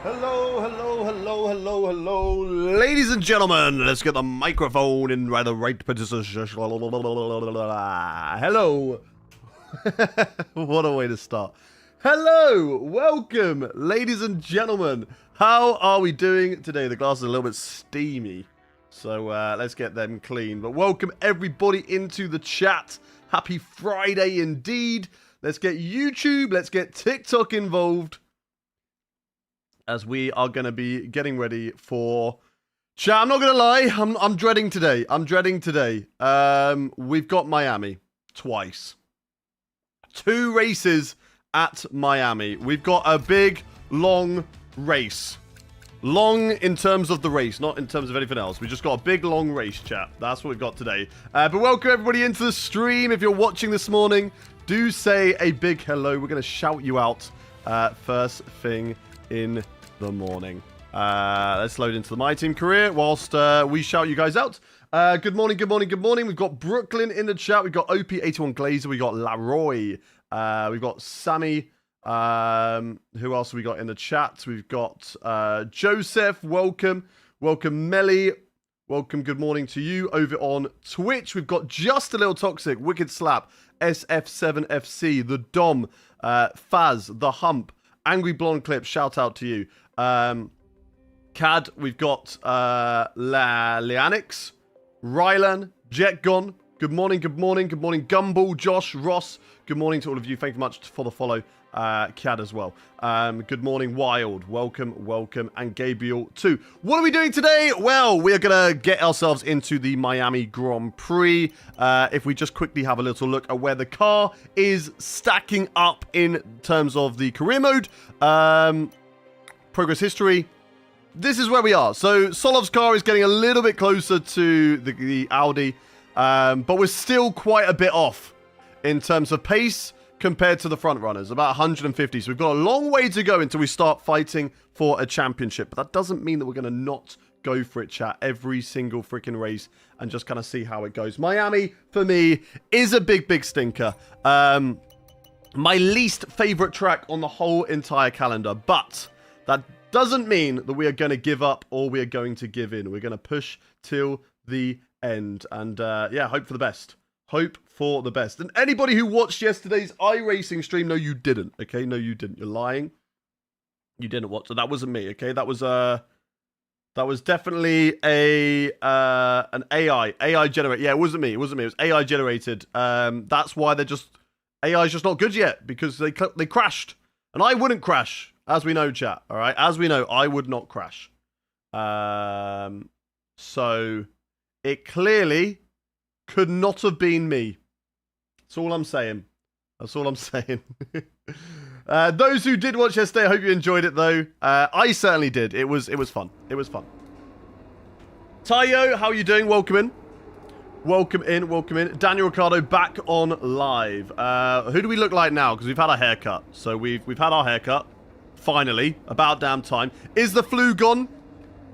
Hello, hello, hello, hello, hello, ladies and gentlemen. Let's get the microphone in the right position. Hello. What a way to start. Hello, welcome, ladies and gentlemen. How are we doing today? The glass is a little bit steamy, so let's get them clean. But welcome everybody into the chat. Happy Friday indeed. Let's get YouTube, let's get TikTok involved, as we are going to be getting ready for chat. I'm not going to lie, I'm dreading today. We've got Miami twice. 2 races at Miami. We've got a big, long race. Long in terms of the race, not in terms of anything else. We just got a big, long race, chat. That's what we've got today. But welcome everybody into the stream. If you're watching this morning, do say a big hello. We're going to shout you out first thing in the morning. Let's load into the My Team career whilst we shout you guys out. Good morning, good morning, good morning. We've got Brooklyn in the chat. We've got OP81 Glazer. We've got Laroy. We've got Sammy. Who else have we got in the chat? We've got Joseph. Welcome. Welcome, Melly. Welcome, good morning to you. Over on Twitch, we've got Just a Little Toxic, Wicked Slap, SF7FC, The Dom, Faz, The Hump, Angry Blonde Clip, shout out to you. Cad, we've got Leanix, Rylan, Jetgon, good morning, good morning, good morning, Gumball, Josh, Ross, good morning to all of you, thank you much for the follow, Cad as well. Good morning, Wild, welcome, welcome, and Gabriel too. What are we doing today? Well, we're going to get ourselves into the Miami Grand Prix. If we just quickly have a little look at where the car is stacking up in terms of the career mode, progress history, this is where we are. So Solov's car is getting a little bit closer to the Audi, but we're still quite a bit off in terms of pace compared to the front runners, about 150. So we've got a long way to go until we start fighting for a championship. But that doesn't mean that we're going to not go for it, chat, every single freaking race and just kind of see how it goes. Miami, for me, is a big, big stinker. My least favorite track on the whole entire calendar, but that doesn't mean that we are going to give up or we are going to give in. We're going to push till the end. And yeah, hope for the best. Hope for the best. And anybody who watched yesterday's iRacing stream, no, you didn't. Okay, no, you didn't. You're lying. You didn't watch. So that wasn't me. Okay, that was definitely an AI generated. Yeah, it wasn't me. It wasn't me. It was AI generated. That's why AI is just not good yet, because they crashed, and I wouldn't crash. As we know, chat, all right? As we know, I would not crash. So, it clearly could not have been me. That's all I'm saying. That's all I'm saying. Those who did watch yesterday, I hope you enjoyed it, though. I certainly did. It was fun. It was fun. Tayo, how are you doing? Welcome in. Welcome in, welcome in. Daniel Ricciardo back on live. Who do we look like now? Because we've had our haircut. So, we've had our haircut. Finally, about damn time. Is the flu gone?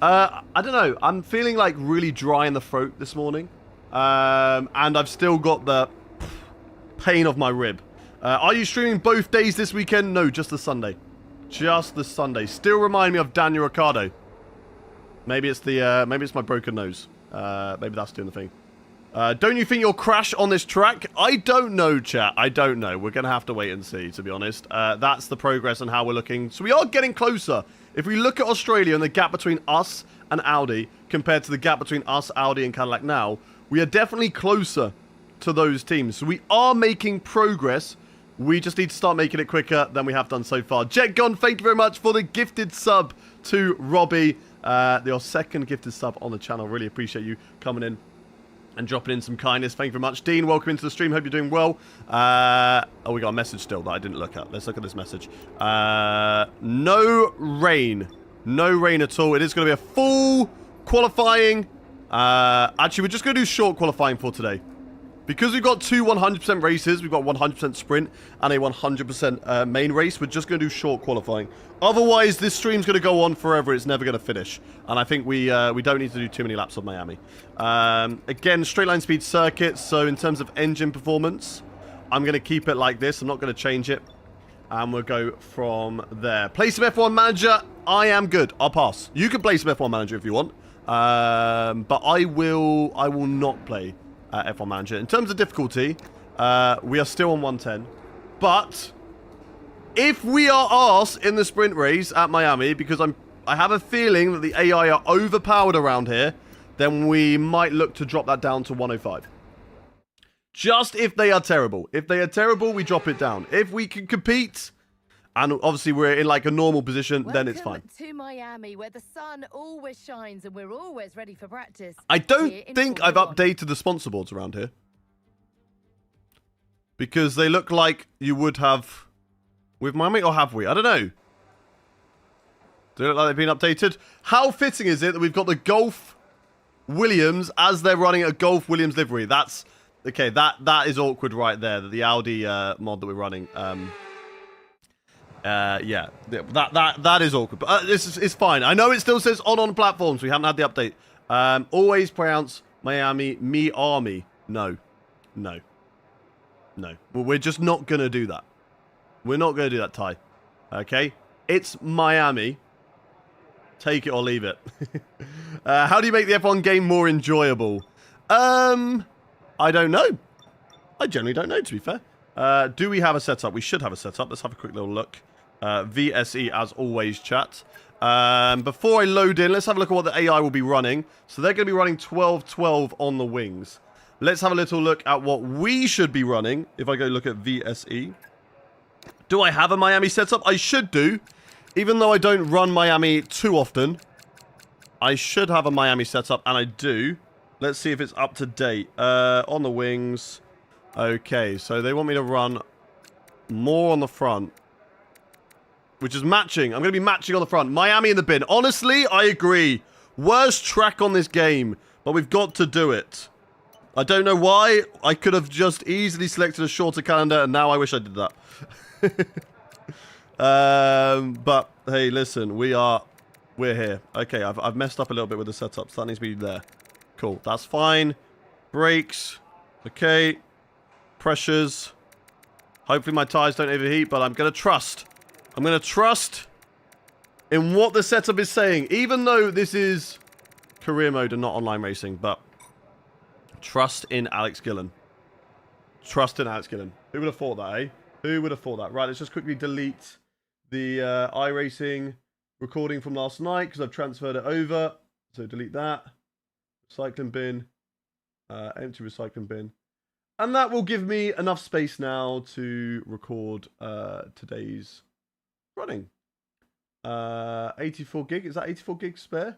I don't know. I'm feeling like really dry in the throat this morning. And I've still got the pain of my rib. Are you streaming both days this weekend? No, just the Sunday. Just the Sunday. Still remind me of Daniel Ricciardo. Maybe it's my broken nose. Maybe that's doing the thing. Don't you think you'll crash on this track? I don't know, chat. I don't know. We're going to have to wait and see, to be honest. That's the progress and how we're looking. So we are getting closer. If we look at Australia and the gap between us and Audi compared to the gap between us, Audi, and Cadillac now, we are definitely closer to those teams. So we are making progress. We just need to start making it quicker than we have done so far. Jetgon, thank you very much for the gifted sub to Robbie. Your second gifted sub on the channel. Really appreciate you coming in and dropping in some kindness. Thank you very much. Dean, welcome into the stream. Hope you're doing well. Oh, we got a message still that I didn't look at. Let's look at this message. No rain. No rain at all. It is going to be a full qualifying. Actually, we're just going to do short qualifying for today. Because we've got 2 100% races, we've got 100% sprint and a 100% main race, we're just going to do short qualifying. Otherwise, this stream's going to go on forever. It's never going to finish. And I think we don't need to do too many laps of Miami. Again, straight line speed circuit. So in terms of engine performance, I'm going to keep it like this. I'm not going to change it. And we'll go from there. Play some F1 Manager. I am good. I'll pass. You can play some F1 Manager if you want. But I will not play F1 Manager. In terms of difficulty, we are still on 110. But if we are arse in the sprint race at Miami, because I have a feeling that the AI are overpowered around here, then we might look to drop that down to 105. Just if they are terrible. If they are terrible, we drop it down. If we can compete, and obviously we're in like a normal position, then it's fine. To Miami, where the sun always shines and we're always ready for practice. I don't think I've updated the sponsor boards around here. Because they look like you would have with Miami, or have we? I don't know. Do they look like they've been updated? How fitting is it that we've got the Golf Williams as they're running a Golf Williams livery? That's... Okay, that is awkward right there. The Audi mod that we're running. Yeah, that is awkward. But it's fine. I know it still says on platforms. We haven't had the update. Always pronounce Miami, me army. No. Well, we're just not going to do that. We're not going to do that, Ty. Okay? It's Miami. Take it or leave it. How do you make the F1 game more enjoyable? I don't know. I generally don't know, to be fair. Do we have a setup? We should have a setup. Let's have a quick little look. VSE, as always, chat. Before I load in, let's have a look at what the AI will be running. So they're going to be running 12-12 on the wings. Let's have a little look at what we should be running. If I go look at VSE. Do I have a Miami setup? I should do. Even though I don't run Miami too often, I should have a Miami setup, and I do. Let's see if it's up to date. On the wings. Okay, so they want me to run more on the front. Which is matching. I'm going to be matching on the front. Miami in the bin. Honestly, I agree. Worst track on this game. But we've got to do it. I don't know why. I could have just easily selected a shorter calendar, and now I wish I did that. But, hey, listen. We're here. Okay, I've messed up a little bit with the setup, so that needs to be there. Cool, that's fine. Brakes. Okay. Pressures. Hopefully my tires don't overheat, but I'm going to trust. I'm going to trust in what the setup is saying. Even though this is career mode and not online racing, but trust in Alex Gillen. Trust in Alex Gillen. Who would have thought that, eh? Who would have thought that? Right, let's just quickly delete the iRacing recording from last night because I've transferred it over. So delete that. Recycling bin, empty recycling bin. And that will give me enough space now to record today's running. 84 gig, is that 84 gig spare?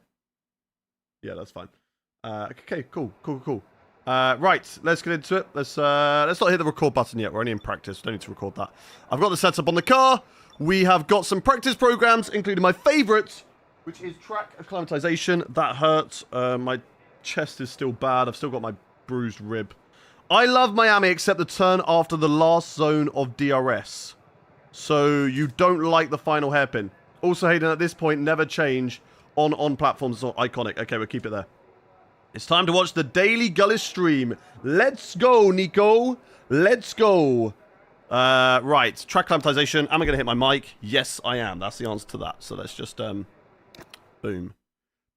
Yeah, that's fine. Okay, cool. Right, let's get into it. Let's not hit the record button yet. We're only in practice. We don't need to record that. I've got the setup on the car. We have got some practice programs, including my favorite, which is track acclimatization. That hurts. My chest is still bad. I've still got my bruised rib. I love Miami except the turn after the last zone of DRS. So you don't like the final hairpin. Also, Hayden, at this point, never change on platforms. It's not iconic. Okay, we'll keep it there. It's time to watch the daily Gullis stream. Let's go, Nico. Let's go. Right, track acclimatization. Am I going to hit my mic? Yes, I am. That's the answer to that. So let's just, boom.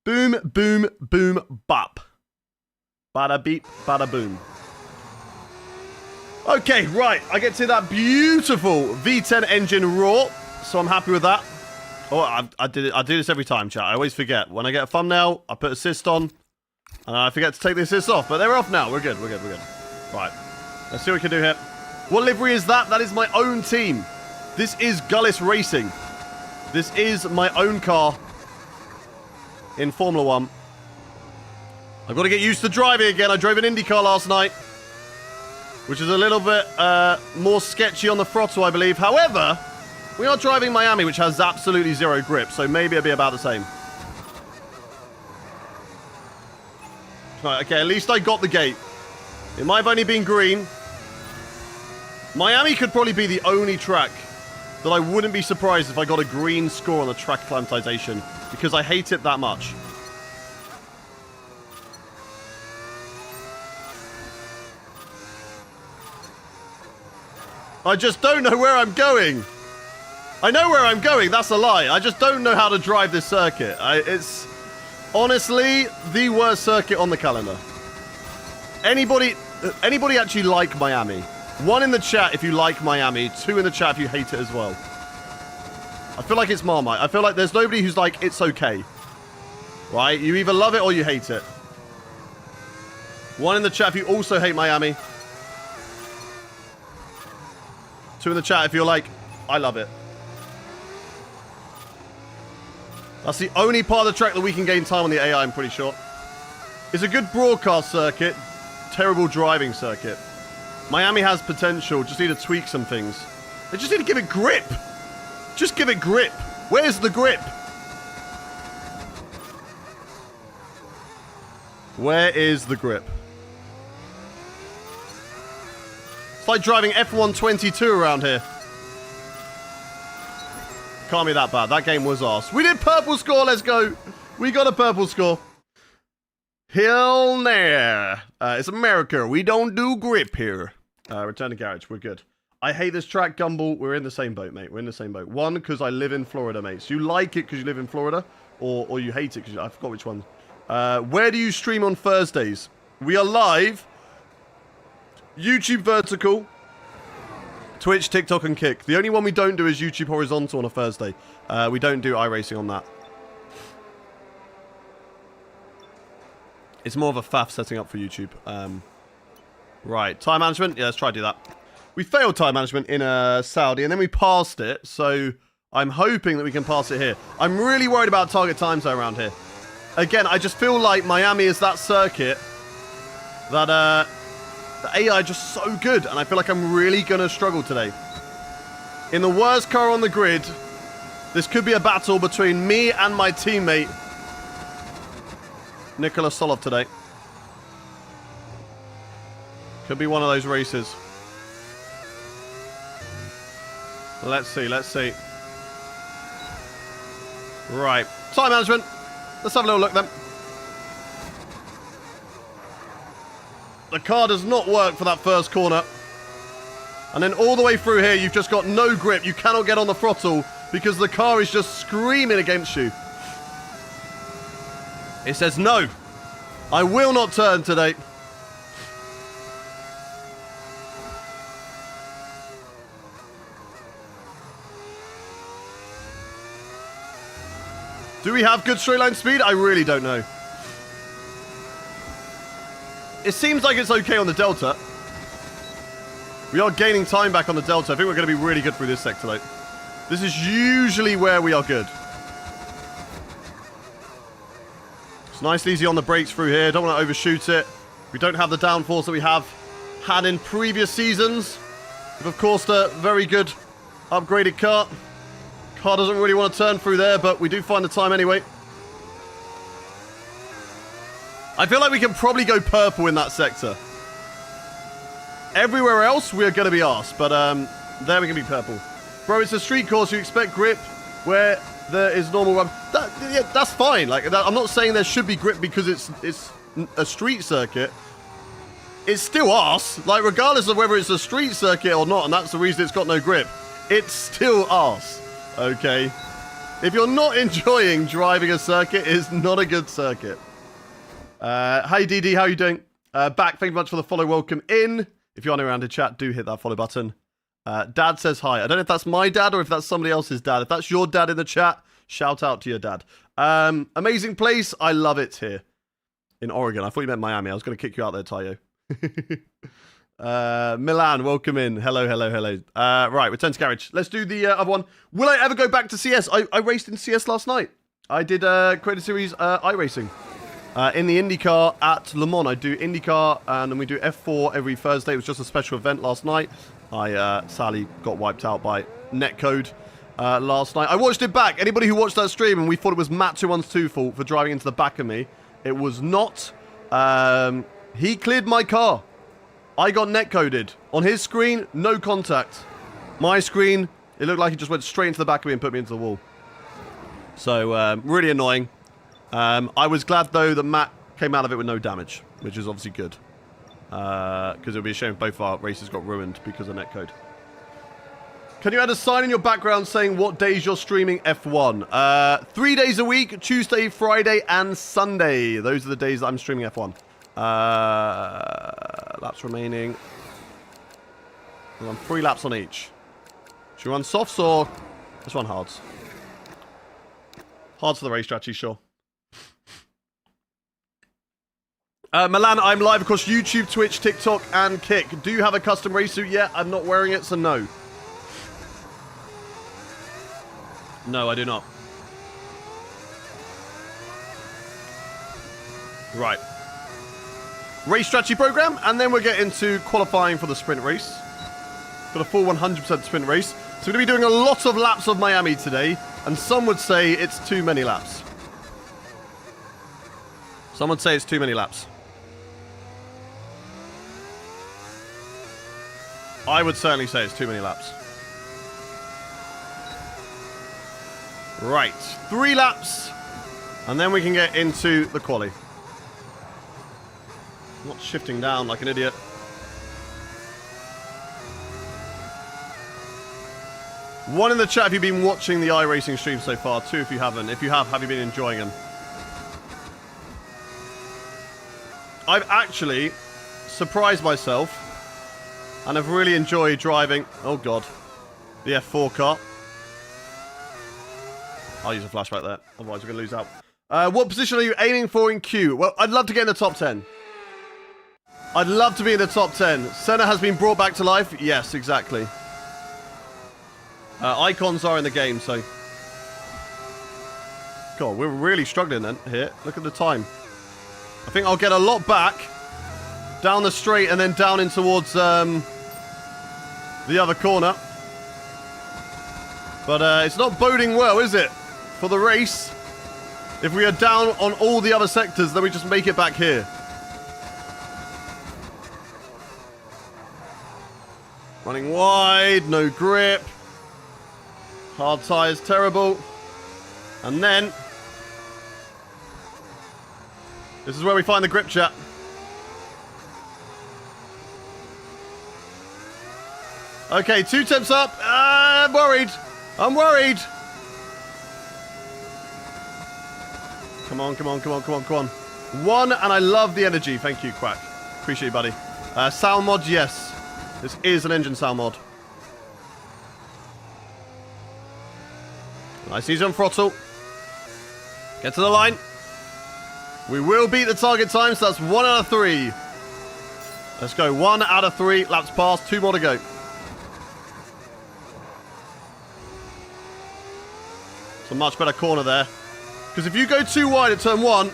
Boom, boom, boom, bop. Bada beep, bada boom. Okay, right. I get to that beautiful V10 engine roar. So I'm happy with that. Oh, I do this every time, chat. I always forget. When I get a thumbnail, I put assist on. And I forget to take the assist off. But they're off now. We're good. Right. Let's see what we can do here. What livery is that? That is my own team. This is Gullis Racing. This is my own car in Formula 1. I've got to get used to driving again. I drove an IndyCar last night, which is a little bit more sketchy on the throttle, I believe. However, we are driving Miami, which has absolutely zero grip, so maybe it'll be about the same. Right, okay, at least I got the gate. It might have only been green. Miami could probably be the only track that I wouldn't be surprised if I got a green score on the track acclimatization, because I hate it that much. I just don't know where I'm going. I know where I'm going. That's a lie. I just don't know how to drive this circuit. It's honestly the worst circuit on the calendar. Anybody actually like Miami? 1 in the chat if you like Miami. 2 in the chat if you hate it as well. I feel like it's Marmite. I feel like there's nobody who's like, it's okay. Right? You either love it or you hate it. 1 in the chat if you also hate Miami. 2 in the chat if you're like, I love it. That's the only part of the track that we can gain time on the AI, I'm pretty sure. It's a good broadcast circuit. Terrible driving circuit. Miami has potential. Just need to tweak some things. They just need to give it grip. Just give it grip. Where's the grip? Where is the grip? It's like driving F122 around here. Can't be that bad. That game was arse. We did purple score. Let's go. We got a purple score. Hell nah. It's America. We don't do grip here. Return to garage. We're good. I hate this track, Gumball. We're in the same boat, mate. We're in the same boat. 1, because I live in Florida, mate. So you like it because you live in Florida? Or you hate it because I forgot which one. Where do you stream on Thursdays? We are live. YouTube vertical. Twitch, TikTok, and Kick. The only one we don't do is YouTube horizontal on a Thursday. We don't do iRacing on that. It's more of a faff setting up for YouTube. Right, time management. Yeah, let's try to do that. We failed time management in Saudi, and then we passed it. So I'm hoping that we can pass it here. I'm really worried about target times though around here. Again, I just feel like Miami is that circuit that the AI is just so good, and I feel like I'm really going to struggle today. In the worst car on the grid, this could be a battle between me and my teammate, Nikola Solov, today. Could be one of those races. Let's see, let's see. Right, time management. Let's have a little look then. The car does not work for that first corner. And then all the way through here, you've just got no grip. You cannot get on the throttle because the car is just screaming against you. It says, no, I will not turn today. Do we have good straight line speed? I really don't know. It seems like it's okay on the Delta. We are gaining time back on the Delta. I think we're going to be really good through this sector, though. This is usually where we are good. It's nice and easy on the brakes through here. Don't want to overshoot it. We don't have the downforce that we have had in previous seasons. We've, of course, a very good upgraded car. Car doesn't really want to turn through there, but we do find the time anyway. I feel like we can probably go purple in that sector. Everywhere else, we're going to be arse, but there we can be purple. Bro, it's a street course. You expect grip where there is normal run. Yeah, that's fine. Like, I'm not saying there should be grip because it's a street circuit. It's still arse. Like, regardless of whether it's a street circuit or not, and that's the reason it's got no grip, it's still arse. Okay? If you're not enjoying driving a circuit, it's not a good circuit. Hey DD, how you doing? Back, thank you much for the follow. Welcome in. If you're on around in chat, do hit that follow button. Dad says hi. I don't know if that's my dad or if that's somebody else's dad. If that's your dad in the chat, shout out to your dad. Amazing place. I love it here in Oregon. I thought you meant Miami. I was going to kick you out there, Tayo. Milan, welcome in. Hello, hello, hello. Right, return to garage. Let's do the other one. Will I ever go back to CS? I raced in CS last night. I did Creator Series iRacing. In the IndyCar at Le Mans. I do IndyCar and then we do F4 every Thursday. It was just a special event last night. I sadly got wiped out by netcode last night. I watched it back. Anybody who watched that stream and we thought it was Matt212 fault for driving into the back of me, it was not. He cleared my car. I got netcoded. On his screen, no contact. My screen, it looked like he just went straight into the back of me and put me into the wall. So, really annoying. I was glad, though, that Matt came out of it with no damage, which is obviously good. Because it would be a shame if both our races got ruined because of netcode. Can you add a sign in your background saying what days you're streaming F1? 3 days a week, Tuesday, Friday, and Sunday. Those are the days that I'm streaming F1. Laps remaining. We'll run 3 laps on each. Should we run softs or... Let's run hards. Hards for the race strategy, sure. Milan, I'm live across YouTube, Twitch, TikTok, and Kick. Do you have a custom race suit yet? I'm not wearing it, so no. No, I do not. Right. Race strategy program, and then we'll get into qualifying for the sprint race. Got a full 100% sprint race. So we're going to be doing a lot of laps of Miami today, and some would say it's too many laps. Some would say it's too many laps. I would certainly say it's too many laps. Right, 3 laps, and then we can get into the quali. I'm not shifting down like an idiot. One in the chat if you've been watching the iRacing stream so far. 2 if you haven't. If you have you been enjoying them? I've actually surprised myself and I've really enjoyed driving, oh god, the F4 car. I'll use a flashback there, otherwise we're going to lose out. What position are you aiming for in Q? Well, I'd love to get in the top 10. I'd love to be in the top 10. Senna has been brought back to life? Yes, exactly. Icons are in the game, so... God, we're really struggling then here. Look at the time. I think I'll get a lot back down the straight and then down in towards the other corner. But it's not boding well, is it? For the race. If we are down on all the other sectors, then we just make it back here. Running wide, no grip. Hard tyres, terrible. And then... this is where we find the grip, chat. Okay, 2 temps up. I'm worried. I'm worried. Come on, come on, come on, come on, come on. 1, and I love the energy. Thank you, Quack. Appreciate you, buddy. Sound mod, yes. This is an engine sound mod. Nice, easy on throttle. Get to the line. We will beat the target time, so that's 1 out of 3. Let's go. 1 out of 3. Laps passed. 2 more to go. It's a much better corner there. Because if you go too wide at turn 1,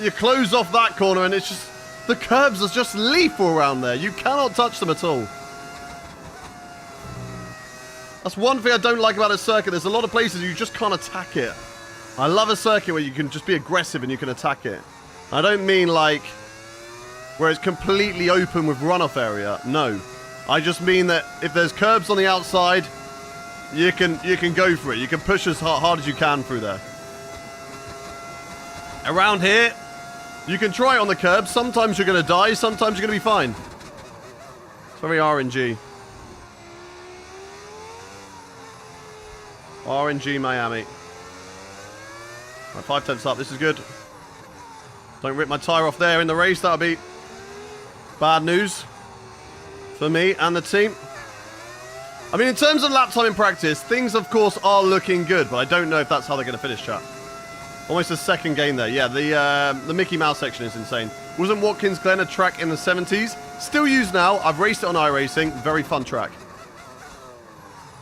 you close off that corner and it's just... the curbs are just lethal around there. You cannot touch them at all. That's one thing I don't like about a circuit. There's a lot of places you just can't attack it. I love a circuit where you can just be aggressive and you can attack it. I don't mean like where it's completely open with runoff area. No. I just mean that if there's curbs on the outside, you can go for it. You can push as hard as you can through there. Around here, you can try it on the curbs. Sometimes you're going to die. Sometimes you're going to be fine. It's very RNG. RNG Miami. Right, 5 tenths up. This is good. Don't rip my tyre off there in the race. That'll be bad news for me and the team. I mean, in terms of lap time in practice, things, of course, are looking good, but I don't know if that's how they're going to finish, chat. Almost a second game there. Yeah, the Mickey Mouse section is insane. Wasn't Watkins Glen a track in the 70s? Still used now. I've raced it on iRacing. Very fun track.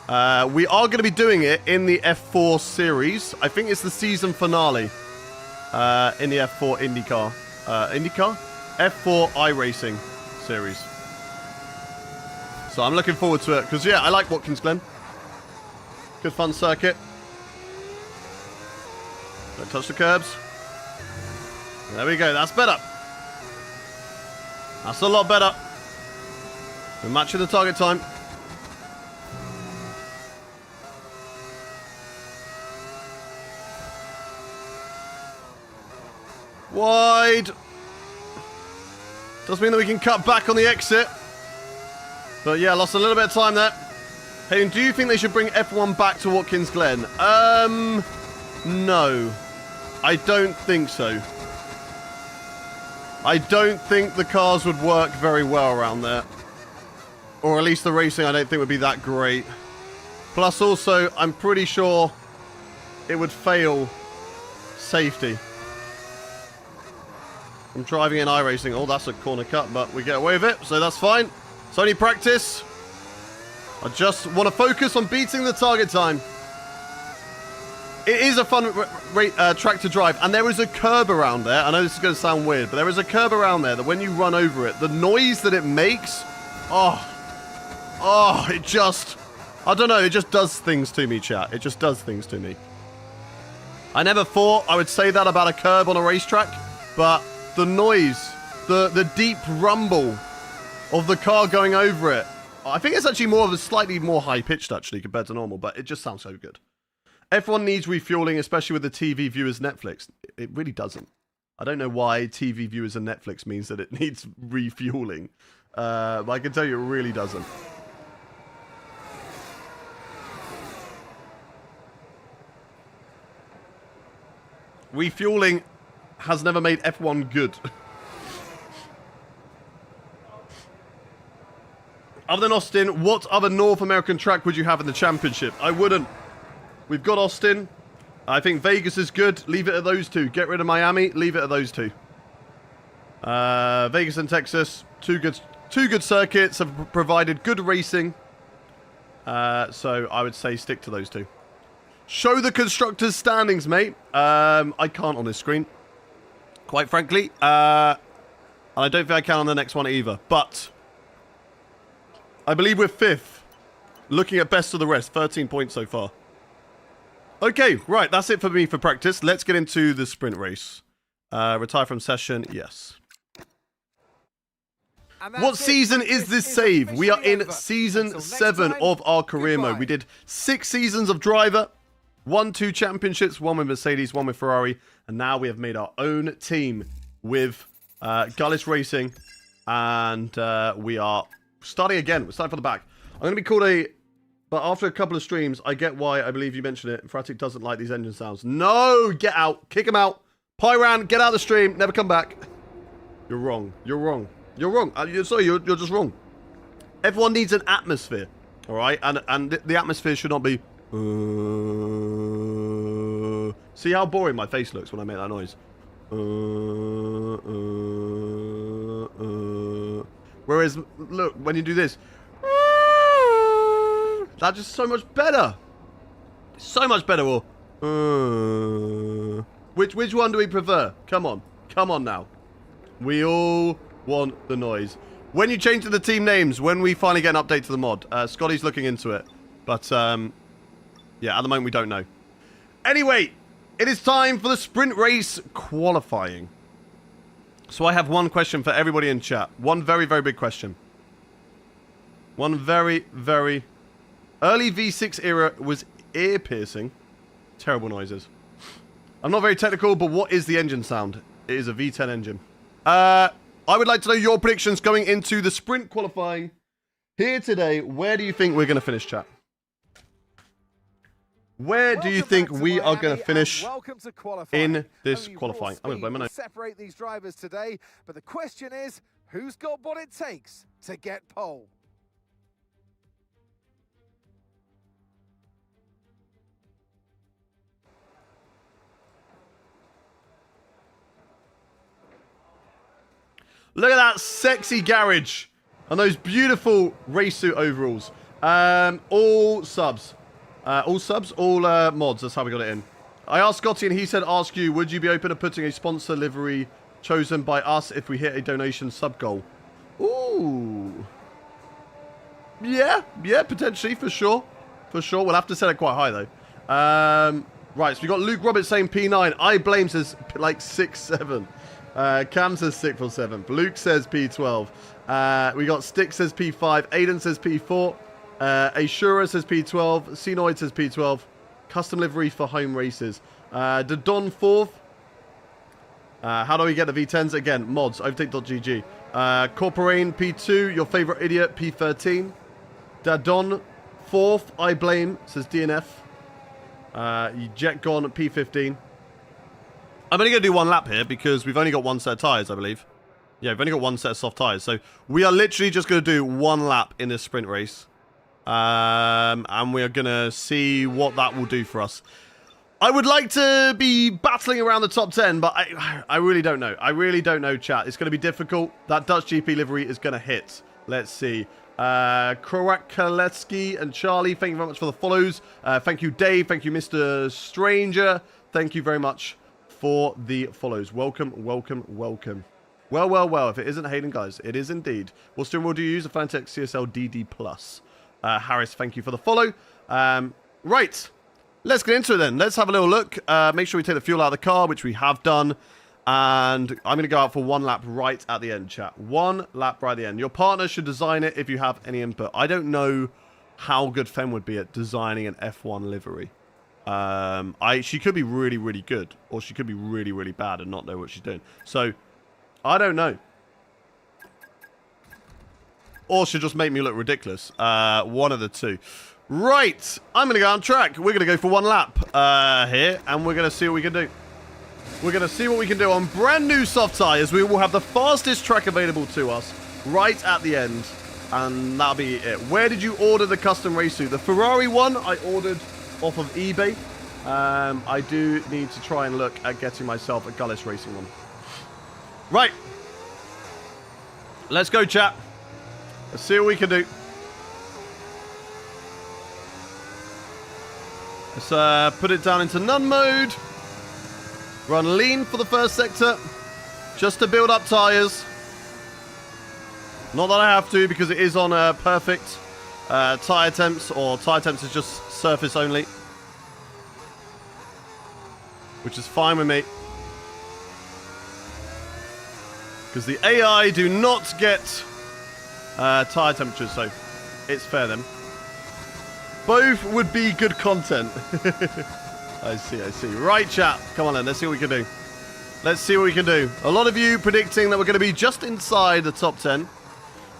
We are going to be doing it in the F4 series. I think it's the season finale in the F4 IndyCar. IndyCar? F4 iRacing series. So I'm looking forward to it. Because, yeah, I like Watkins Glen. Good fun circuit. Don't touch the curbs. There we go. That's better. That's a lot better. We're matching the target time. Wide. Does mean that we can cut back on the exit. But yeah, lost a little bit of time there. Hayden, do you think they should bring F1 back to Watkins Glen? No. I don't think so. I don't think the cars would work very well around there. Or at least the racing I don't think would be that great. Plus also, I'm pretty sure it would fail safety. I'm driving in iRacing. Oh, that's a corner cut, but we get away with it, so that's fine. It's only practice. I just want to focus on beating the target time. It is a fun track to drive, and there is a curb around there. I know this is going to sound weird, but there is a curb around there that when you run over it, the noise that it makes, it just, I don't know, it just does things to me, chat. It just does things to me. I never thought I would say that about a curb on a racetrack, but the noise, the deep rumble of the car going over it, I think it's actually more of a slightly more high-pitched, actually, compared to normal, but it just sounds so good. F1 needs refueling, especially with the TV viewers Netflix. It really doesn't. I don't know why TV viewers and Netflix means that it needs refueling. But I can tell you it really doesn't. Refueling has never made F1 good. Other than Austin, what other North American track would you have in the championship? I wouldn't. We've got Austin. I think Vegas is good. Leave it at those two. Get rid of Miami. Leave it at those two. Vegas and Texas. Two good circuits have provided good racing. So I would say stick to those two. Show the constructors' standings, mate. I can't on this screen. Quite frankly. And I don't think I can on the next one either. But I believe we're 5th. Looking at best of the rest. 13 points so far. Okay, right, that's it for me for practice. Let's get into the sprint race. Retire from session, yes. What season is this save? We are in season 7 of our career mode. We did 6 seasons of driver, 2 championships, 1 with Mercedes, 1 with Ferrari, and now we have made our own team with Gullis Racing, and we are starting again. We're starting from the back. I'm going to be called a... But after a couple of streams, I get why I believe you mentioned it. Fratic doesn't like these engine sounds. No! Get out. Kick him out. Pyran, get out of the stream. Never come back. You're wrong. You're wrong. You're wrong. Sorry, you're just wrong. Everyone needs an atmosphere. Alright? And the atmosphere should not be... See how boring my face looks when I make that noise? Whereas, look, when you do this... That's just so much better. So much better. Or, which one do we prefer? Come on. Come on now. We all want the noise. When you change to the team names, when we finally get an update to the mod, Scotty's looking into it. But, yeah, at the moment we don't know. Anyway, it is time for the sprint race qualifying. So I have one question for everybody in chat. One very, very big question. One very, very... Early V6 era was ear-piercing. Terrible noises. I'm not very technical, but what is the engine sound? It is a V10 engine. I would like to know your predictions going into the sprint qualifying here today. Where do you think we're going to finish, chat? Where do you think we are going to finish in this qualifying? I'm going to blow my nose. Separate these drivers today, but the question is, who's got what it takes to get pole? Look at that sexy garage and those beautiful race suit overalls. All subs. All mods. That's how we got it in. I asked Scotty and he said, ask you, would you be open to putting a sponsor livery chosen by us if we hit a donation sub goal? Ooh. Yeah, potentially, for sure. For sure. We'll have to set it quite high, though. Right, so we got Luke Roberts saying P9. I blame says like 6-7. Cam says 6 or 7. Luke says P12. We got Stick says P5. Aiden says P4. Ashura says P12. Cenoid says P12. Custom livery for home races. The Don 4th. How do we get the V10s? Again, mods. Overtake.gg. Corporane P2. Your favorite idiot P13. Dadon Fourth, I blame, says DNF. Jet gone at P15. I'm only going to do one lap here because we've only got one set of tyres, I believe. Yeah, we've only got one set of soft tyres. So we are literally just going to do one lap in this sprint race. And we are going to see what that will do for us. I would like to be battling around the top 10, but I really don't know. I really don't know, chat. It's going to be difficult. That Dutch GP livery is going to hit. Let's see. Kroakaletsky and Charlie, thank you very much for the follows. Thank you, Dave. Thank you, Mr. Stranger. Thank you very much for the follows. Welcome, welcome, welcome. Well, well, well. If it isn't Hayden, guys, it is indeed. What steering wheel do you use? A Fanatec CSL DD+. Harris, thank you for the follow. Right. Let's get into it then. Let's have a little look. Make sure we take the fuel out of the car, which we have done. And I'm going to go out for one lap right at the end, chat. One lap right at the end. Your partner should design it if you have any input. I don't know how good Fen would be at designing an F1 livery. She could be really, really good. Or she could be really, really bad and not know what she's doing. So, I don't know. Or she'll just make me look ridiculous. One of the two. Right, I'm going to go on track. We're going to go for one lap here, and we're going to see what we can do. We're going to see what we can do on brand new soft tyres. We will have the fastest track available to us right at the end, and that'll be it. Where did you order the custom race suit? The Ferrari one I ordered off of eBay. I do need to try and look at getting myself a Gullis Racing one. Right. Let's go, chat. Let's see what we can do. Let's put it down into none mode. Run lean for the first sector. Just to build up tyres. Not that I have to because it is on perfect tyre temps. Or tyre temps is just surface only. Which is fine with me. Because the AI do not get tyre temperatures. So it's fair then. Both would be good content. I see, I see. Right, chat. Come on then, let's see what we can do. Let's see what we can do. A lot of you predicting that we're going to be just inside the top 10.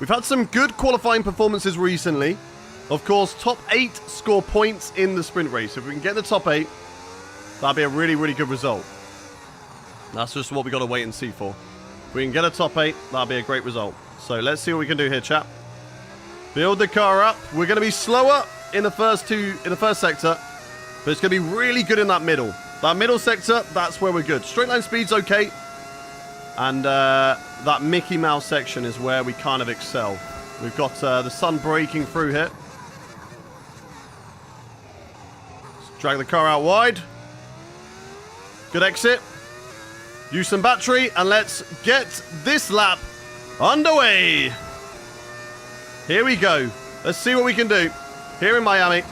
We've had some good qualifying performances recently. Of course, top 8 score points in the sprint race. If we can get the top 8, that'd be a really, really good result. That's just what we got to wait and see for. If we can get a top 8, that'd be a great result. So let's see what we can do here, chat. Build the car up. We're going to be slower in the first sector, but it's going to be really good in that middle. That middle sector, that's where we're good. Straight line speed's okay. And that Mickey Mouse section is where we kind of excel. We've got the sun breaking through here. Let's drag the car out wide. Good exit. Use some battery, and let's get this lap underway. Here we go. Let's see what we can do. Here in Miami.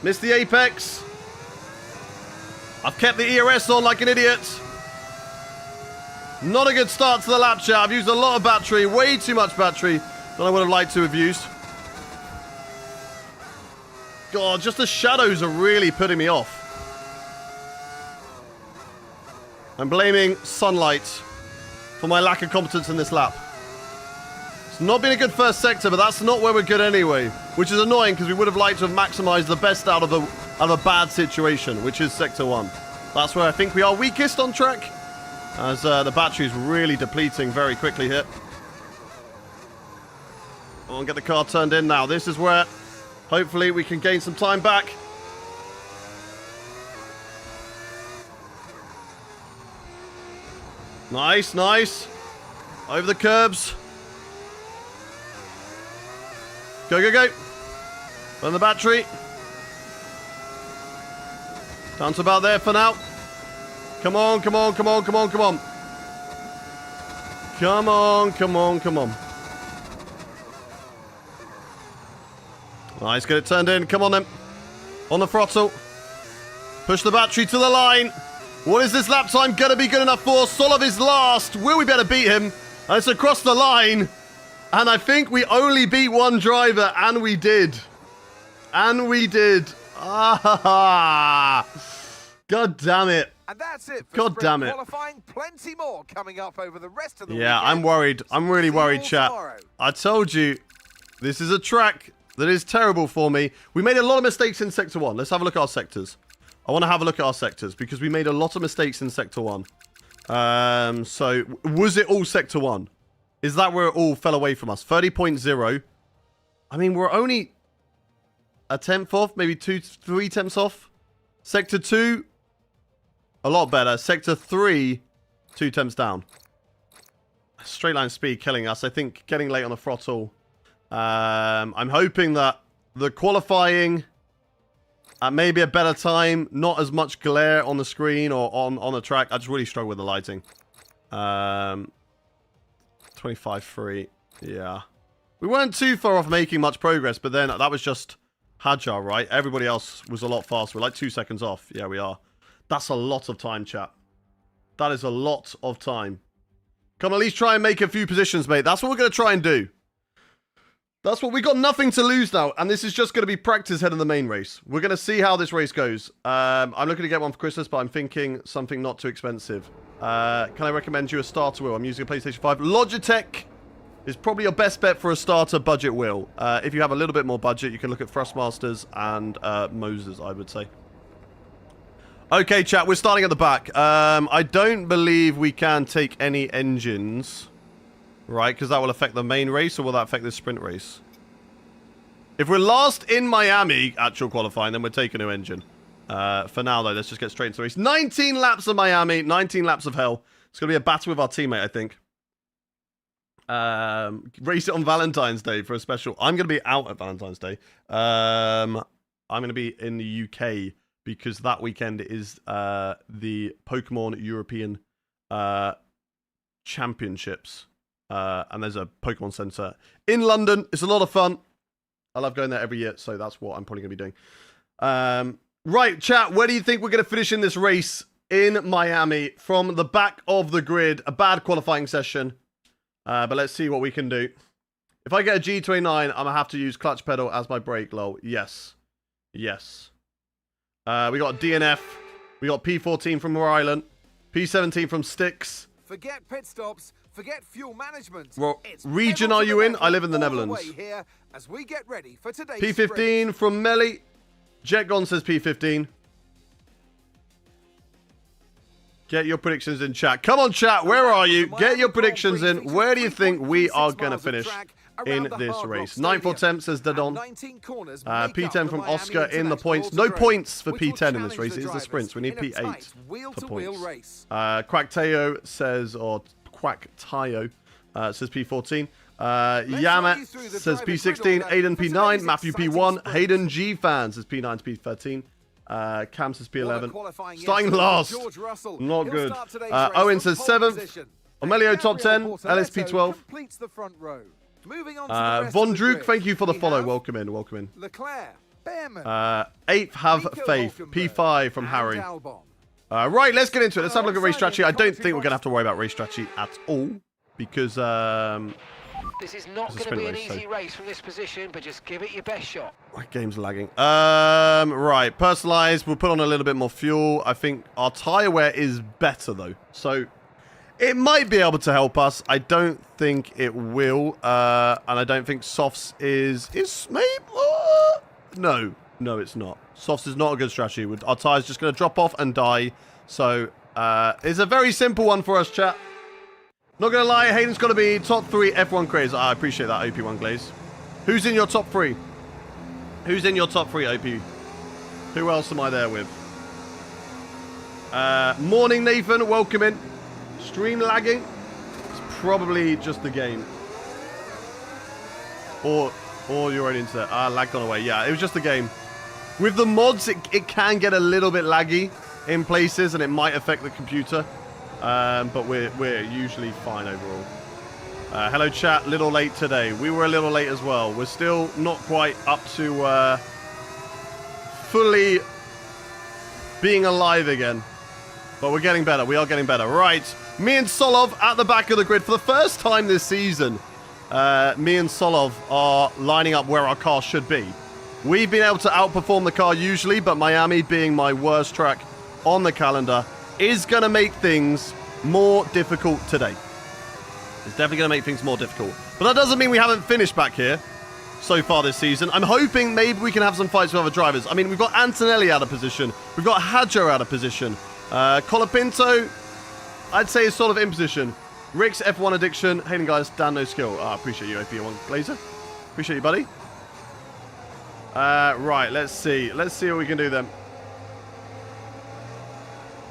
Missed the apex. I've kept the ERS on like an idiot. Not a good start to the lap, chat. I've used a lot of battery. Way too much battery than I would have liked to have used. God, just the shadows are really putting me off. I'm blaming sunlight for my lack of competence in this lap. It's not been a good first sector, but that's not where we're good anyway. Which is annoying because we would have liked to have maximized the best out of a bad situation, which is sector 1. That's where I think we are weakest on track, as the battery is really depleting very quickly here. I'll get the car turned in now. This is where hopefully we can gain some time back. Nice, nice. Over the curbs. Go, go, go. Burn the battery. Down to about there for now. Come on, come on, come on, come on, come on. Come on, come on, come on. Nice, get it turned in. Come on then. On the throttle. Push the battery to the line. What is this lap time going to be good enough for? Solov is last. Will we be able to beat him? And it's across the line. And I think we only beat one driver, and we did. And we did. Ah, God damn it. And that's it for God damn it. qualifying. Plenty more coming up over the rest of the Yeah, weekend. I'm worried. I'm really worried, chat. Tomorrow. I told you. This is a track that is terrible for me. We made a lot of mistakes in Sector 1. Let's have a look at our sectors. I want to have a look at our sectors because we made a lot of mistakes in Sector 1. So, was it all Sector 1? Is that where it all fell away from us? 30.0. I mean, we're only a tenth off, maybe 3 tenths off. Sector 2, a lot better. Sector 3, 2 tenths down. Straight line speed killing us. I think getting late on the throttle. I'm hoping that the qualifying at maybe a better time, not as much glare on the screen or on the track. I just really struggle with the lighting. 25.3. Yeah. We weren't too far off making much progress, but then that was just Hadjar, right? Everybody else was a lot faster. We're like 2 seconds off. Yeah, we are. That's a lot of time, chat. That is a lot of time. Come on, at least try and make a few positions, mate. That's what we're going to try and do. That's what we got nothing to lose now, and this is just going to be practice head of the main race. We're going to see how this race goes. I'm looking to get one for Christmas, but I'm thinking something not too expensive. Can I recommend you a starter wheel? I'm using a PlayStation 5. Logitech is probably your best bet for a starter budget wheel. If you have a little bit more budget, you can look at Thrustmasters and Moses, I would say. Okay, chat, we're starting at the back. I don't believe we can take any engines, right? Because that will affect the main race, or will that affect the sprint race? If we're last in Miami, actual qualifying, then we're taking a new engine. For now, though, let's just get straight into the race. 19 laps of Miami, 19 laps of hell. It's going to be a battle with our teammate, I think. Race it on Valentine's Day for a special. I'm going to be out at Valentine's Day. I'm going to be in the UK because that weekend is the Pokemon European Championships. And there's a Pokemon Center in London. It's a lot of fun. I love going there every year, so that's what I'm probably going to be doing. Right, chat, where do you think we're going to finish in this race in Miami? From the back of the grid, a bad qualifying session. But let's see what we can do. If I get a G29, I'm going to have to use clutch pedal as my brake, lol. Yes. Yes. We got DNF. We got P14 from Rhode Island. P17 from Styx. Forget pit stops. Forget fuel management. Well, region are you in? I live in the Netherlands. Here as we get ready for today's P15 race. from Melly. Jetgon says P15. Get your predictions in chat. Come on, chat. Where are you? Get your predictions in. Where do you think we are going to finish in this race? 9th attempt says Dadon. P10 from Oscar in the points. No points for P10 in this race. It is the sprints. We need P8 for points. Quackteo says, or Quacktio says P14. Yamat says P16. Aiden P9. Matthew P1. Hayden G fan says P9 to P13. Cam says P11. Starting last. Not good. Owen says 7th. Omelio top 10. Ellis P12. Von Druk, thank you for the follow. Welcome in. Welcome in. 8th, Have Faith. P5 from Harry. Right, let's get into it. Let's have a look at race strategy. I don't think we're going to have to worry about race strategy at all. Because this is not going to be an easy race from this position, but just give it your best shot. My game's lagging. Right, personalized. We'll put on a little bit more fuel. I think our tire wear is better though, so it might be able to help us. I don't think it will, and I don't think softs is maybe. No, it's not. Softs is not a good strategy. Our tire's just going to drop off and die. So it's a very simple one for us, chat. Not going to lie, Hayden's got to be top 3 F1 Glaze. I appreciate that, OP1 Glaze. Who's in your top 3? Who's in your top 3, OP? Who else am I there with? Morning, Nathan. Welcome in. Stream lagging? It's probably just the game. Or your own internet. Lagged gone away. Yeah, it was just the game. With the mods, it can get a little bit laggy in places, and it might affect the computer. But we're usually fine overall. Hello chat, little late today. We were a little late as well. We're still not quite up to fully being alive again. But we're getting better. We are getting better. Right, me and Solov at the back of the grid for the first time this season. Me and Solov are lining up where our car should be. We've been able to outperform the car usually, but Miami being my worst track on the calendar is going to make things more difficult today. It's definitely going to make things more difficult. But that doesn't mean we haven't finished back here. so far this season. I'm hoping maybe we can have some fights with other drivers. I mean, we've got Antonelli out of position. We've got Hadjo out of position. Colapinto, I'd say, is sort of in position. Rick's F1 addiction. Hailing guys, Dan no skill. I appreciate you, AP1 Glazer. Appreciate you, buddy. Right, let's see. Let's see what we can do then.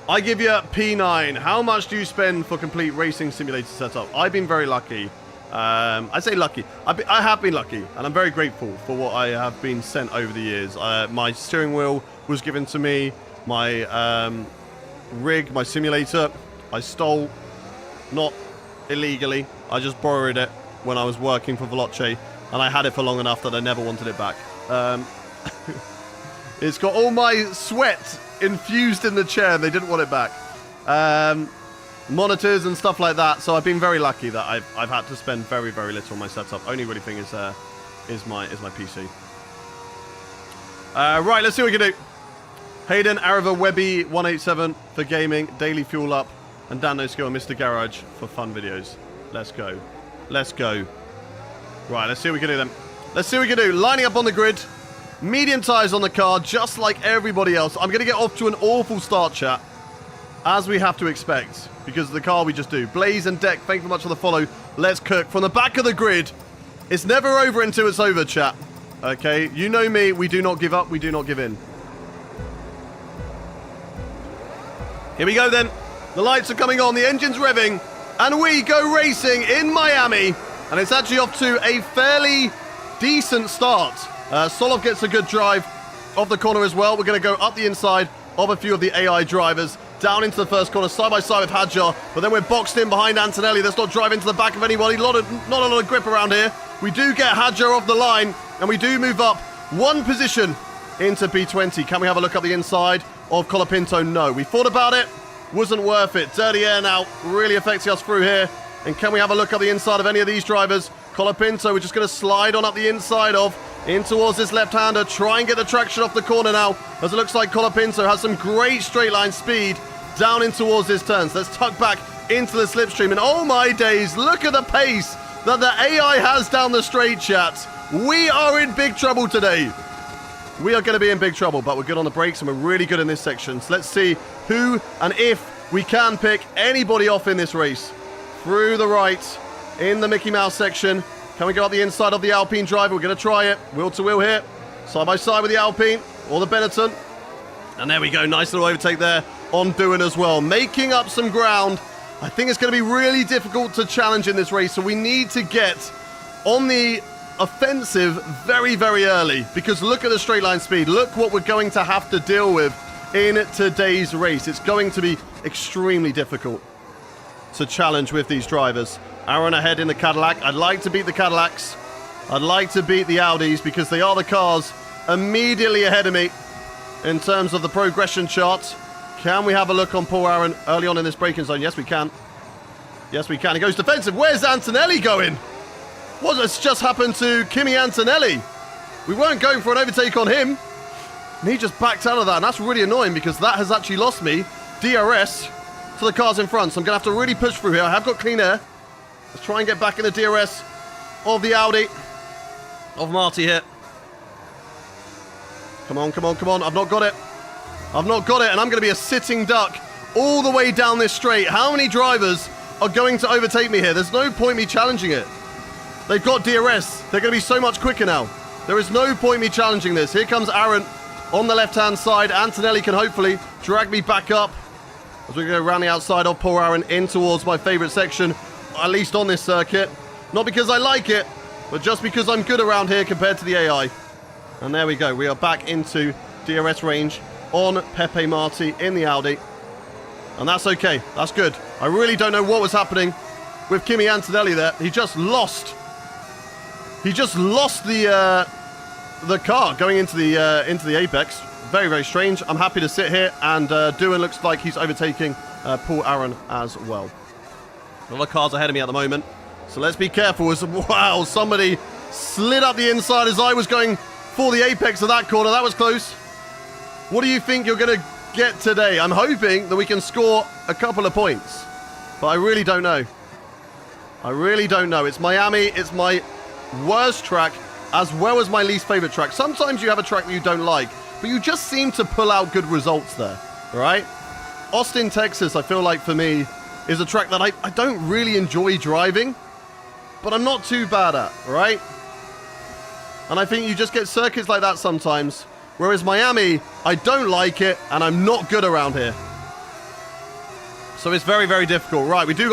I give you P9. How much do you spend for complete racing simulator setup? I've been very lucky. I say lucky. I have been lucky, and I'm very grateful for what I have been sent over the years. My steering wheel was given to me. My rig, my simulator, I stole, not illegally. I just borrowed it when I was working for Veloce, and I had it for long enough that I never wanted it back. It's got all my sweat infused in the chair. They didn't want it back. Monitors and stuff like that. So I've been very lucky that I've had to spend very, very little on my setup. Only really thing is my PC. Right, let's see what we can do. Hayden, Arava, Webby, 187 for gaming, Daily Fuel Up, and Dan No Skill and Mr. Garage for fun videos. Let's go. Let's go. Right, let's see what we can do then. Let's see what we can do. Lining up on the grid. Medium tyres on the car, just like everybody else. I'm going to get off to an awful start, chat. As we have to expect, because of the car we just do. Blaze and Deck, thank you very much for the follow. Let's cook. From the back of the grid. It's never over until it's over, chat. Okay, you know me. We do not give up. We do not give in. Here we go then. The lights are coming on. The engine's revving. And we go racing in Miami. And it's actually off to a fairly decent start. Solov gets a good drive off the corner as well. We're going to go up the inside of a few of the AI drivers. Down into the first corner, side by side with Hadjar. But then we're boxed in behind Antonelli. Let's not drive into the back of anybody. Not a lot of grip around here. We do get Hadjar off the line. And we do move up one position into P20. Can we have a look up the inside of Colapinto? No. We thought about it. Wasn't worth it. Dirty air now really affecting us through here. And can we have a look up the inside of any of these drivers? Colapinto, we're just going to slide on up the inside of in towards this left-hander. Try and get the traction off the corner now, as it looks like Colapinto has some great straight line speed down in towards this turn. So let's tuck back into the slipstream. And oh my days, look at the pace that the AI has down the straight, chat. We are in big trouble today. We are going to be in big trouble, but we're good on the brakes and we're really good in this section. So let's see who and if we can pick anybody off in this race. Through the right in the Mickey Mouse section. Can we go up the inside of the Alpine driver? We're going to try it. Wheel to wheel here. Side by side with the Alpine or the Benetton. And there we go. Nice little overtake there on Doohan as well. Making up some ground. I think it's going to be really difficult to challenge in this race. So we need to get on the offensive very, very early. Because look at the straight line speed. Look what we're going to have to deal with in today's race. It's going to be extremely difficult to challenge with these drivers. Aaron ahead in the Cadillac. I'd like to beat the Cadillacs. I'd like to beat the Audis because they are the cars immediately ahead of me in terms of the progression chart. Can we have a look on Paul Aaron early on in this braking zone? Yes, we can. Yes, we can. He goes defensive. Where's Antonelli going? What has just happened to Kimi Antonelli? We weren't going for an overtake on him. And he just backed out of that. And that's really annoying because that has actually lost me DRS to the cars in front. So I'm going to have to really push through here. I have got clean air. Let's try and get back in the DRS of the Audi. Of Marty here. Come on, come on, come on. I've not got it. I've not got it. And I'm going to be a sitting duck all the way down this straight. How many drivers are going to overtake me here? There's no point me challenging it. They've got DRS. They're going to be so much quicker now. There is no point me challenging this. Here comes Aaron on the left-hand side. Antonelli can hopefully drag me back up as we go around the outside of Paul Aaron in towards my favorite section, at least on this circuit. Not because I like it, but just because I'm good around here compared to the AI. And there we go. We are back into DRS range on Pepe Marti in the Audi. And that's okay. That's good. I really don't know what was happening with Kimi Antonelli there. He just lost. He just lost the car going into the apex. Very, very strange. I'm happy to sit here, and Doohan looks like he's overtaking Paul Aaron as well. A lot of cars ahead of me at the moment, so let's be careful. Wow, somebody slid up the inside as I was going for the apex of that corner. That was close. What do you think you're going to get today? I'm hoping that we can score a couple of points, but I really don't know. I really don't know. It's Miami. It's my worst track as well as my least favorite track. Sometimes you have a track that you don't like, but you just seem to pull out good results there, right? Austin, Texas, I feel like for me, is a track that I don't really enjoy driving, but I'm not too bad at, right? And I think you just get circuits like that sometimes, whereas Miami, I don't like it, and I'm not good around here. So it's very, very difficult. Right, we do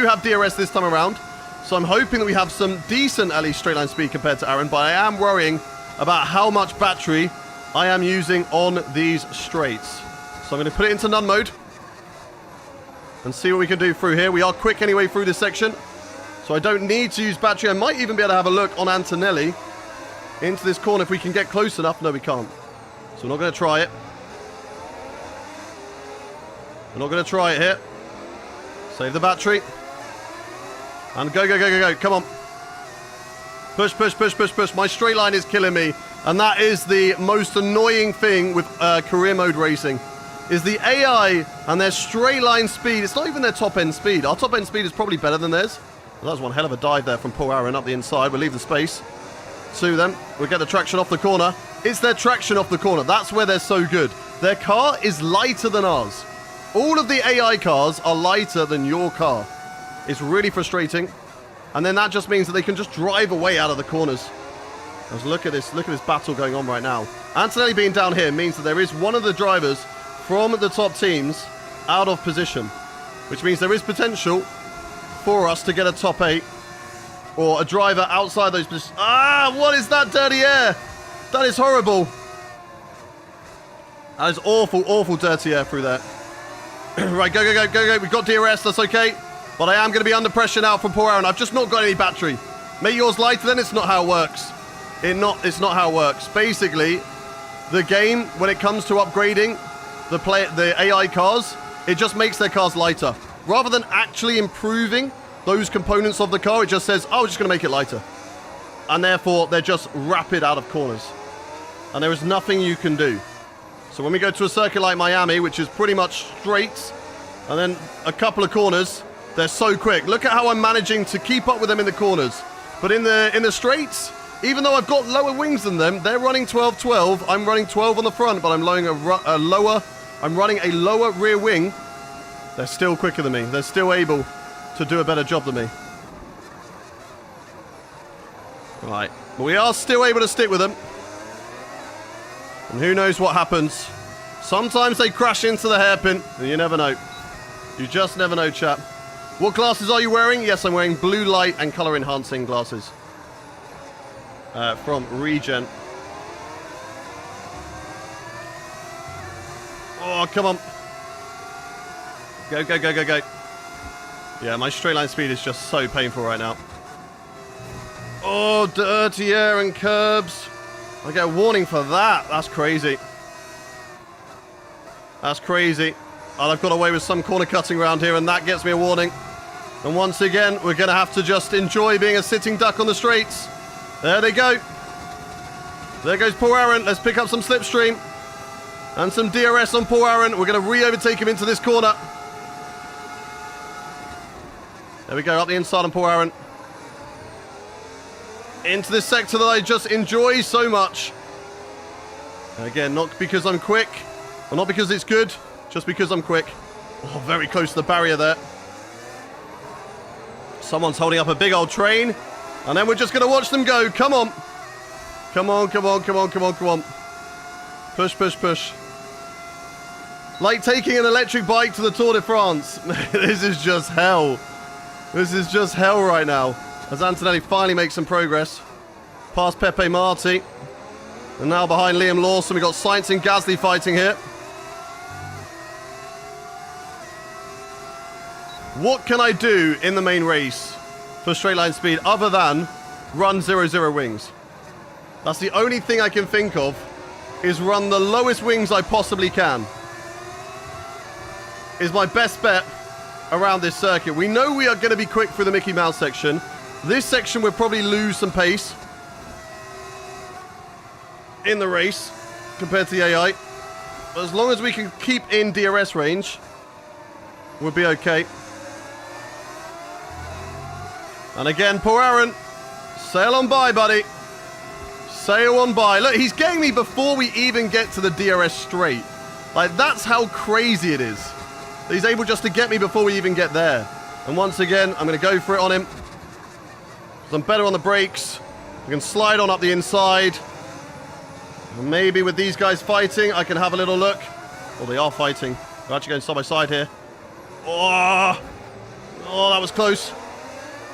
have DRS this time around, so I'm hoping that we have some decent, at least, straight line speed compared to Aaron, but I am worrying about how much battery I am using on these straights. So I'm going to put it into none mode and see what we can do through here. We are quick anyway through this section, so I don't need to use battery. I might even be able to have a look on Antonelli into this corner if we can get close enough. No, we can't. So we're not going to try it. We're not going to try it here. Save the battery. And go, go, go, go, go. Come on. Push, push, push, push, push. My straight line is killing me. And that is the most annoying thing with career mode racing. Is the AI and their straight line speed. It's not even their top end speed. Our top end speed is probably better than theirs. Well, that was one hell of a dive there from Paul Aaron up the inside. We'll leave the space to them. We'll get the traction off the corner. It's their traction off the corner. That's where they're so good. Their car is lighter than ours. All of the AI cars are lighter than your car. It's really frustrating. And then that just means that they can just drive away out of the corners. Let's look at this battle going on right now. Antonelli being down here means that there is one of the drivers from the top teams out of position, which means there is potential for us to get a top 8 or a driver outside those positions. Ah, what is that dirty air? That is horrible. That is awful, awful dirty air through there. Right, go, go, go, go, go. We've got DRS, that's okay. But I am going to be under pressure now from poor Aaron. I've just not got any battery. Make yours lighter, then it's not how it works. It's not how it works. Basically, the game, when it comes to upgrading the AI cars, it just makes their cars lighter. Rather than actually improving those components of the car, it just says, oh, we're just going to make it lighter. And therefore, they're just rapid out of corners. And there is nothing you can do. So when we go to a circuit like Miami, which is pretty much straight, and then a couple of corners, they're so quick. Look at how I'm managing to keep up with them in the corners. But in the straights, even though I've got lower wings than them, they're running 12-12. I'm running 12 on the front, but I'm running a lower rear wing. They're still quicker than me. They're still able to do a better job than me. Right. But we are still able to stick with them. And who knows what happens. Sometimes they crash into the hairpin, and you never know. You just never know, chap. What glasses are you wearing? Yes, I'm wearing blue light and color enhancing glasses. From Regen. Oh, come on. Go, go, go, go, go. Yeah, my straight line speed is just so painful right now. Oh, dirty air and curbs. I get a warning for that. That's crazy. That's crazy. And I've got away with some corner cutting around here, and that gets me a warning. And once again, we're going to have to just enjoy being a sitting duck on the straights. There they go. There goes Paul Aaron. Let's pick up some slipstream. And some DRS on Paul Aaron. We're going to re-overtake him into this corner. There we go, up the inside on Paul Aaron. Into this sector that I just enjoy so much. And again, not because I'm quick, or not because it's good, just because I'm quick. Oh, very close to the barrier there. Someone's holding up a big old train. And then we're just going to watch them go. Come on. Come on, come on, come on, come on, come on. Push, push, push. Like taking an electric bike to the Tour de France. This is just hell. This is just hell right now. As Antonelli finally makes some progress. Past Pepe Marti. And now behind Liam Lawson, we've got Sainz and Gasly fighting here. What can I do in the main race for straight line speed other than run 0-0 wings? That's the only thing I can think of, is run the lowest wings I possibly can. Is my best bet around this circuit. We know we are going to be quick through the Mickey Mouse section. This section will probably lose some pace in the race compared to the AI. But as long as we can keep in DRS range, we'll be okay. And again, poor Aaron. Sail on by, buddy. Sail on by. Look, he's getting me before we even get to the DRS straight. Like, that's how crazy it is. He's able just to get me before we even get there. And once again, I'm going to go for it on him. Because I'm better on the brakes. I can slide on up the inside. And maybe with these guys fighting, I can have a little look. Oh, they are fighting. They're actually going side by side here. Oh, that was close.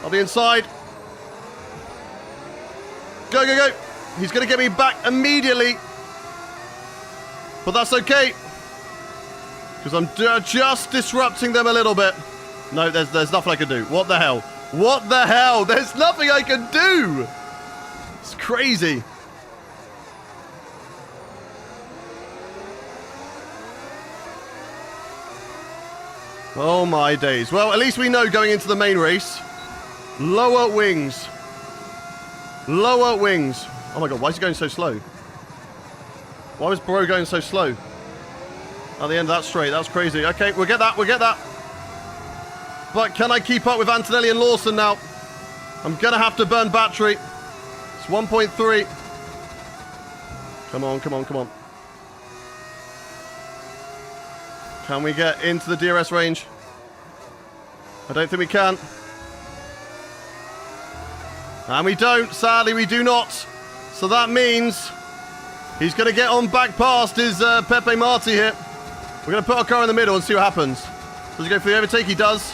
Up the inside. Go, go, go. He's going to get me back immediately. But that's okay. Because I'm just disrupting them a little bit. No, there's nothing I can do. What the hell? What the hell? There's nothing I can do. It's crazy. Oh my days. Well, at least we know going into the main race. Lower wings. Lower wings. Oh my god, why is he going so slow? Why was Bro going so slow? At the end of that straight, that was crazy. Okay, we'll get that, we'll get that. But can I keep up with Antonelli and Lawson now? I'm going to have to burn battery. It's 1.3. Come on, come on, come on. Can we get into the DRS range? I don't think we can. And we don't. Sadly, we do not. So that means he's going to get on back past his Pepe Marti here. We're going to put our car in the middle and see what happens. Does he go for the overtake? He does.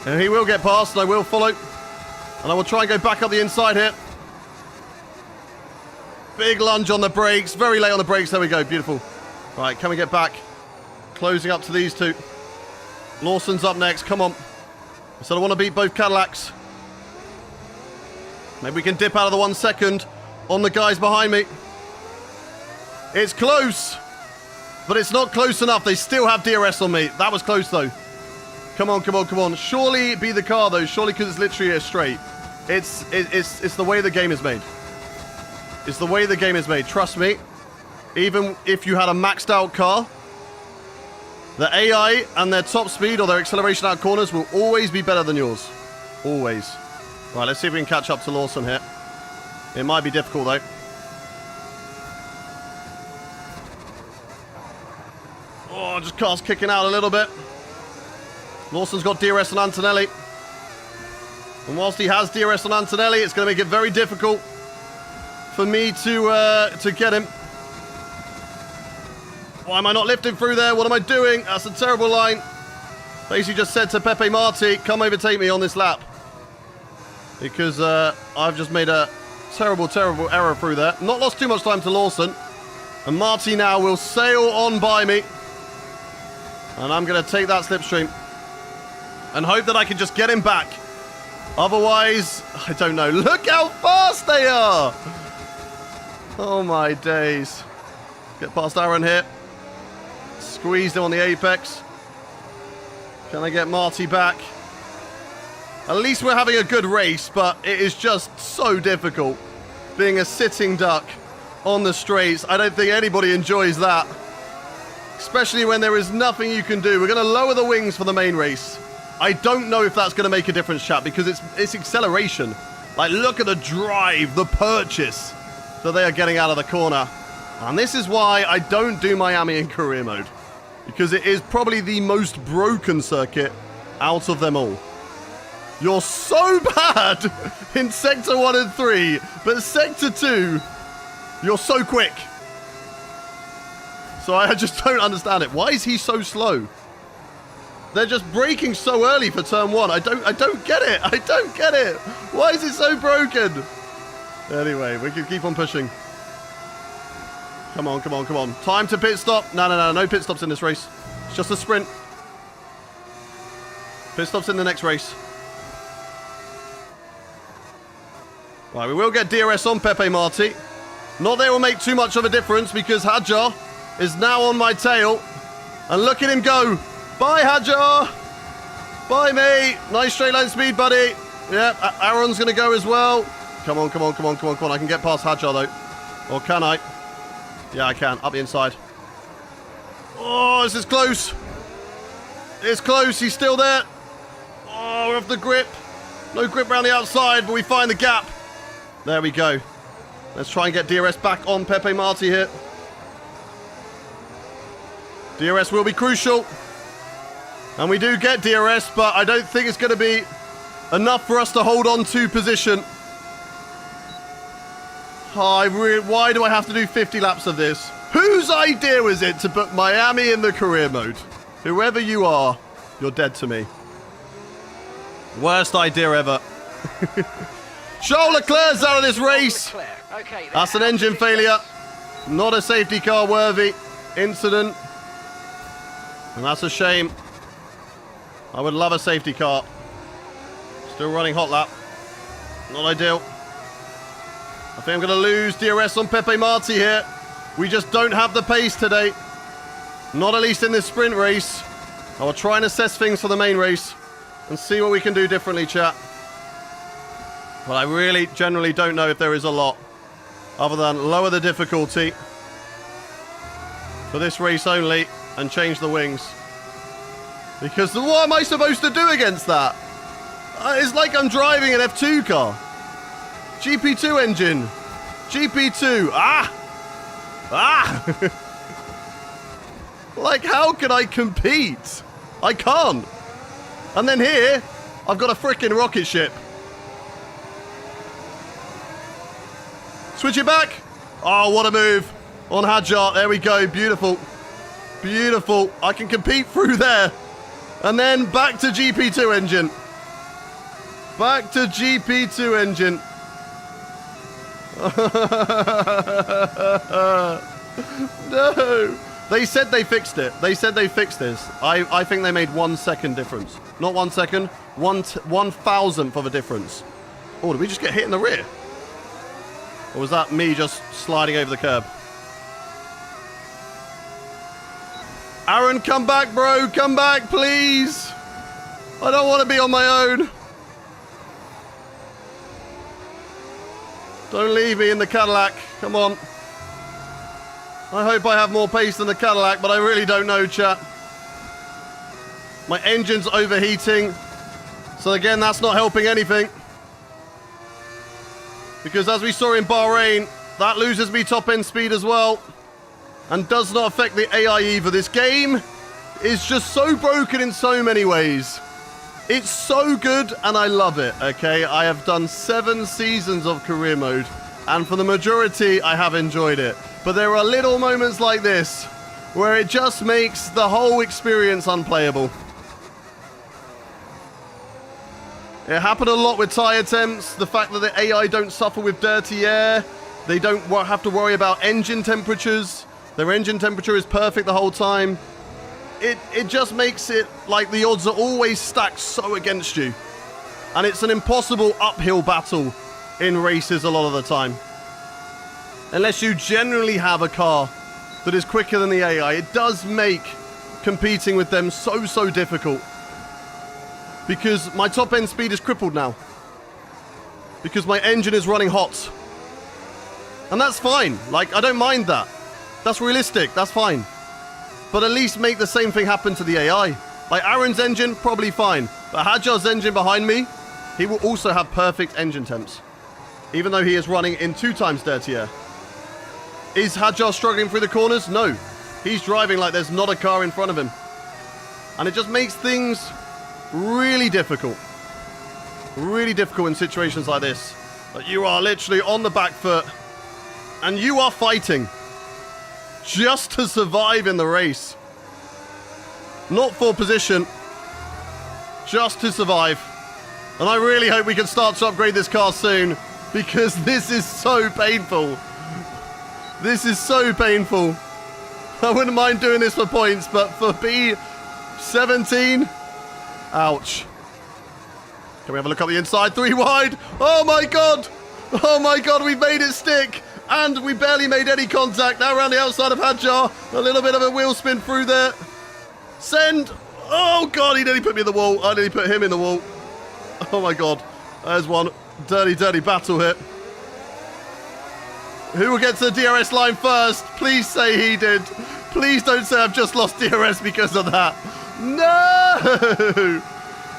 And he will get past, and I will follow. And I will try and go back up the inside here. Big lunge on the brakes. Very late on the brakes. There we go. Beautiful. Right, can we get back? Closing up to these two. Lawson's up next. Come on. I said I want to beat both Cadillacs. Maybe we can dip out of the 1 second on the guys behind me. It's close. But it's not close enough. They still have DRS on me. That was close, though. Come on, come on, come on. Surely be the car, though. Surely because it's literally a straight. It's the way the game is made. It's the way the game is made. Trust me. Even if you had a maxed out car, the AI and their top speed or their acceleration out corners will always be better than yours. Always. Right, let's see if we can catch up to Lawson here. It might be difficult, though. Oh, just car's kicking out a little bit. Lawson's got DRS on Antonelli. And whilst he has DRS on Antonelli, it's going to make it very difficult for me to get him. Why am I not lifting through there? What am I doing? That's a terrible line. Basically just said to Pepe Marti, come overtake me on this lap. Because I've just made a terrible, terrible error through there. Not lost too much time to Lawson. And Marti now will sail on by me. And I'm going to take that slipstream. And hope that I can just get him back. Otherwise, I don't know. Look how fast they are. Oh my days. Get past Aaron here. Squeezed him on the apex. Can I get Marti back? At least we're having a good race, but it is just so difficult being a sitting duck on the straights. I don't think anybody enjoys that. Especially when there is nothing you can do. We're going to lower the wings for the main race. I don't know if that's going to make a difference, chat, because it's acceleration. Like, look at the drive, the purchase that they are getting out of the corner. And this is why I don't do Miami in career mode. Because it is probably the most broken circuit out of them all. You're so bad in Sector 1 and 3, but Sector 2, you're so quick. So I just don't understand it. Why is he so slow? They're just braking so early for turn 1. I don't get it. I don't get it. Why is it so broken? Anyway, we can keep on pushing. Come on, come on, come on. Time to pit stop. No pit stops in this race. It's just a sprint. Pit stops in the next race. Right, we will get DRS on Pepe Marti. Not that it will make too much of a difference because Hadjar is now on my tail. And look at him go. Bye, Hadjar. Bye, mate. Nice straight line speed, buddy. Yep, Aaron's going to go as well. Come on, come on, come on, come on, come on. I can get past Hadjar, though. Or can I? Yeah, I can. Up the inside. Oh, this is close. It's close. He's still there. Oh, we're off the grip. No grip around the outside, but we find the gap. There we go. Let's try and get DRS back on Pepe Marti here. DRS will be crucial. And we do get DRS, but I don't think it's going to be enough for us to hold on to position. Why do I have to do 50 laps of this? Whose idea was it to put Miami in the career mode? Whoever you are, you're dead to me. Worst idea ever. Charles Leclerc's out of this race. Okay, That's an engine failure. Not a safety car worthy incident. And that's a shame. I would love a safety car. Still running hot lap. Not ideal. I think I'm going to lose DRS on Pepe Marti here. We just don't have the pace today. Not at least in this sprint race. I will try and assess things for the main race and see what we can do differently, chat. But I really generally don't know if there is a lot other than lower the difficulty for this race only and change the wings. Because what am I supposed to do against that? It's like I'm driving an F2 car. GP2 engine. GP2. Like, how can I compete? I can't. And then here, I've got a freaking rocket ship. Switch it back. Oh, what a move. On Hadjar. There we go. Beautiful. Beautiful. I can compete through there. And then back to GP2 engine. Back to GP2 engine. No. They said they fixed it. They said they fixed this. I think they made 1 second difference. Not 1 second. 1,000th of a difference. Oh, did we just get hit in the rear? Or was that me just sliding over the curb? Aaron, come back, bro. Come back, please. I don't want to be on my own. Don't leave me in the Cadillac. Come on. I hope I have more pace than the Cadillac, but I really don't know, chat. My engine's overheating. So again, that's not helping anything. Because as we saw in Bahrain, that loses me top end speed as well. And does not affect the AI either. This game is just so broken in so many ways. It's so good and I love it, okay? I have done 7 seasons of career mode. And for the majority, I have enjoyed it. But there are little moments like this where it just makes the whole experience unplayable. It happened a lot with tyre temps. The fact that the AI don't suffer with dirty air. They don't have to worry about engine temperatures. Their engine temperature is perfect the whole time. It just makes it like the odds are always stacked so against you. And it's an impossible uphill battle in races a lot of the time. Unless you generally have a car that is quicker than the AI, it does make competing with them so difficult. Because my top end speed is crippled now. Because my engine is running hot. And that's fine. Like, I don't mind that. That's realistic. That's fine. But at least make the same thing happen to the AI. Like Aaron's engine, probably fine. But Hadjar's engine behind me, he will also have perfect engine temps. Even though he is running in 2 times dirty air. Is Hadjar struggling through the corners? No. He's driving like there's not a car in front of him. And it just makes things really difficult. Really difficult in situations like this. But you are literally on the back foot. And you are fighting. Just to survive in the race. Not for position. Just to survive. And I really hope we can start to upgrade this car soon. Because this is so painful. This is so painful. I wouldn't mind doing this for points, but for B17, ouch. Can we have a look up the inside? 3 wide. Oh my god. Oh my god, we made it stick. And we barely made any contact. Now around the outside of Hadjar. A little bit of a wheel spin through there. Send. Oh, God. He nearly put me in the wall. I nearly put him in the wall. Oh, my God. There's one dirty battle here. Who will get to the DRS line first? Please say he did. Please don't say I've just lost DRS because of that. No.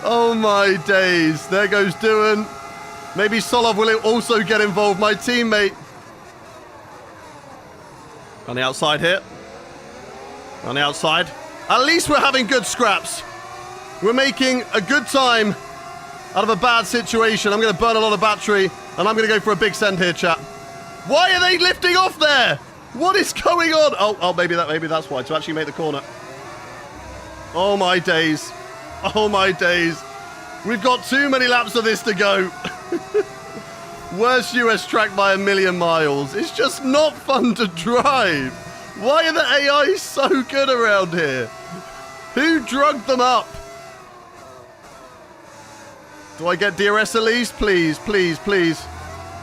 Oh, my days. There goes Doohan. Maybe Solov will also get involved. My teammate. On the outside here. On the outside. At least we're having good scraps. We're making a good time out of a bad situation. I'm going to burn a lot of battery, and I'm going to go for a big send here, chat. Why are they lifting off there? What is going on? Oh, maybe that's why, to actually make the corner. Oh, my days. Oh, my days. We've got too many laps of this to go. Worst US track by 1,000,000 miles. It's just not fun to drive. Why are the AI so good around here? Who drugged them up? Do I get DRS at least? Please, please, please.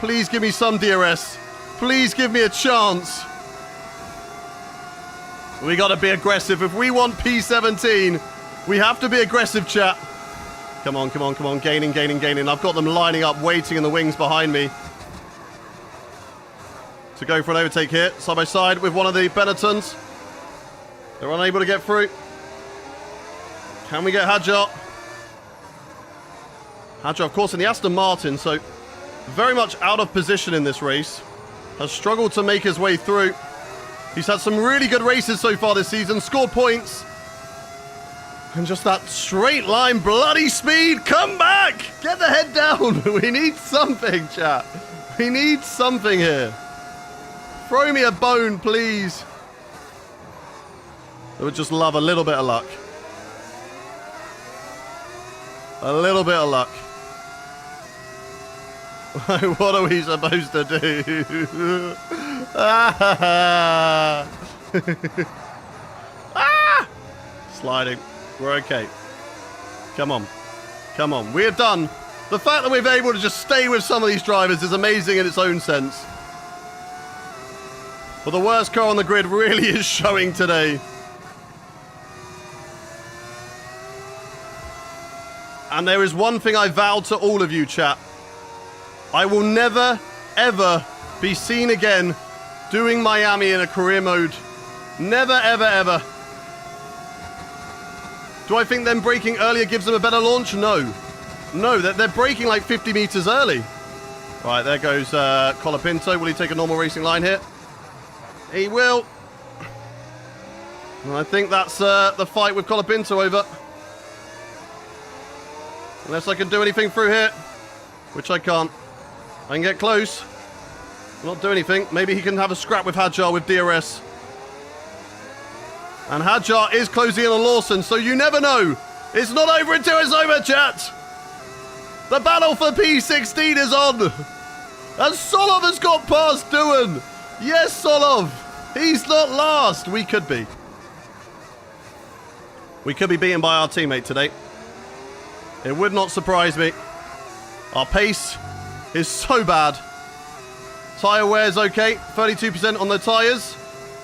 Please give me some DRS. Please give me a chance. We got to be aggressive. If we want P17, we have to be aggressive, chat. Come on, come on, come on. Gaining, gaining, gaining. I've got them lining up, waiting in the wings behind me to go for an overtake here. Side by side with one of the Benettons. They're unable to get through. Can we get Hadjar? Hadjar, of course, in the Aston Martin, so very much out of position in this race. Has struggled to make his way through. He's had some really good races so far this season. Scored points. And just that straight line bloody speed. Come back! Get the head down. We need something, chat. We need something here. Throw me a bone, please. I would just love a little bit of luck. A little bit of luck. What are we supposed to do? Ah! Sliding. We're okay. Come on. Come on. We're done. The fact that we've been able to just stay with some of these drivers is amazing in its own sense. But the worst car on the grid really is showing today. And there is one thing I vow to all of you, chat. I will never, ever be seen again doing Miami in a career mode. Never, ever, ever. Do I think them braking earlier gives them a better launch? No. No, they're braking like 50 meters early. Right, there goes Colapinto. Will he take a normal racing line here? He will. And I think that's the fight with Colapinto over. Unless I can do anything through here. Which I can't. I can get close. Not do anything. Maybe he can have a scrap with Hadjar with DRS. And Hadjar is closing in on Lawson, so you never know. It's not over until it's over, chat. The battle for P16 is on. And Solov has got past Doohan. Yes, Solov. He's not last. We could be. We could be beaten by our teammate today. It would not surprise me. Our pace is so bad. Tyre wear is okay. 32% on the tyres.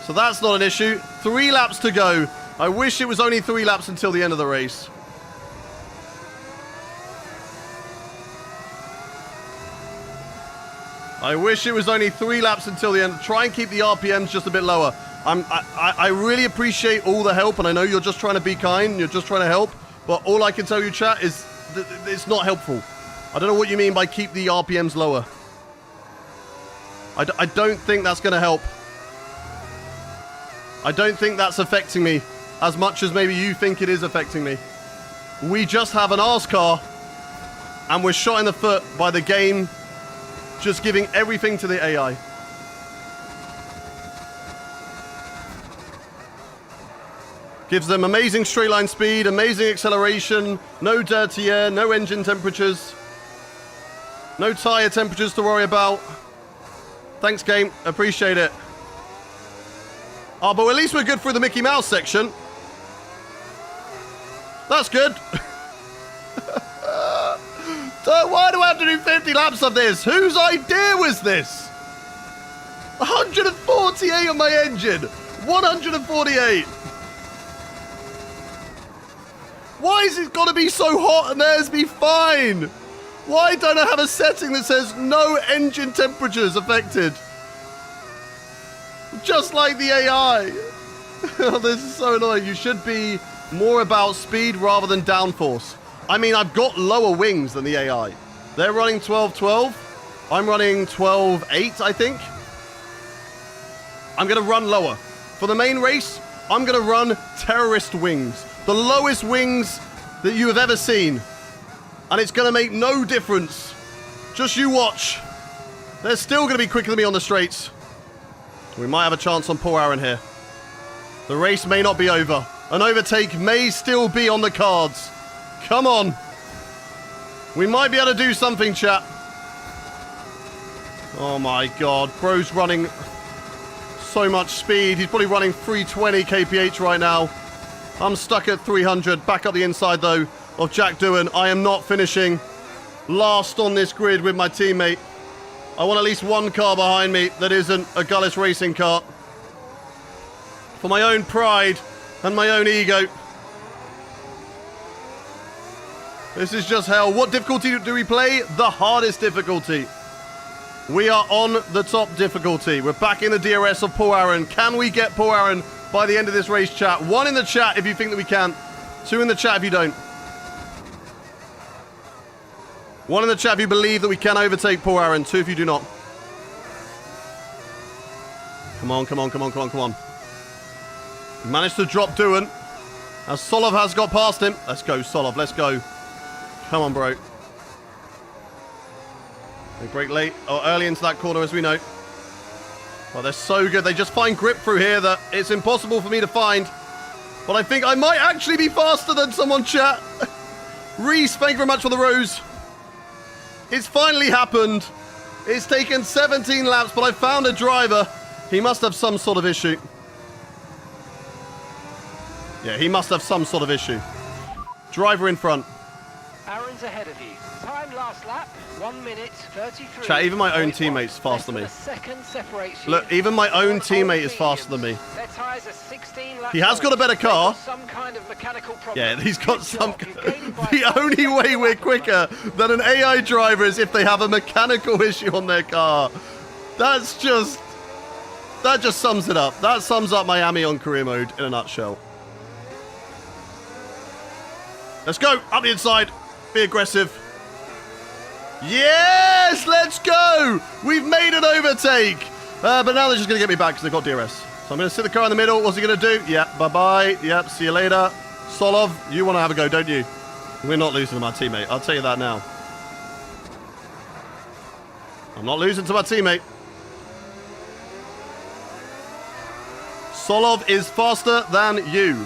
So that's not an issue. 3 laps to go. I wish it was only 3 laps until the end of the race. I wish it was only 3 laps until the end. Try and keep the RPMs just a bit lower. I really appreciate all the help, and I know you're just trying to be kind, you're just trying to help, but all I can tell you, chat, is that it's not helpful. I don't know what you mean by keep the RPMs lower. I don't think that's going to help. I don't think that's affecting me as much as maybe you think it is affecting me. We just have an arse car, and we're shot in the foot by the game just giving everything to the AI. Gives them amazing straight line speed, amazing acceleration, no dirty air, no engine temperatures, no tyre temperatures to worry about. Thanks, game. Appreciate it. Oh, but at least we're good through the Mickey Mouse section. That's good. Why do I have to do 50 laps of this? Whose idea was this? 148 on my engine. 148. Why is it got to be so hot and theirs be fine? Why don't I have a setting that says no engine temperatures affected? Just like the AI. Oh, this is so annoying. You should be more about speed rather than downforce. I mean, I've got lower wings than the AI. They're running 12.12. I'm running 12.8, I think. I'm going to run lower. For the main race, I'm going to run terrorist wings. The lowest wings that you have ever seen. And it's going to make no difference. Just you watch. They're still going to be quicker than me on the straights. We might have a chance on poor Aaron here. The race may not be over. An overtake may still be on the cards. Come on. We might be able to do something, chat. Oh my god. Bro's running so much speed. He's probably running 320 kph right now. I'm stuck at 300. Back up the inside, though, of Jack Doohan. I am not finishing last on this grid with my teammate. I want at least one car behind me that isn't a Gullis Racing car. For my own pride and my own ego. This is just hell. What difficulty do we play? The hardest difficulty. We are on the top difficulty. We're back in the DRS of poor Aaron. Can we get poor Aaron by the end of this race, chat? 1 in the chat if you think that we can. 2 in the chat if you don't. 1 in the chat if you believe that we can overtake poor Aaron. 2 if you do not. Come on, come on, come on, come on, come on. Managed to drop Doohan. As Solov has got past him. Let's go, Solov. Let's go. Come on, bro. They break late or early into that corner, as we know. Well, they're so good. They just find grip through here that it's impossible for me to find. But I think I might actually be faster than someone, chat. Reese, thank you very much for the rose. It's finally happened. It's taken 17 laps, but I found a driver. He must have some sort of issue. Yeah, he must have some sort of issue. Driver in front. Aaron's ahead of you. Time last lap, 1 minute 33. Chat, even my own teammate's faster than me. A second separates you. Look, even my own teammate is faster than me. Their tyres are 16 laps. He has got a better car. Some kind of mechanical problem. Yeah, he's got some... The only way we're quicker than an AI driver is if they have a mechanical issue on their car. That's just... That just sums it up. That sums up Miami on career mode in a nutshell. Let's go. Up the inside. Be aggressive. Yes, let's go. We've made an overtake. But now they're just going to get me back because they've got DRS. So I'm going to sit the car in the middle. What's he going to do? Yep, bye-bye. Yep, see you later. Solov, you want to have a go, don't you? We're not losing to my teammate. I'll tell you that now. I'm not losing to my teammate. Solov is faster than you.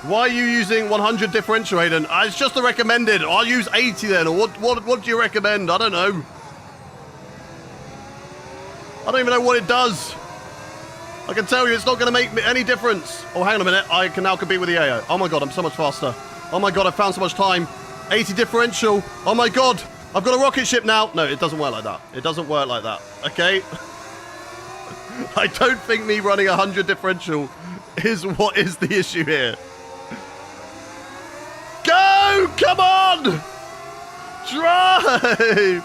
Why are you using 100 differential, Aiden? It's just the recommended. I'll use 80 then, or what do you recommend? I don't know. I don't even know what it does. I can tell you it's not going to make any difference. Oh, hang on a minute. I can now compete with the AO. Oh my god, I'm so much faster. Oh my god, I found so much time. 80 differential. Oh my god, I've got a rocket ship now. No, it doesn't work like that. It doesn't work like that, okay? I don't think me running 100 differential is what is the issue here. Go! Come on! Drive!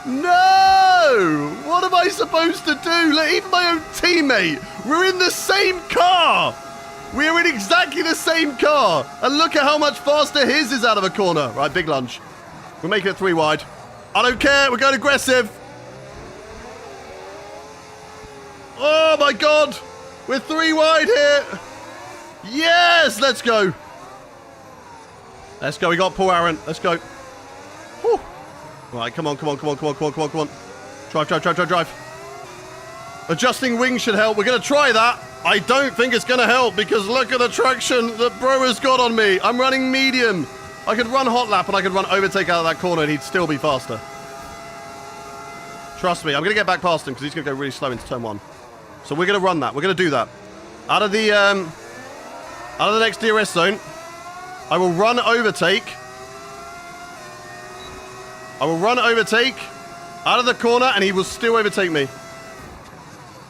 No! What am I supposed to do? Look, even my own teammate. We're in the same car. We're in exactly the same car. And look at how much faster his is out of a corner. Right, big lunge. We're making it 3 wide. I don't care. We're going aggressive. Oh, my God. We're 3 wide here. Yes, let's go. Let's go. We got poor Aaron. Let's go. Whew. Right, come on, come on, come on, come on, come on, come on, come on. Drive, drive, drive, drive, drive. Adjusting wings should help. We're going to try that. I don't think it's going to help because look at the traction that bro has got on me. I'm running medium. I could run hot lap and I could run overtake out of that corner and he'd still be faster. Trust me, I'm going to get back past him because he's going to go really slow into turn 1. So we're going to run that. We're going to do that. Out of the next DRS zone, I will run overtake. I will run overtake out of the corner and he will still overtake me.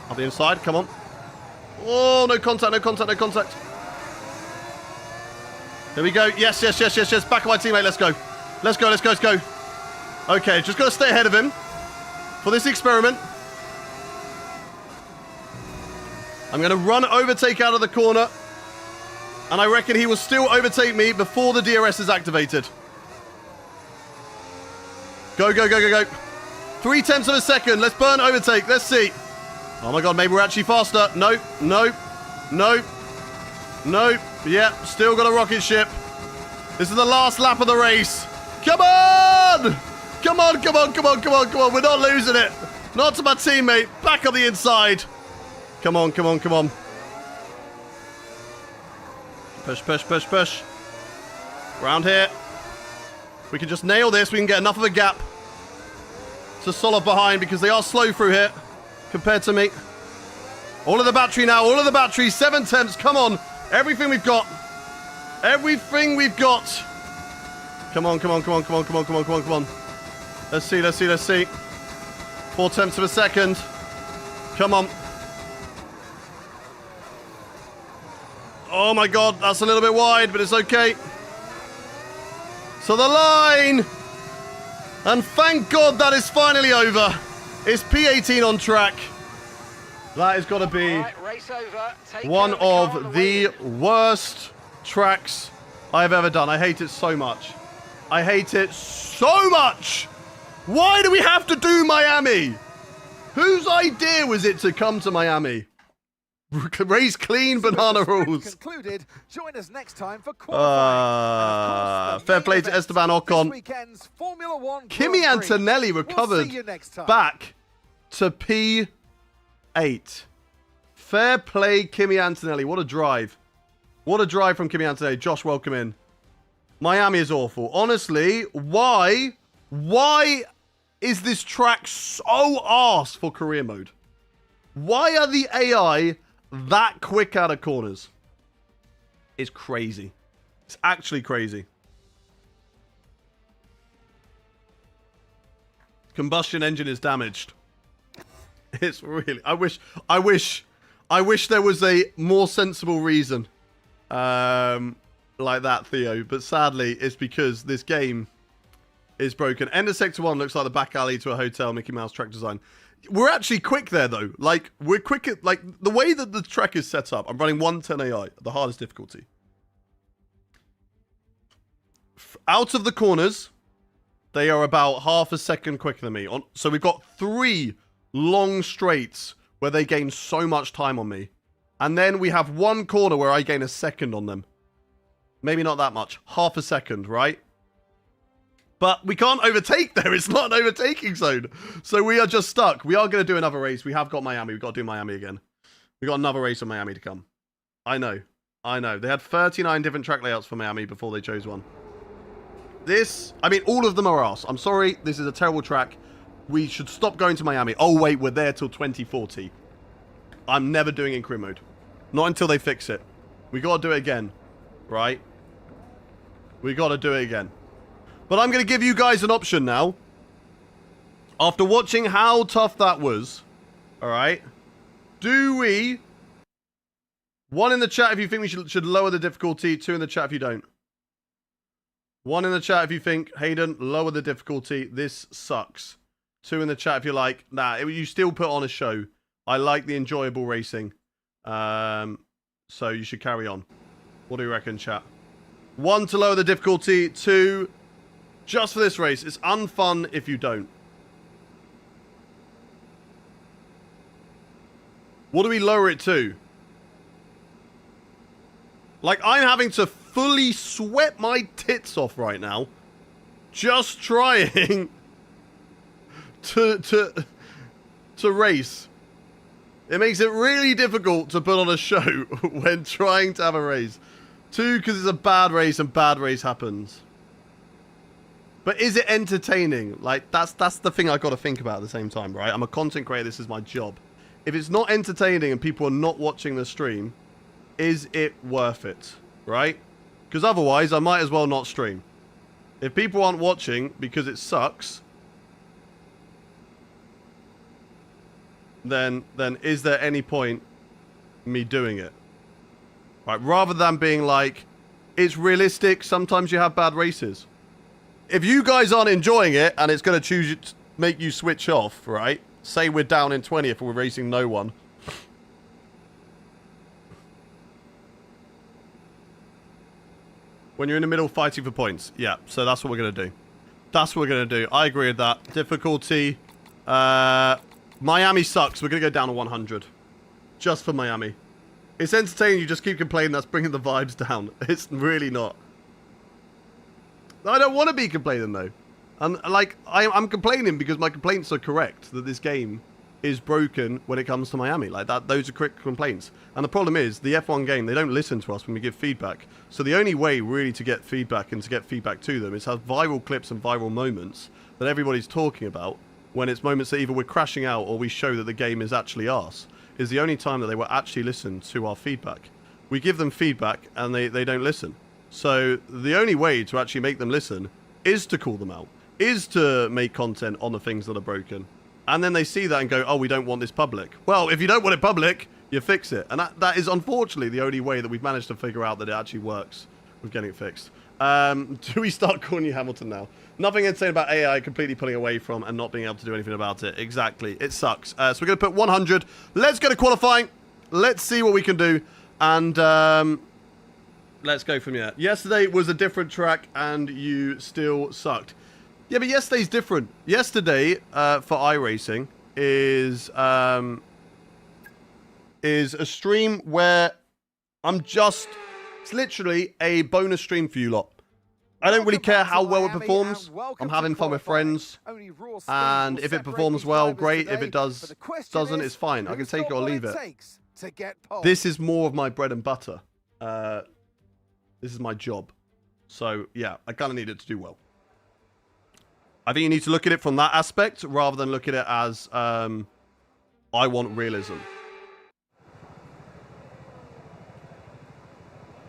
Up the inside, come on. Oh, no contact, no contact, no contact. Here we go. Yes, yes, yes, yes, yes. Back of my teammate. Let's go. Let's go, let's go, let's go. Okay, just got to stay ahead of him for this experiment. I'm going to run overtake out of the corner. And I reckon he will still overtake me before the DRS is activated. Go, go, go, go, go. 0.3 of a second. Let's burn overtake. Let's see. Oh my god, maybe we're actually faster. Nope, nope, nope, nope. Yep, still got a rocket ship. This is the last lap of the race. Come on! Come on, come on, come on, come on, come on. We're not losing it. Not to my teammate. Back on the inside. Come on, come on, come on. Push, push, push, push. Around here. We can just nail this. We can get enough of a gap to solve behind because they are slow through here compared to me. All of the battery now. All of the battery. 7 temps. Come on. Everything we've got. Everything we've got. Come on, come on, come on, come on, come on, come on, come on, come on. Let's see, let's see, let's see. 4 tenths of a second. Come on. Oh my god, that's a little bit wide, but it's okay. So the line. And thank god that is finally over. It's P18 on track. That has got to be one of the worst tracks I've ever done. I hate it so much. I hate it so much. Why do we have to do Miami? Whose idea was it to come to Miami? Race clean banana rules. Concluded. Join us next time for qualifying. Fair play to Esteban Ocon. Kimi Antonelli recovered back to P8. Fair play, Kimi Antonelli. What a drive. What a drive from Kimi Antonelli. Josh, welcome in. Miami is awful. Honestly, why is this track so arse for career mode? Why are the AI that quick out of corners? It's crazy. It's actually crazy. Combustion engine is damaged. It's really... I wish there was a more sensible reason like that, Theo. But sadly, it's because this game is broken. End of Sector 1 looks like the back alley to a hotel, Mickey Mouse track design. We're actually quick there, though. Like, we're quick at... Like, the way that the track is set up, I'm running 110 AI, the hardest difficulty. Out of the corners, they are about half a second quicker than me. So we've got 3 long straights where they gain so much time on me. And then we have 1 corner where I gain a second on them. Maybe not that much. Half a second, right? But we can't overtake there. It's not an overtaking zone. So we are just stuck. We are going to do another race. We have got Miami. We've got to do Miami again. We've got another race in Miami to come. I know. I know. They had 39 different track layouts for Miami before they chose one. This, I mean, all of them are arse. I'm sorry. This is a terrible track. We should stop going to Miami. Oh, wait. We're there till 2040. I'm never doing in career mode. Not until they fix it. We got to do it again. Right? We got to do it again. But I'm going to give you guys an option now. After watching how tough that was. Alright. Do we... 1 in the chat if you think we should lower the difficulty. 2 in the chat if you don't. 1 in the chat if you think, Hayden, lower the difficulty. This sucks. 2 in the chat if you're like, nah, you still put on a show. I like the enjoyable racing. So you should carry on. What do you reckon, chat? 1 to lower the difficulty. 2... Just for this race. It's unfun if you don't. What do we lower it to? Like, I'm having to fully sweat my tits off right now. Just trying to race. It makes it really difficult to put on a show when trying to have a race. 2, because it's a bad race and bad race happens. But is it entertaining? Like, that's the thing I've got to think about at the same time, right? I'm a content creator. This is my job. If it's not entertaining and people are not watching the stream, is it worth it, right? Because otherwise, I might as well not stream. If people aren't watching because it sucks, then is there any point me doing it? Right? Rather than being like, it's realistic. Sometimes you have bad races. If you guys aren't enjoying it and it's going to make you switch off, right? Say we're down in 20th and we're racing no one. When you're in the middle fighting for points. Yeah, so that's what we're going to do. That's what we're going to do. I agree with that. Difficulty. Miami sucks. We're going to go down to 100. Just for Miami. It's entertaining. You just keep complaining. That's bringing the vibes down. It's really not. I don't want to be complaining, though. And, like, I'm complaining because my complaints are correct. That this game is broken when it comes to Miami. Like, those are correct complaints. And the problem is, the F1 game, they don't listen to us when we give feedback. So the only way, really, to get feedback and to get feedback to them is have viral clips and viral moments that everybody's talking about when it's moments that either we're crashing out or we show that the game is actually arse. Is the only time that they will actually listen to our feedback. We give them feedback and they don't listen. So the only way to actually make them listen is to call them out, is to make content on the things that are broken. And then they see that and go, oh, we don't want this public. Well, if you don't want it public, you fix it. And that is unfortunately the only way that we've managed to figure out that it actually works with getting it fixed. Do we start calling you Hamilton now? Nothing insane about AI completely pulling away from and not being able to do anything about it. Exactly. It sucks. So we're going to put 100. Let's go to qualifying. Let's see what we can do. And let's go from here. Yesterday was a different track and you still sucked. Yeah, but yesterday's different. Yesterday for iRacing is a stream where it's literally a bonus stream for you lot. I don't really care how well it performs. I'm having fun with friends. And if it performs well, great. If it doesn't, it's fine. I can take it or leave it. This is more of my bread and butter. This is my job. So, yeah, I kind of need it to do well. I think you need to look at it from that aspect rather than look at it as I want realism.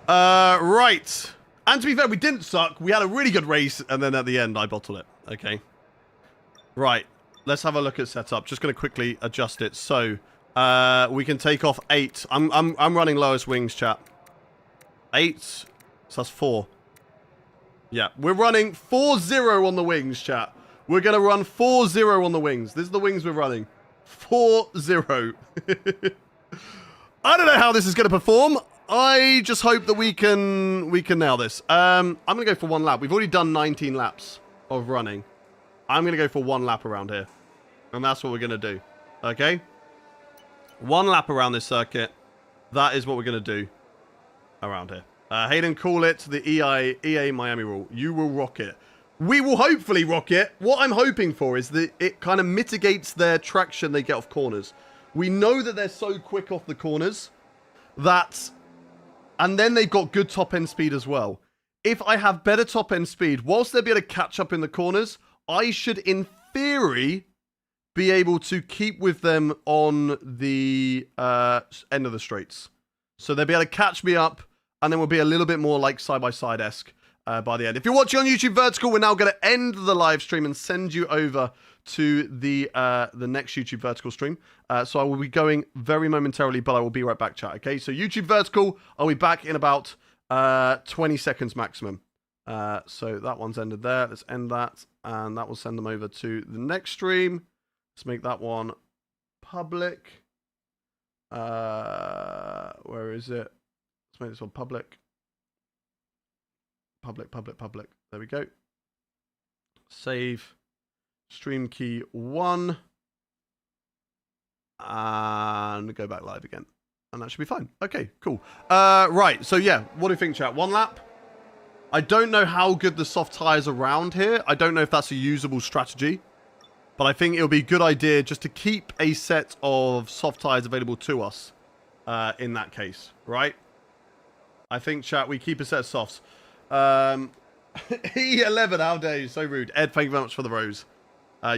Right. And to be fair, we didn't suck. We had a really good race, and then at the end, I bottled it. Okay. Right. Let's have a look at setup. Just going to quickly adjust it. So, we can take off 8. I'm running lowest wings, chat. 8. So that's 4. Yeah. We're running 4-0 on the wings, chat. We're going to run 4-0 on the wings. This is the wings we're running. 4-0. I don't know how this is going to perform. I just hope that we can nail this. I'm going to go for 1 lap. We've already done 19 laps of running. I'm going to go for 1 lap around here. And that's what we're going to do. Okay? 1 lap around this circuit. That is what we're going to do around here. Hayden, call it the EA Miami rule. You will rock it. We will hopefully rock it. What I'm hoping for is that it kind of mitigates their traction they get off corners. We know that they're so quick off the corners that... And then they've got good top-end speed as well. If I have better top-end speed, whilst they'll be able to catch up in the corners, I should, in theory, be able to keep with them on the end of the straights. So they'll be able to catch me up, and then we'll be a little bit more like side-by-side-esque by the end. If you're watching on YouTube Vertical, we're now going to end the live stream and send you over to the next YouTube Vertical stream. So I will be going very momentarily, but I will be right back, chat. Okay, so YouTube Vertical, I'll be back in about 20 seconds maximum. So that one's ended there. Let's end that, and that will send them over to the next stream. Let's make that one public. Where is it? Let's make this one public. Public. There we go. Save. Stream key 1. And go back live again. And that should be fine. Okay, cool. Right, so yeah, what do you think, chat? 1 lap? I don't know how good the soft tyres are around here. I don't know if that's a usable strategy. But I think it'll be a good idea just to keep a set of soft tyres available to us in that case, right? I think, chat, we keep a set of softs. E11, how dare you? So rude. Ed, thank you very much for the rose.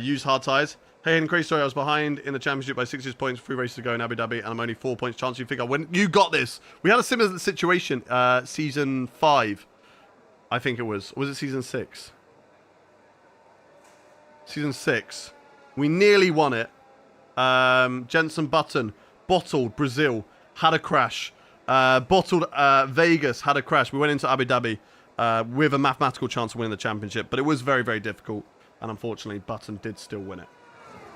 Use hard tyres. Hey, and crazy story, I was behind in the championship by 6 points, 3 races to go in Abu Dhabi, and I'm only 4 points chance. You think I win? You got this. We had a similar situation season 5. I think it was. Or was it season 6? Season 6. We nearly won it. Jensen Button, bottled Brazil, had a crash. Bottled Vegas, had a crash. We went into Abu Dhabi with a mathematical chance of winning the championship, but it was very, very difficult. And unfortunately, Button did still win it.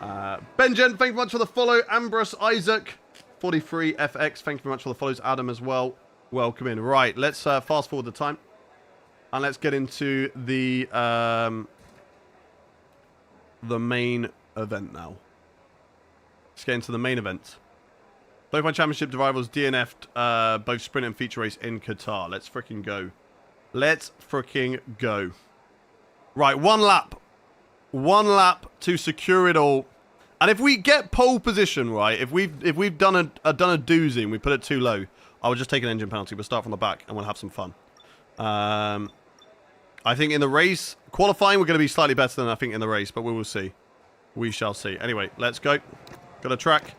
Benjen, thank you very much for the follow. Ambrose Isaac, 43FX, thank you very much for the follows. Adam as well. Welcome in. Right, let's fast forward the time. And let's get into the main event now. Let's get into the main event. Both my championship rivals DNF'd both sprint and feature race in Qatar. Let's freaking go. Let's freaking go. Right, one lap. One lap to secure it all. And if we get pole position, right, if we've done a doozy and we put it too low, I would just take an engine penalty. We'll start from the back and we'll have some fun. I think in the race, qualifying, we're going to be slightly better than I think in the race, but we will see. We shall see. Anyway, let's go. Got a track.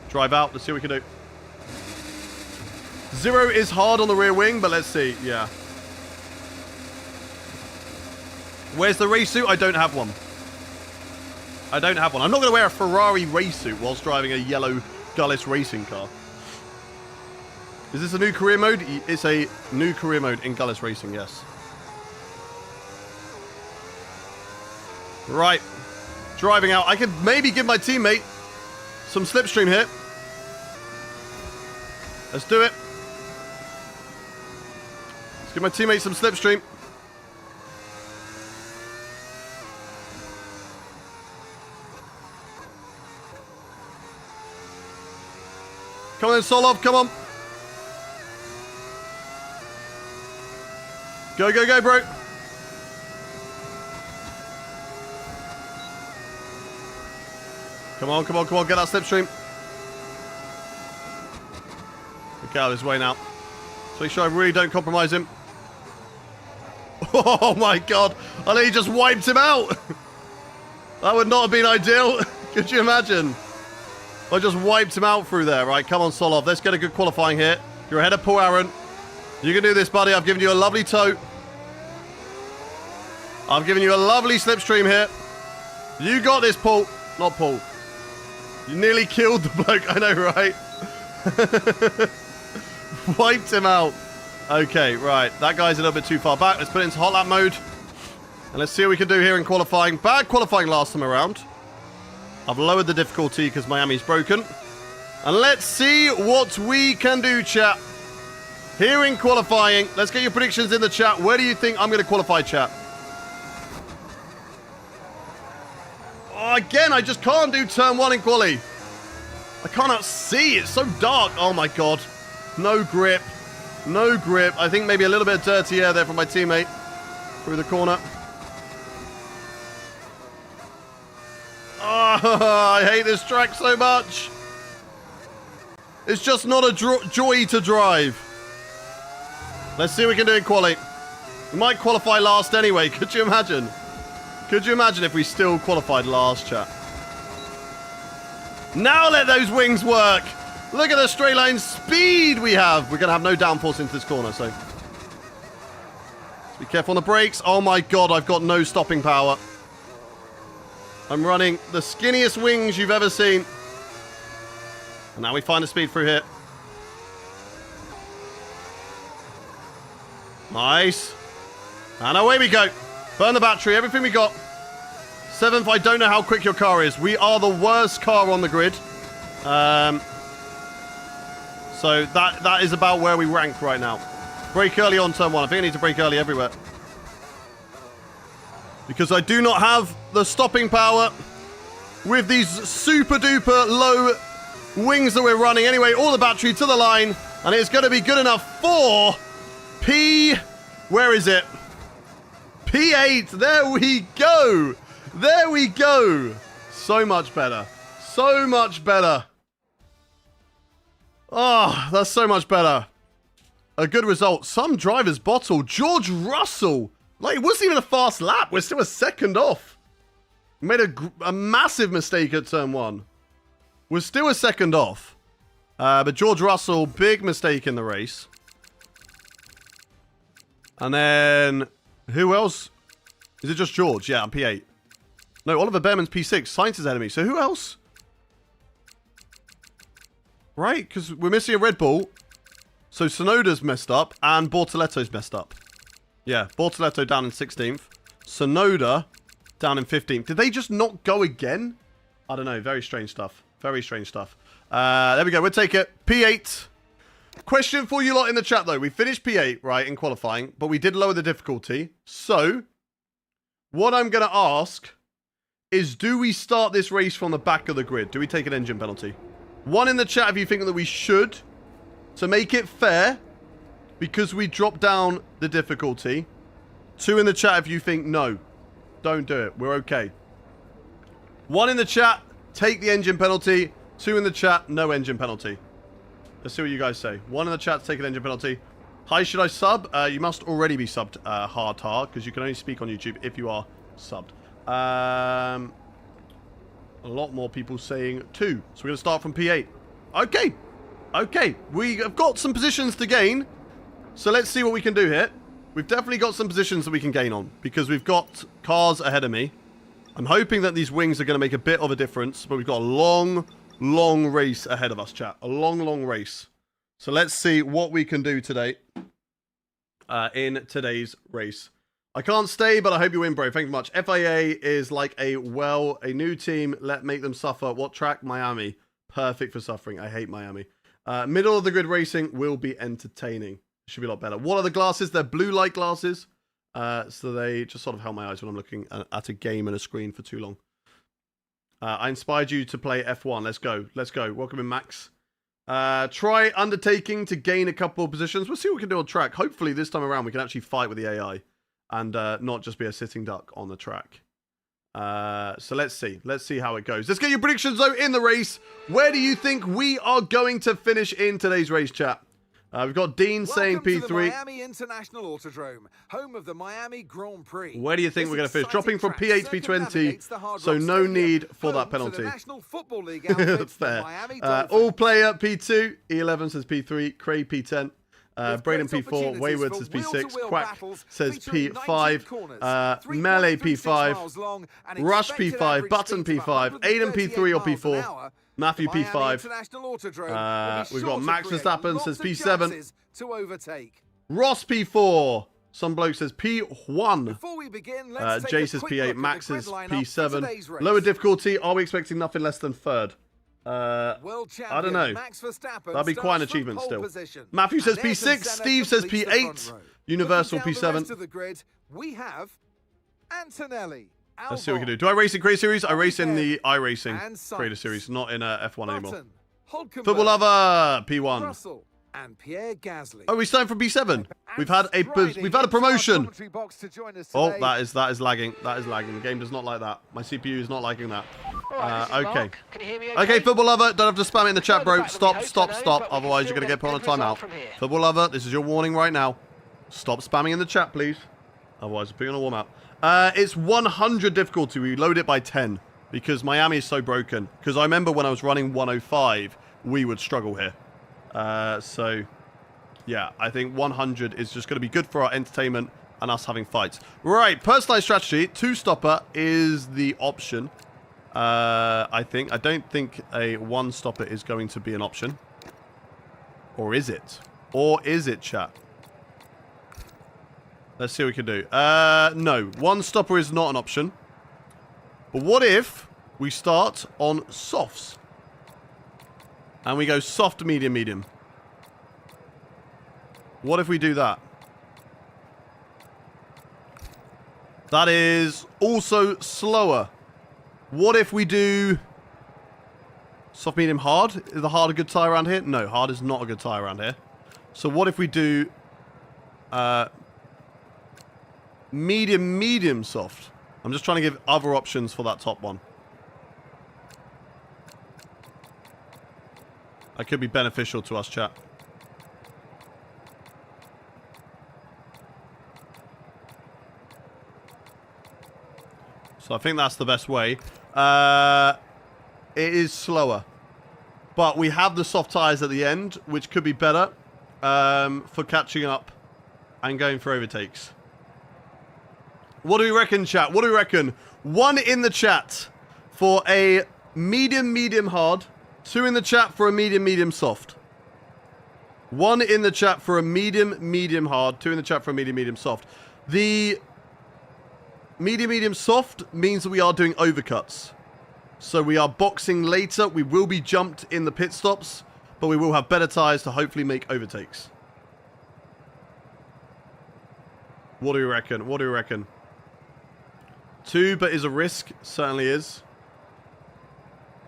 Drive out. Let's see what we can do. 0 is hard on the rear wing, but let's see. Yeah. Where's the race suit? I don't have one. I don't have one. I'm not going to wear a Ferrari race suit whilst driving a yellow Gullis Racing car. Is this a new career mode? It's a new career mode in Gullis Racing, yes. Right. Driving out. I could maybe give my teammate some slipstream here. Let's do it. Let's give my teammate some slipstream. Come on then, Solov, come on. Go, go, go, bro. Come on, come on, come on, get that slipstream. Get out of his way now. So make sure I really don't compromise him. Oh my god, I think he just wiped him out. That would not have been ideal. Could you imagine? I just wiped him out through there. Right, come on, Solov. Let's get a good qualifying here. You're ahead of Paul Aaron. You can do this, buddy. I've given you a lovely tow. I've given you a lovely slipstream here. You got this, Paul. Not Paul. You nearly killed the bloke. I know, right? Wiped him out. Okay, right. That guy's a little bit too far back. Let's put it into hot lap mode. And let's see what we can do here in qualifying. Bad qualifying last time around. I've lowered the difficulty because Miami's broken. And let's see what we can do, chat. Here in qualifying. Let's get your predictions in the chat. Where do you think I'm going to qualify, chat? Oh, again, I just can't do turn 1 in quali. I cannot see. It's so dark. Oh, my God. No grip. No grip. I think maybe a little bit of dirty air there from my teammate. Through the corner. Oh, I hate this track so much. It's just not a joy to drive. Let's see what we can do in quali. We might qualify last anyway. Could you imagine? Could you imagine if we still qualified last, chat? Now let those wings work. Look at the straight line speed we have. We're going to have no downforce into this corner, so. Let's be careful on the brakes. Oh my god, I've got no stopping power. I'm running the skinniest wings you've ever seen. And now we find the speed through here. Nice. And away we go. Burn the battery, everything we got. 7th, I don't know how quick your car is. We are the worst car on the grid. So that is about where we rank right now. Brake early on turn 1. I think I need to brake early everywhere. Because I do not have the stopping power with these super duper low wings that we're running. Anyway, all the battery to the line. And it's going to be good enough for P... Where is it? P8. There we go. There we go. So much better. So much better. Oh, that's so much better. A good result. Some drivers bottle. George Russell. Like, it wasn't even a fast lap. We're still a second off. Made a massive mistake at turn 1. We're still a second off. But George Russell, big mistake in the race. And then, who else? Is it just George? Yeah, I'm P8. No, Oliver Behrman's P6. Sainz is enemy. So who else? Right, because we're missing a Red Bull. So Sonoda's messed up and Bortoletto's messed up. Yeah, Bortoletto down in 16th. Sonoda down in 15th. Did they just not go again? I don't know. Very strange stuff. Very strange stuff. There we go. We'll take it. P8. Question for you lot in the chat, though. We finished P8, right, in qualifying, but we did lower the difficulty. So, what I'm going to ask is, do we start this race from the back of the grid? Do we take an engine penalty? 1 in the chat if you think that we should, to make it fair, because we drop down the difficulty. 2 in the chat if you think no, don't do it. We're okay. 1 in the chat, take the engine penalty. 2 in the chat, no engine penalty. Let's see what you guys say. 1 in the chat to take an engine penalty. Hi, should I sub? You must already be subbed, hard, because you can only speak on YouTube if you are subbed. A lot more people saying 2. So we're going to start from P8. Okay. Okay. We have got some positions to gain. So let's see what we can do here. We've definitely got some positions that we can gain on, because we've got cars ahead of me. I'm hoping that these wings are going to make a bit of a difference, but we've got a long race ahead of us, chat. A long race. So let's see what we can do today in today's race. I can't stay, but I hope you win, bro. Thank you much. FIA is like a new team. Make them suffer. What track? Miami. Perfect for suffering. I hate Miami. Middle of the grid racing will be entertaining. Should be a lot better. What are the glasses? They're blue light glasses. So they just sort of help my eyes when I'm looking at a game and a screen for too long. I inspired you to play F1. Let's go. Let's go. Welcome in, Max. Try undertaking to gain a couple of positions. We'll see what we can do on track. Hopefully this time around we can actually fight with the AI and not just be a sitting duck on the track. So let's see. Let's see how it goes. Let's get your predictions, though, in the race. Where do you think we are going to finish in today's race, chat? We've got Dean saying P3. To the Miami International Autodrome, home of the Miami Grand Prix. Where do you think we're going to finish? Dropping from P8 to P20, so no need for that penalty. Fair. All player P2. E11 says P3. Cray P10. Braden P4, Wayward says P6, Quack says P5, Melee P5, Rush P5, Button P5, Aiden P3 or P4, Matthew P5. We've got Max Verstappen says P7, Ross P4, some bloke says P1, Jay says P8, Max is P7. Lower difficulty, are we expecting nothing less than 3rd? I don't know. That'd be quite an achievement still. Matthew says P6, Steve says P8, Universal P7. We have Antonelli. Let's see what we can do. Do I race in Creator Series? I race in the iRacing Creator Series, not in F1 anymore. Football Lover, P1. And Pierre Gasly. Oh, we starting from P7. We've had a promotion. Oh, that is lagging. That is lagging. The game does not like that. My CPU is not liking that. Okay. Can you hear me Okay, Football Lover, don't have to spam it in the chat, bro. Stop. Otherwise, you're going to get put on a timeout. Football Lover, this is your warning right now. Stop spamming in the chat, please. Otherwise, we're putting on a warm-up. It's 100 difficulty. We load it by 10 because Miami is so broken. Because I remember when I was running 105, we would struggle here. So, yeah, I think 100 is just going to be good for our entertainment and us having fights. Right, personalized strategy, 2-stopper is the option. I think. I don't think a 1-stopper is going to be an option. Or is it? Or is it, chat? Let's see what we can do. No, 1-stopper is not an option. But what if we start on softs? And we go soft, medium, medium. What if we do that? That is also slower. What if we do soft, medium, hard? Is the hard a good tie around here? No, hard is not a good tie around here. So what if we do medium, medium, soft? I'm just trying to give other options for that top one. That could be beneficial to us, chat. So I think that's the best way. It is slower. But we have the soft tires at the end, which could be better for catching up and going for overtakes. What do we reckon, chat? What do we reckon? 1 in the chat for a medium, medium, hard. 2 in the chat for a medium, medium, soft. 1 in the chat for a medium, medium, hard. 2 in the chat for a medium, medium, soft. The medium, medium, soft means that we are doing overcuts. So we are boxing later. We will be jumped in the pit stops, but we will have better tires to hopefully make overtakes. What do we reckon? What do we reckon? 2, but is a risk. Certainly is.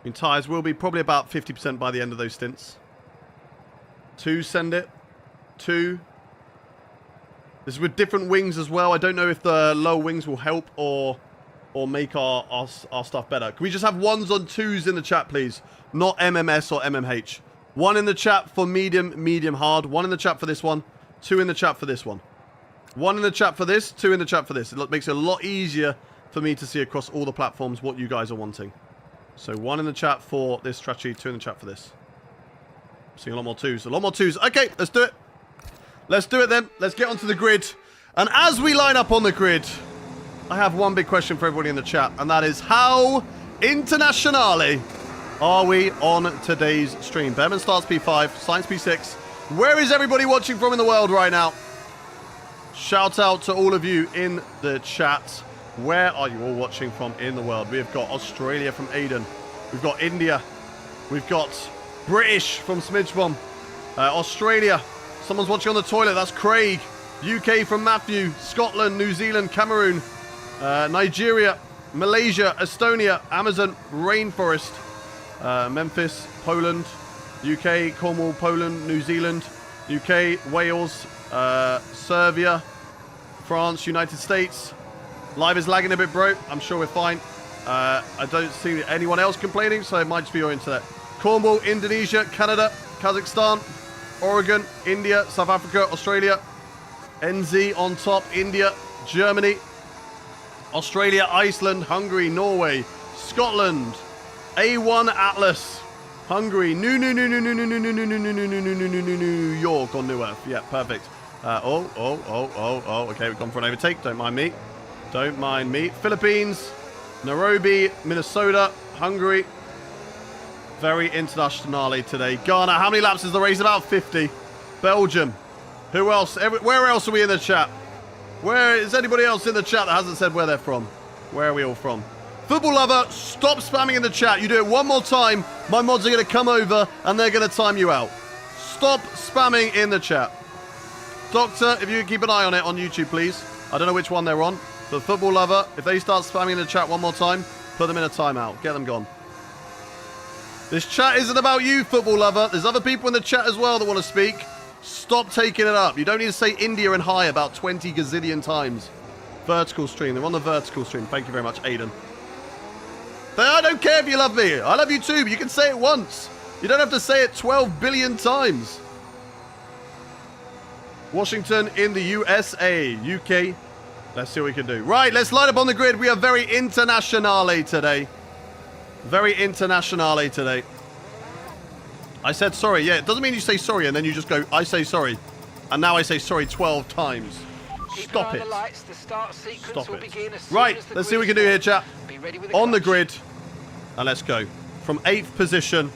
I mean, tyres will be probably about 50% by the end of those stints. 2, send it. 2. This is with different wings as well. I don't know if the low wings will help or make our stuff better. Can we just have 1s on 2s in the chat, please? Not MMS or MMH. 1 in the chat for medium, medium, hard. 1 in the chat for this one. 2 in the chat for this one. 1 in the chat for this. 2 in the chat for this. It makes it a lot easier for me to see across all the platforms what you guys are wanting. So 1 in the chat for this strategy. 2 in the chat for this. I'm seeing a lot more 2s. A lot more 2s. Okay, let's do it. Let's do it then. Let's get onto the grid. And as we line up on the grid, I have one big question for everybody in the chat, and that is, how internationale are we on today's stream? Behrman starts P5, Science P6. Where is everybody watching from in the world right now? Shout out to all of you in the chat. Where are you all watching from in the world? We have got Australia from Aiden. We've got India. We've got British from Smidgebomb. Australia. Someone's watching on the toilet. That's Craig. UK from Matthew. Scotland, New Zealand, Cameroon. Nigeria, Malaysia, Estonia, Amazon, Rainforest, Memphis, Poland, UK, Cornwall, Poland, New Zealand, UK, Wales, Serbia, France, United States. Live is lagging a bit, bro. I'm sure we're fine. I don't see anyone else complaining, so it might just be your internet. Cornwall, Indonesia, Canada, Kazakhstan, Oregon, India, South Africa, Australia, NZ on top, India, Germany, Australia, Iceland, Hungary, Norway, Scotland, A1 Atlas, Hungary, New York on New Earth. Yeah, perfect. Okay, we've gone for an overtake. Don't mind me. Don't mind me. Philippines, Nairobi, Minnesota, Hungary. Very internationale today. Ghana, how many laps is the race? About 50. Belgium. Who else? Where else are we in the chat? Where is anybody else in the chat that hasn't said where they're from? Where are we all from? Football lover, stop spamming in the chat. You do it one more time, my mods are going to come over and they're going to time you out. Stop spamming in the chat. Doctor, if you can keep an eye on it on YouTube, please. I don't know which one they're on. But football lover, if they start spamming in the chat one more time, put them in a timeout. Get them gone. This chat isn't about you, football lover. There's other people in the chat as well that want to speak. Stop taking it up. You don't need to say India and hi about 20 gazillion times. Vertical stream. They're on the vertical stream. Thank you very much, Aiden. But I don't care if you love me. I love you too, but you can say it once. You don't have to say it 12 billion times. Washington in the USA. UK. Let's see what we can do. Right, let's line up on the grid. We are very internationale today. Very internationale today. I said sorry. Yeah, it doesn't mean you say sorry and then you just go, I say sorry. And now I say sorry 12 times. Stop it. Stop it. Right, let's see what we can do here, chat. On the grid. And let's go. From 8th position.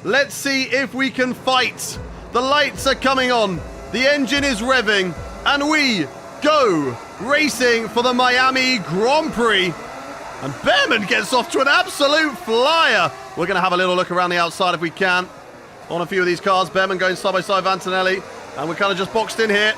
Let's see if we can fight. The lights are coming on. The engine is revving. And we go racing for the Miami Grand Prix. And Behrman gets off to an absolute flyer. We're going to have a little look around the outside if we can. On a few of these cars. Behrman going side by side with Antonelli. And we're kind of just boxed in here.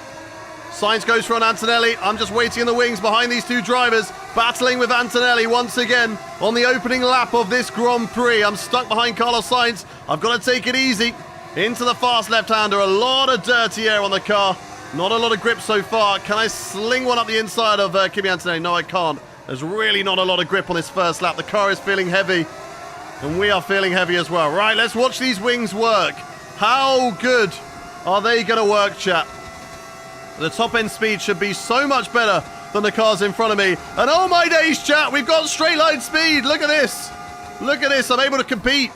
Sainz goes for an Antonelli. I'm just waiting in the wings behind these two drivers. Battling with Antonelli once again on the opening lap of this Grand Prix. I'm stuck behind Carlos Sainz. I've got to take it easy. Into the fast left-hander. A lot of dirty air on the car. Not a lot of grip so far. Can I sling one up the inside of Kimi Antonelli? No, I can't. There's really not a lot of grip on this first lap. The car is feeling heavy. And we are feeling heavy as well. Right, let's watch these wings work. How good are they going to work, chat? The top end speed should be so much better than the cars in front of me. And oh my days, chat, we've got straight line speed. Look at this. Look at this. I'm able to compete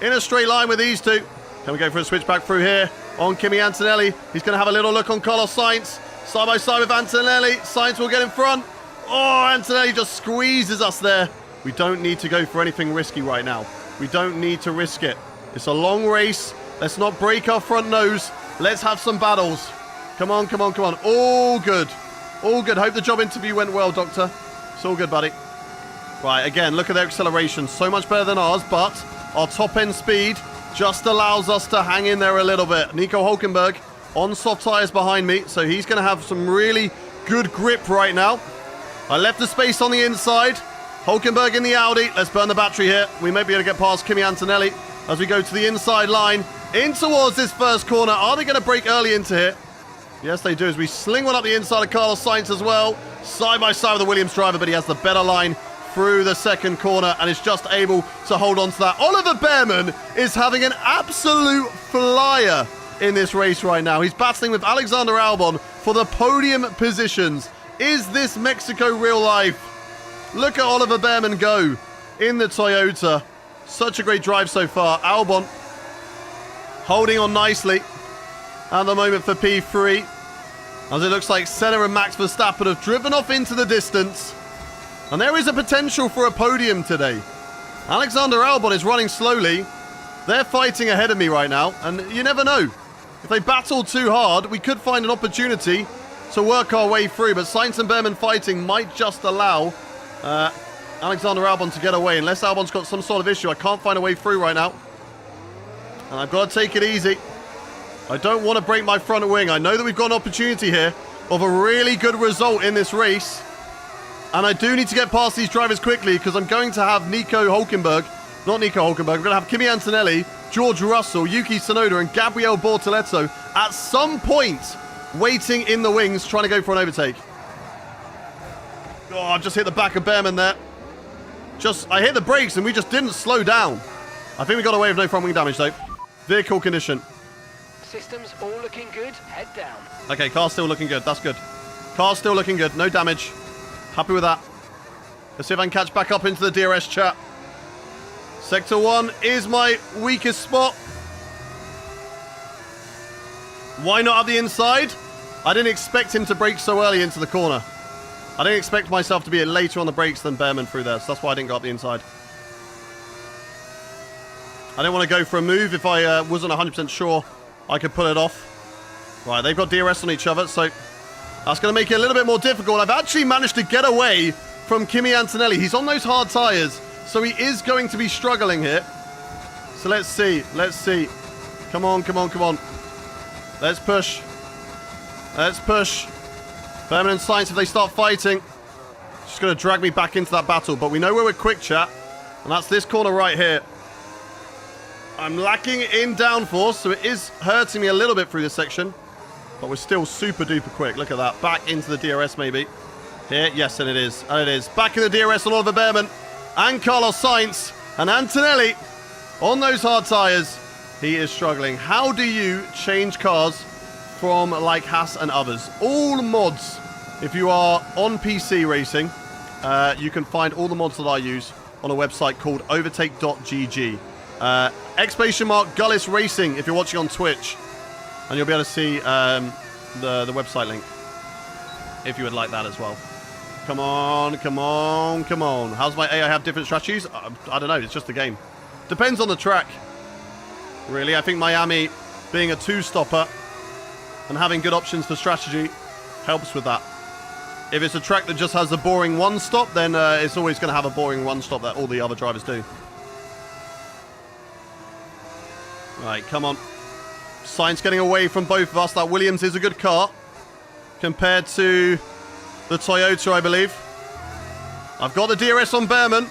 in a straight line with these two. Can we go for a switch back through here on Kimi Antonelli? He's going to have a little look on Carlos Sainz. Side by side with Antonelli. Sainz will get in front. Oh, Antonelli just squeezes us there. We don't need to go for anything risky right now. We don't need to risk it. It's a long race. Let's not break our front nose. Let's have some battles. Come on, come on, come on. All good. All good. Hope the job interview went well, Doctor. It's all good, buddy. Right, again, look at their acceleration. So much better than ours, but our top-end speed just allows us to hang in there a little bit. Nico Hulkenberg on soft tyres behind me, so he's going to have some really good grip right now. I left the space on the inside. Hulkenberg in the Audi. Let's burn the battery here. We may be able to get past Kimi Antonelli as we go to the inside line. In towards this first corner. Are they going to break early into here? Yes, they do, as we sling one up the inside of Carlos Sainz as well. Side by side with the Williams driver, but he has the better line through the second corner and is just able to hold on to that. Oliver Behrman is having an absolute flyer in this race right now. He's battling with Alexander Albon for the podium positions. Is this Mexico real life? Look at Oliver Behrman go in the Toyota. Such a great drive so far. Albon holding on nicely at the moment for P3. As it looks like Senna and Max Verstappen have driven off into the distance. And there is a potential for a podium today. Alexander Albon is running slowly. They're fighting ahead of me right now. And you never know. If they battle too hard, we could find an opportunity to work our way through. But Sainz and Behrman fighting might just allow Alexander Albon to get away. Unless Albon's got some sort of issue, I can't find a way through right now. And I've got to take it easy. I don't want to break my front wing. I know that we've got an opportunity here of a really good result in this race. And I do need to get past these drivers quickly because I'm going to have Nico Hulkenberg. Not Nico Hulkenberg. I'm going to have Kimi Antonelli, George Russell, Yuki Tsunoda and Gabriel Bortoleto at some point waiting in the wings trying to go for an overtake. Oh, I've just hit the back of Behrman there. I hit the brakes and we just didn't slow down. I think we got away with no front wing damage though. Vehicle condition. Systems all looking good. Head down. Okay, car's still looking good. That's good. Car's still looking good. No damage. Happy with that. Let's see if I can catch back up into the DRS chat. Sector 1 is my weakest spot. Why not have the inside? I didn't expect him to brake so early into the corner. I didn't expect myself to be later on the brakes than Behrman through there, so that's why I didn't go up the inside. I didn't want to go for a move if I wasn't 100% sure I could pull it off. Right, they've got DRS on each other, so that's going to make it a little bit more difficult. I've actually managed to get away from Kimi Antonelli. He's on those hard tyres, so he is going to be struggling here. So let's see. Let's see. Come on, come on, come on. Let's push. Let's push. Behrman and Sainz, if they start fighting, just going to drag me back into that battle. But we know where we're quick, chat, and that's this corner right here. I'm lacking in downforce, so it is hurting me a little bit through this section. But we're still super duper quick. Look at that. Back into the DRS maybe. Here, yes, and it is. And it is. Back in the DRS on Oliver Behrman and Carlos Sainz and Antonelli on those hard tyres. He is struggling. How do you change cars from like Haas and others? All mods, if you are on PC racing, you can find all the mods that I use on a website called overtake.gg. Exclamation mark Gullis Racing if you're watching on Twitch, and you'll be able to see the website link if you would like that as well. Come on, come on, come on. How's my AI have different strategies? I don't know, it's just a game. Depends on the track, really. I think Miami being a two-stopper and having good options for strategy helps with that. If it's a track that just has a boring one-stop, then it's always going to have a boring one-stop that all the other drivers do. Right, come on. Sainz getting away from both of us. That Williams is a good car compared to the Toyota, I believe. I've got the DRS on Behrman.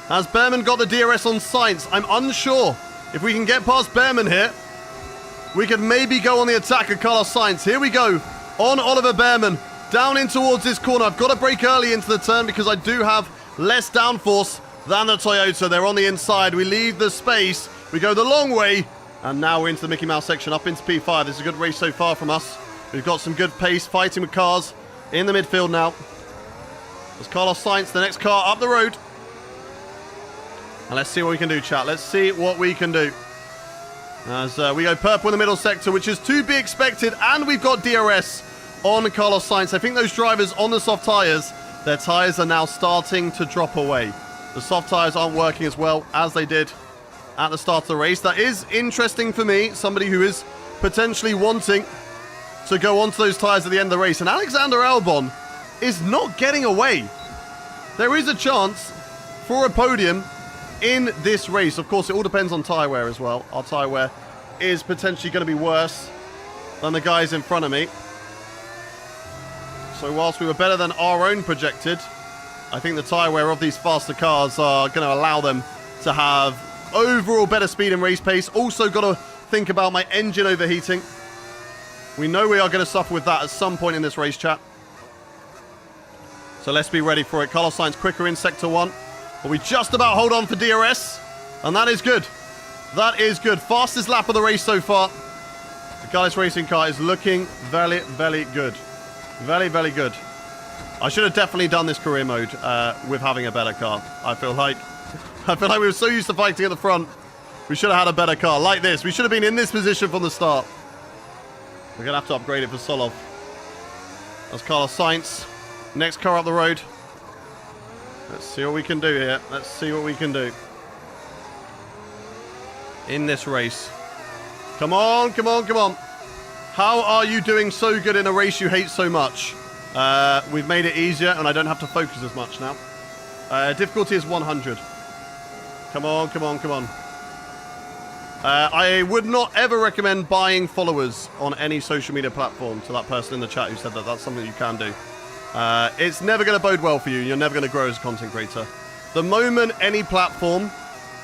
Has Behrman got the DRS on Sainz? I'm unsure. If we can get past Behrman here, we could maybe go on the attack of Carlos Sainz. Here we go. On Oliver Behrman. Down in towards this corner. I've got to brake early into the turn because I do have less downforce than the Toyota. They're on the inside. We leave the space. We go the long way. And now we're into the Mickey Mouse section, up into P5. This is a good race so far from us. We've got some good pace, fighting with cars in the midfield now. There's Carlos Sainz, the next car up the road. And let's see what we can do, chat. Let's see what we can do. As we go purple in the middle sector, which is to be expected. And we've got DRS on Carlos Sainz. I think those drivers on the soft tyres, their tyres are now starting to drop away. The soft tyres aren't working as well as they did at the start of the race. That is interesting for me, somebody who is potentially wanting to go onto those tyres at the end of the race. And Alexander Albon is not getting away. There is a chance for a podium in this race. Of course, it all depends on tyre wear as well. Our tyre wear is potentially going to be worse than the guys in front of me. So whilst we were better than our own projected, I think the tyre wear of these faster cars are going to allow them to have overall better speed and race pace. Also got to think about my engine overheating. We know we are going to suffer with that at some point in this race, chat. So let's be ready for it. Carlos Sainz quicker in Sector 1. But we just about hold on for DRS. And that is good. That is good. Fastest lap of the race so far. The Gullis Racing car is looking very, very good. Very, very good. I should have definitely done this career mode with having a better car. I feel like we were so used to fighting at the front. We should have had a better car like this. We should have been in this position from the start. We're going to have to upgrade it for Solov. That's Carlos Sainz. Next car up the road. Let's see what we can do here. Let's see what we can do in this race. Come on, come on, come on. How are you doing so good in a race you hate so much? We've made it easier and I don't have to focus as much now. Difficulty is 100. Come on, come on, come on. I would not ever recommend buying followers on any social media platform, to that person in the chat who said that that's something you can do. It's never going to bode well for you. You're never going to grow as a content creator. The moment any platform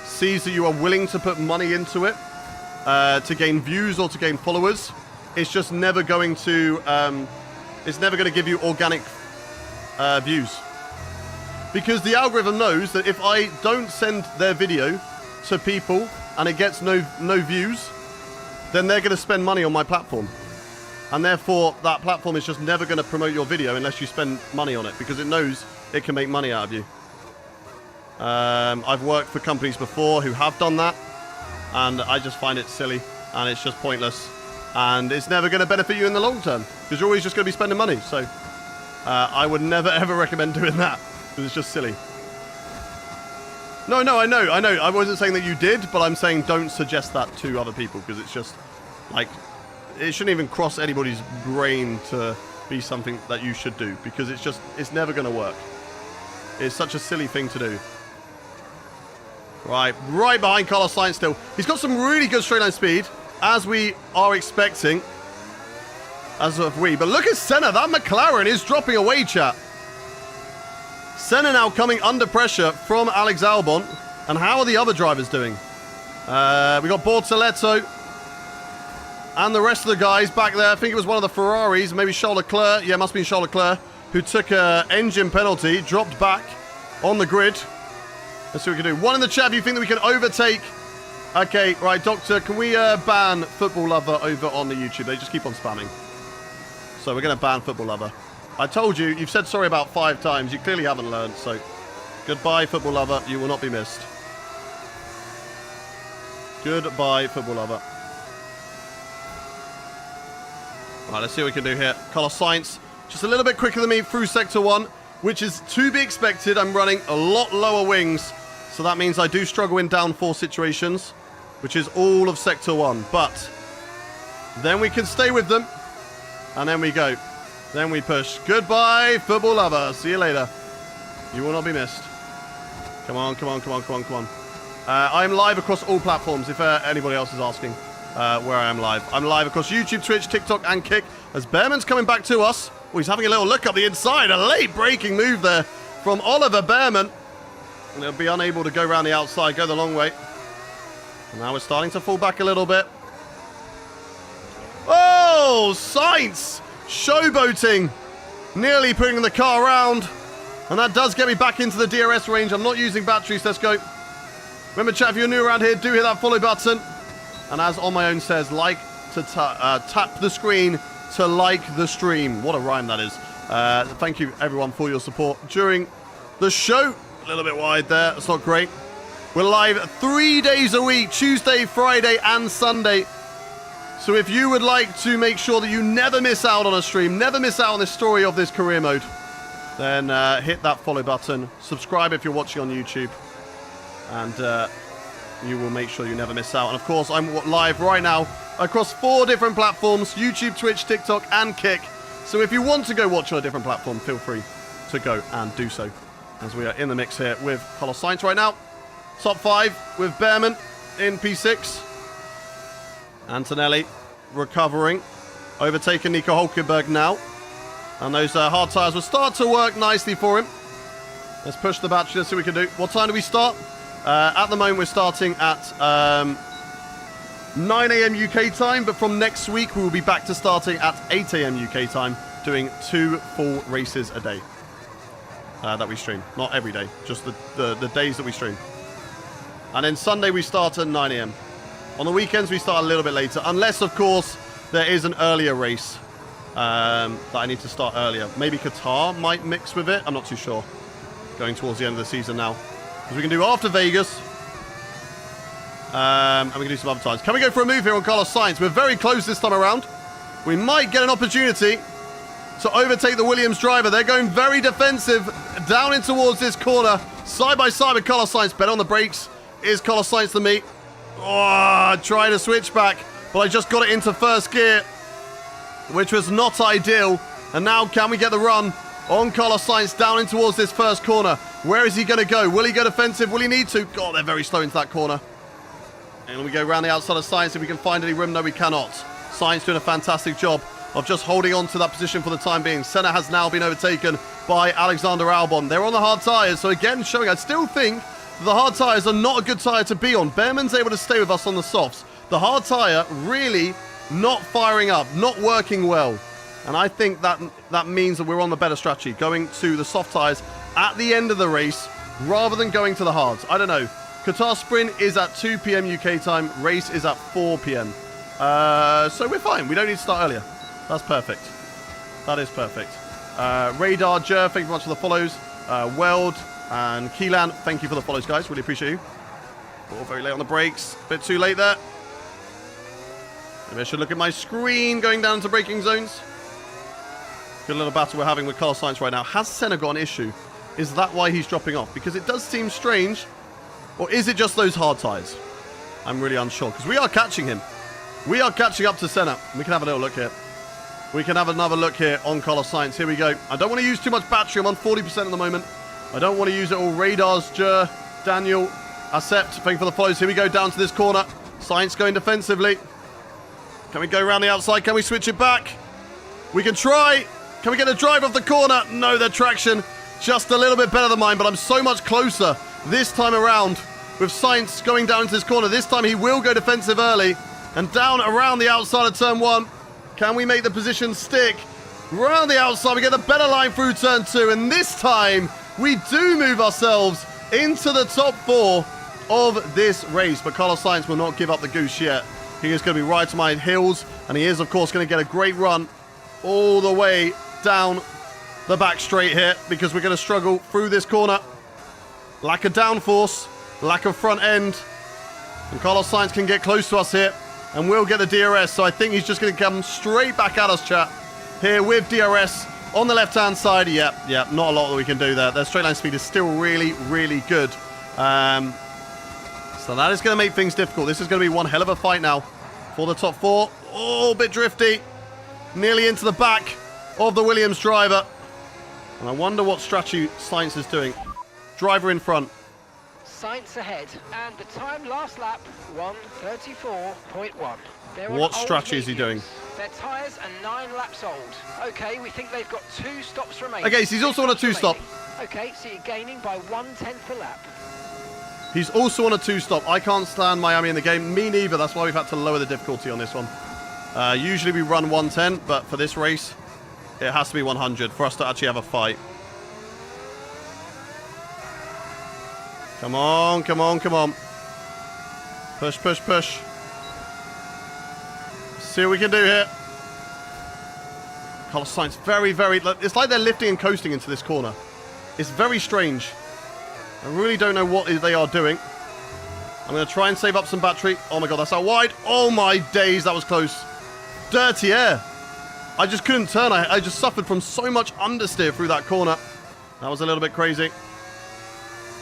sees that you are willing to put money into it to gain views or to gain followers, it's just never going to give you organic views. Because the algorithm knows that if I don't send their video to people and it gets no views, then they're going to spend money on my platform. And therefore, that platform is just never going to promote your video unless you spend money on it, because it knows it can make money out of you. I've worked for companies before who have done that, and I just find it silly, and it's just pointless. And it's never going to benefit you in the long term, because you're always just going to be spending money. So I would never, ever recommend doing that, because it's just silly. No, I know. I wasn't saying that you did, but I'm saying don't suggest that to other people, because it's just, like, it shouldn't even cross anybody's brain to be something that you should do, because it's never going to work. It's such a silly thing to do. Right behind Carlos Sainz still. He's got some really good straight line speed, as we are expecting. But look at Senna. That McLaren is dropping away, chat. Senna now coming under pressure from Alex Albon. And how are the other drivers doing? We got Bortoletto and the rest of the guys back there. I think it was one of the Ferraris, maybe Charles Leclerc. Yeah, must be Charles Leclerc, who took an engine penalty, dropped back on the grid. Let's see what we can do. One in the chat if you think that we can overtake. Okay, right, Doctor, can we ban Football Lover over on the YouTube? They just keep on spamming. So we're going to ban Football Lover. I told you, you've said sorry about 5 times. You clearly haven't learned, so goodbye, Football Lover. You will not be missed. Goodbye, Football Lover. Right, let's see what we can do here. Carlos Sainz, just a little bit quicker than me through Sector 1, which is to be expected. I'm running a lot lower wings, so that means I do struggle in downforce situations, which is all of Sector 1. But then we can stay with them, and then we go. Then we push. Goodbye, Football Lover. See you later. You will not be missed. Come on, come on, come on, come on, come on. I'm live across all platforms, if anybody else is asking where I am live. I'm live across YouTube, Twitch, TikTok, and Kick. As Behrman's coming back to us. Oh, he's having a little look up the inside. A late braking move there from Oliver Behrman. And he'll be unable to go around the outside, go the long way. And now we're starting to fall back a little bit. Oh, Sainz showboating. Nearly putting the car around. And that does get me back into the DRS range. I'm not using batteries. Let's go. Remember, chat, if you're new around here, do hit that follow button. And as On My Own says, like to tap the screen to like the stream. What a rhyme that is. Thank you, everyone, for your support during the show. A little bit wide there. That's not great. We're live 3 days a week, Tuesday, Friday, and Sunday. So if you would like to make sure that you never miss out on a stream, never miss out on this story of this career mode, then hit that follow button. Subscribe if you're watching on YouTube. And you will make sure you never miss out. And of course, I'm live right now across 4 different platforms: YouTube, Twitch, TikTok, and Kick. So if you want to go watch on a different platform, feel free to go and do so. As we are in the mix here with Carlos Sainz right now. Top 5 with Behrman in P6. Antonelli recovering. Overtaking Nico Hulkenberg now. And those hard tyres will start to work nicely for him. Let's push the battery. Let's see what we can do. What time do we start? At the moment, we're starting at 9 a.m. UK time. But from next week, we will be back to starting at 8 a.m. UK time, doing 2 full races a day that we stream. Not every day, just the days that we stream. And then Sunday, we start at 9 a.m. On the weekends, we start a little bit later. Unless, of course, there is an earlier race that I need to start earlier. Maybe Qatar might mix with it. I'm not too sure. Going towards the end of the season now. Because we can do after Vegas. And we can do some other times. Can we go for a move here on Carlos Sainz? We're very close this time around. We might get an opportunity to overtake the Williams driver. They're going very defensive down in towards this corner. Side by side with Carlos Sainz. Better on the brakes is Carlos Sainz than me. Oh, trying to switch back. But I just got it into first gear, which was not ideal. And now can we get the run on Carlos Sainz down in towards this first corner? Where is he going to go? Will he go defensive? Will he need to? God, they're very slow into that corner. And we go around the outside of Sainz. If we can find any room, no, we cannot. Sainz doing a fantastic job of just holding on to that position for the time being. Senna has now been overtaken by Alexander Albon. They're on the hard tyres, so again, showing I still think the hard tyres are not a good tyre to be on. Behrman's able to stay with us on the softs. The hard tyre really not firing up, not working well. And I think that means that we're on the better strategy, going to the soft tyres at the end of the race rather than going to the hards. I don't know. Qatar Sprint is at 2 p.m. UK time. Race is at 4 p.m. So we're fine. We don't need to start earlier. That's perfect. That is perfect. Radar, Jer, thank you very much for the follows. Weld and Keelan, thank you for the follows, guys. Really appreciate you. Oh, very late on the brakes. Bit too late there. Maybe I should look at my screen going down into braking zones. Good little battle we're having with Carlos Sainz right now. Has Senna got an issue? Is that why he's dropping off? Because it does seem strange. Or is it just those hard tyres? I'm really unsure. Because we are catching him. We are catching up to Senna. We can have a little look here. We can have another look here on Carlos Sainz. Here we go. I don't want to use too much battery. I'm on 40% at the moment. I don't want to use it all. Radars, Jer, Daniel, Accept. Thank you for the follows. Here we go down to this corner. Sainz going defensively. Can we go around the outside? Can we switch it back? We can try. Can we get a drive off the corner? No, their traction just a little bit better than mine, but I'm so much closer this time around with Sainz going down into this corner. This time he will go defensive early and down around the outside of turn 1. Can we make the position stick? Around the outside, we get the better line through turn 2, and this time we do move ourselves into the top 4 of this race, but Carlos Sainz will not give up the goose yet. He is going to be right to my heels, and he is, of course, going to get a great run all the way down the back straight here, because we're going to struggle through this corner. Lack of downforce, lack of front end, and Carlos Sainz can get close to us here, and we'll get the DRS, so I think he's just going to come straight back at us, chat, here with DRS on the left-hand side. Yep, not a lot that we can do there. Their straight line speed is still really, really good. So that is going to make things difficult. This is going to be one hell of a fight now for the top 4. Oh, a bit drifty. Nearly into the back of the Williams driver. And I wonder what strategy Sainz is doing. Driver in front. Sainz ahead. And the time last lap, 1:34.1. What strategy is he doing? Their tyres are 9 laps old. Okay, we think they've got 2 stops remaining. Okay, so he's also on a 2-stop. Okay, so you're gaining by 1/10 a lap. He's also on a 2-stop. I can't stand Miami in the game. Me neither. That's why we've had to lower the difficulty on this one. Usually we run 110, but for this race, it has to be 100 for us to actually have a fight. Come on, come on, come on. Push, push, push. See what we can do here. Carlos Sainz, very, very... It's like they're lifting and coasting into this corner. It's very strange. I really don't know what they are doing. I'm going to try and save up some battery. Oh my god, that's out wide. Oh my days, that was close. Dirty air. I just couldn't turn. I just suffered from so much understeer through that corner. That was a little bit crazy.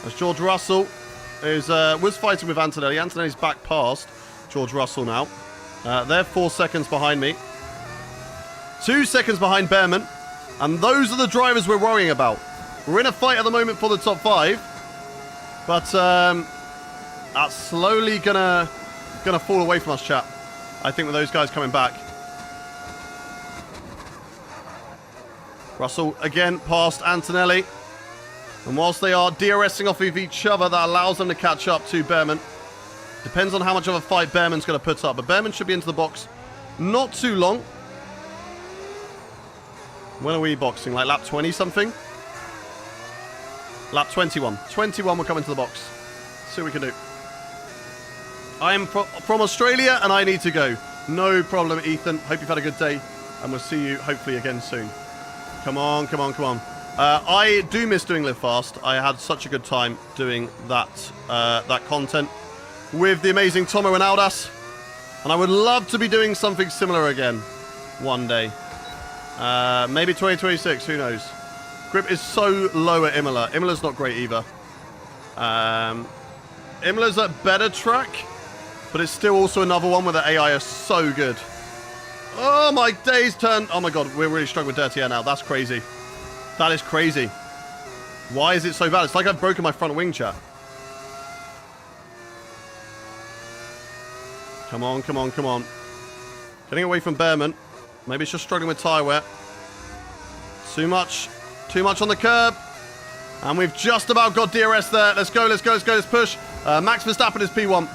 As George Russell was fighting with Antonelli. Antonelli's back past George Russell now. They're 4 seconds behind me. 2 seconds behind Behrman. And those are the drivers we're worrying about. We're in a fight at the moment for the top 5. But that's slowly gonna fall away from us, chat. I think with those guys coming back. Russell again past Antonelli. And whilst they are DRSing off of each other, that allows them to catch up to Behrman. Depends on how much of a fight Behrman's going to put up. But Behrman should be into the box not too long. When are we boxing? Like lap 20 something? Lap 21. 21 will come into the box. See what we can do. I am from Australia and I need to go. No problem, Ethan. Hope you've had a good day. And we'll see you hopefully again soon. Come on, come on, come on. I do miss doing Live Fast. I had such a good time doing that that content with the amazing Tomo and Aldas. And I would love to be doing something similar again one day. Maybe 2026, who knows. Grip is so low at Imola. Imola's not great either. Imola's a better track, but it's still also another one where the AI is so good. Oh my days, turn. Oh my god, we're really struggling with dirty air now. That's crazy. That is crazy. Why is it so bad? It's like I've broken my front wing, chat. Come on, come on, come on. Getting away from Behrman. Maybe it's just struggling with tyre wear. Too much. Too much on the curb. And we've just about got DRS there. Let's go, let's go, let's go, let's push. Max Verstappen is P1.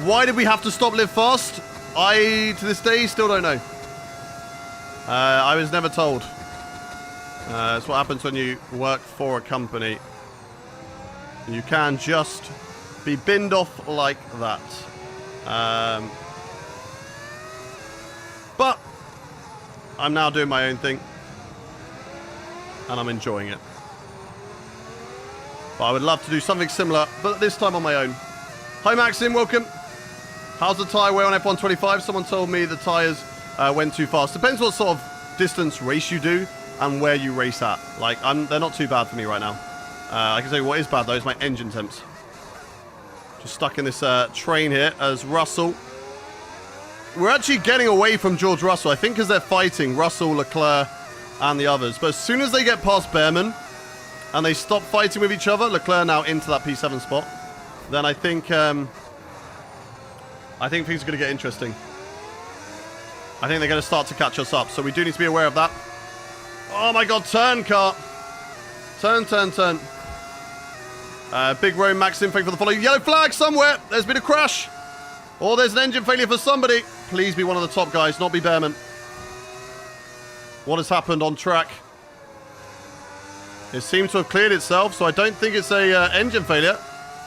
Why did we have to stop Live Fast? I, to this day, still don't know. I was never told. That's what happens when you work for a company. You can just be binned off like that. But I'm now doing my own thing. And I'm enjoying it. But I would love to do something similar, but this time on my own. Hi Maxim, welcome. How's the tyre wear on F125? Someone told me the tyres went too fast. Depends what sort of distance race you do and where you race at. Like, they're not too bad for me right now. I can tell you what is bad though is my engine temps. Just stuck in this train here as Russell. We're actually getting away from George Russell, I think, because they're fighting Russell, Leclerc, and the others. But as soon as they get past Behrman and they stop fighting with each other, Leclerc now into that P7 spot, then I think things are going to get interesting. I think they're going to start to catch us up. So we do need to be aware of that. Oh my god, turn, car. Turn, turn, turn. Big Rome, Maxim, thank you for the follow. Yellow flag somewhere. There's been a crash. Or there's an engine failure for somebody. Please be one of the top guys, not be Behrman. What has happened on track? It seems to have cleared itself, so I don't think it's a engine failure.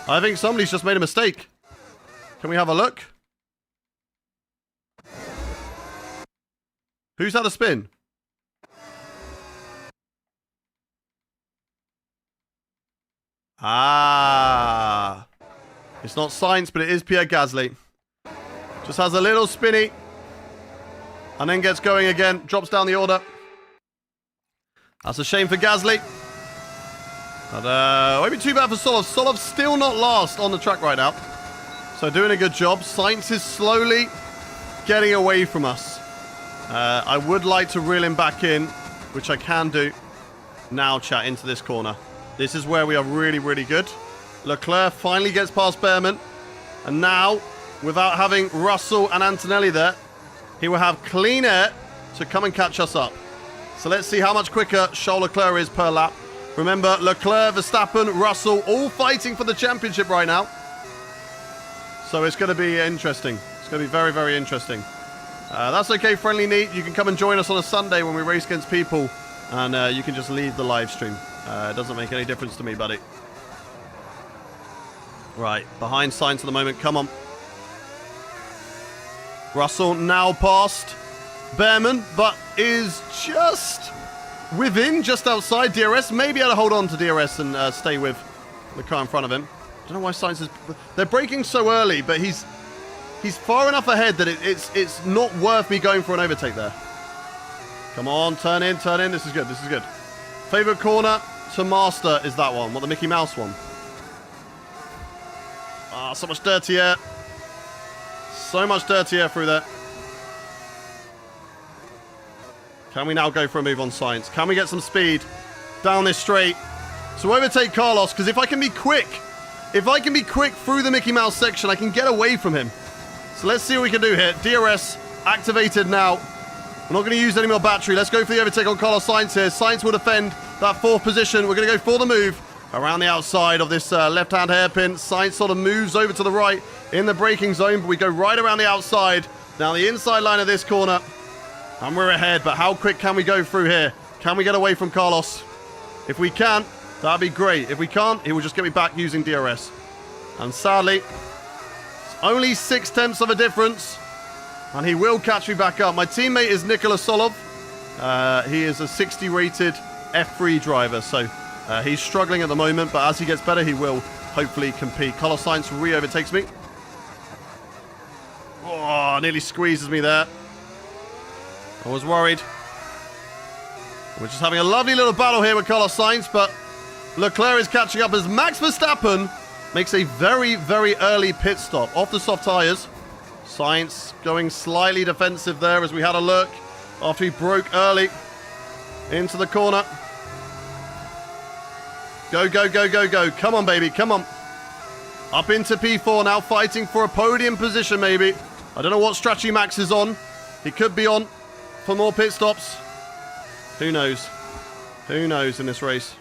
I think somebody's just made a mistake. Can we have a look? Who's had a spin? Ah. It's not Sainz, but it is Pierre Gasly. Just has a little spinny. And then gets going again. Drops down the order. That's a shame for Gasly. But won't be too bad for Solov. Solov's still not last on the track right now. So doing a good job. Sainz is slowly getting away from us. I would like to reel him back in, which I can do. Now, chat, into this corner. This is where we are really, really good. Leclerc finally gets past Behrman. And now, without having Russell and Antonelli there, he will have clean air to come and catch us up. So let's see how much quicker Charles Leclerc is per lap. Remember, Leclerc, Verstappen, Russell, all fighting for the championship right now. So it's going to be interesting. It's going to be very, very interesting. That's okay, Friendly Neat. You can come and join us on a Sunday when we race against people. And you can just leave the live stream. It doesn't make any difference to me, buddy. Right, behind Sainz at the moment. Come on. Russell now past Behrman, but is just within, just outside DRS. Maybe able to hold on to DRS and stay with the car in front of him. I don't know why Sainz is... They're braking so early, but he's far enough ahead that it's not worth me going for an overtake there. Come on, turn in, turn in. This is good, this is good. Favorite corner to master is that one. What, the Mickey Mouse one? Ah, so much dirty air. So much dirty air through there. Can we now go for a move on Sainz? Can we get some speed down this straight to overtake Carlos? Because if I can be quick through the Mickey Mouse section, I can get away from him. So let's see what we can do here. DRS activated now. We're not going to use any more battery. Let's go for the overtake on Carlos Sainz here. Sainz will defend that 4th position. We're going to go for the move around the outside of this left-hand hairpin. Sainz sort of moves over to the right in the braking zone, but we go right around the outside. Now the inside line of this corner, and we're ahead. But how quick can we go through here? Can we get away from Carlos? If we can, that'd be great. If we can't, he will just get me back using DRS. And sadly, it's only 0.6 of a difference. And he will catch me back up. My teammate is Nikola Solov. He is a 60 rated F3 driver. So he's struggling at the moment. But as he gets better, he will hopefully compete. Carlos Sainz re-overtakes me. Oh, nearly squeezes me there. I was worried. We're just having a lovely little battle here with Carlos Sainz, but Leclerc is catching up as Max Verstappen makes a very, very early pit stop off the soft tyres. Sainz going slightly defensive there as we had a look after he broke early into the corner. Go, go, go, go, go. Come on, baby. Come on. Up into P4 now, fighting for a podium position, maybe. I don't know what strategy Max is on. He could be on for more pit stops. Who knows? Who knows in this race?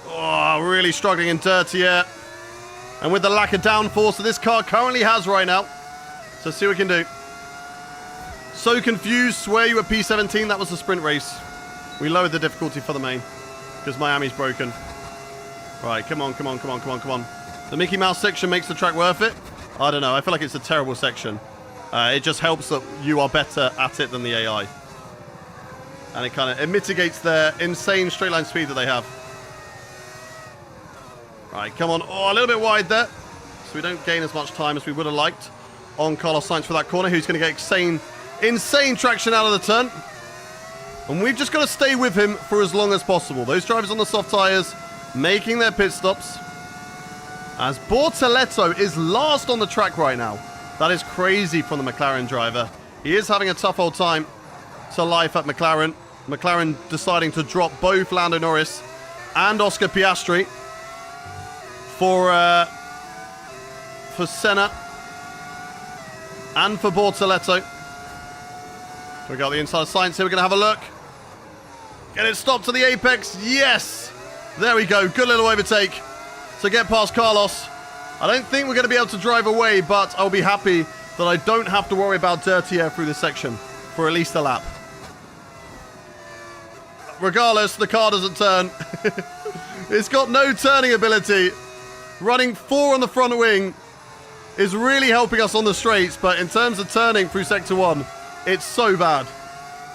Oh, really struggling in dirty air. And with the lack of downforce that this car currently has right now. So see what we can do. So confused. Swear you were P17. That was the sprint race. We lowered the difficulty for the main. Because Miami's broken. Right, come on, come on, come on, come on, come on. The Mickey Mouse section makes the track worth it. I don't know. I feel like it's a terrible section. It just helps that you are better at it than the AI. And it mitigates their insane straight line speed that they have. Right, come on. Oh, a little bit wide there. So we don't gain as much time as we would have liked on Carlos Sainz for that corner, who's going to get insane traction out of the turn. And we've just got to stay with him for as long as possible. Those drivers on the soft tyres making their pit stops. As Bortoletto is last on the track right now. That is crazy from the McLaren driver. He is having a tough old time to life at McLaren. McLaren deciding to drop both Lando Norris and Oscar Piastri for Senna and for Bortoletto. We got the inside of Sainz here. We're going to have a look. Get it stopped to the apex. Yes! There we go. Good little overtake to get past Carlos. I don't think we're going to be able to drive away, but I'll be happy that I don't have to worry about dirty air through this section for at least a lap. Regardless, the car doesn't turn. It's got no turning ability. Running 4 on the front wing is really helping us on the straights, but in terms of turning through Sector 1, it's so bad.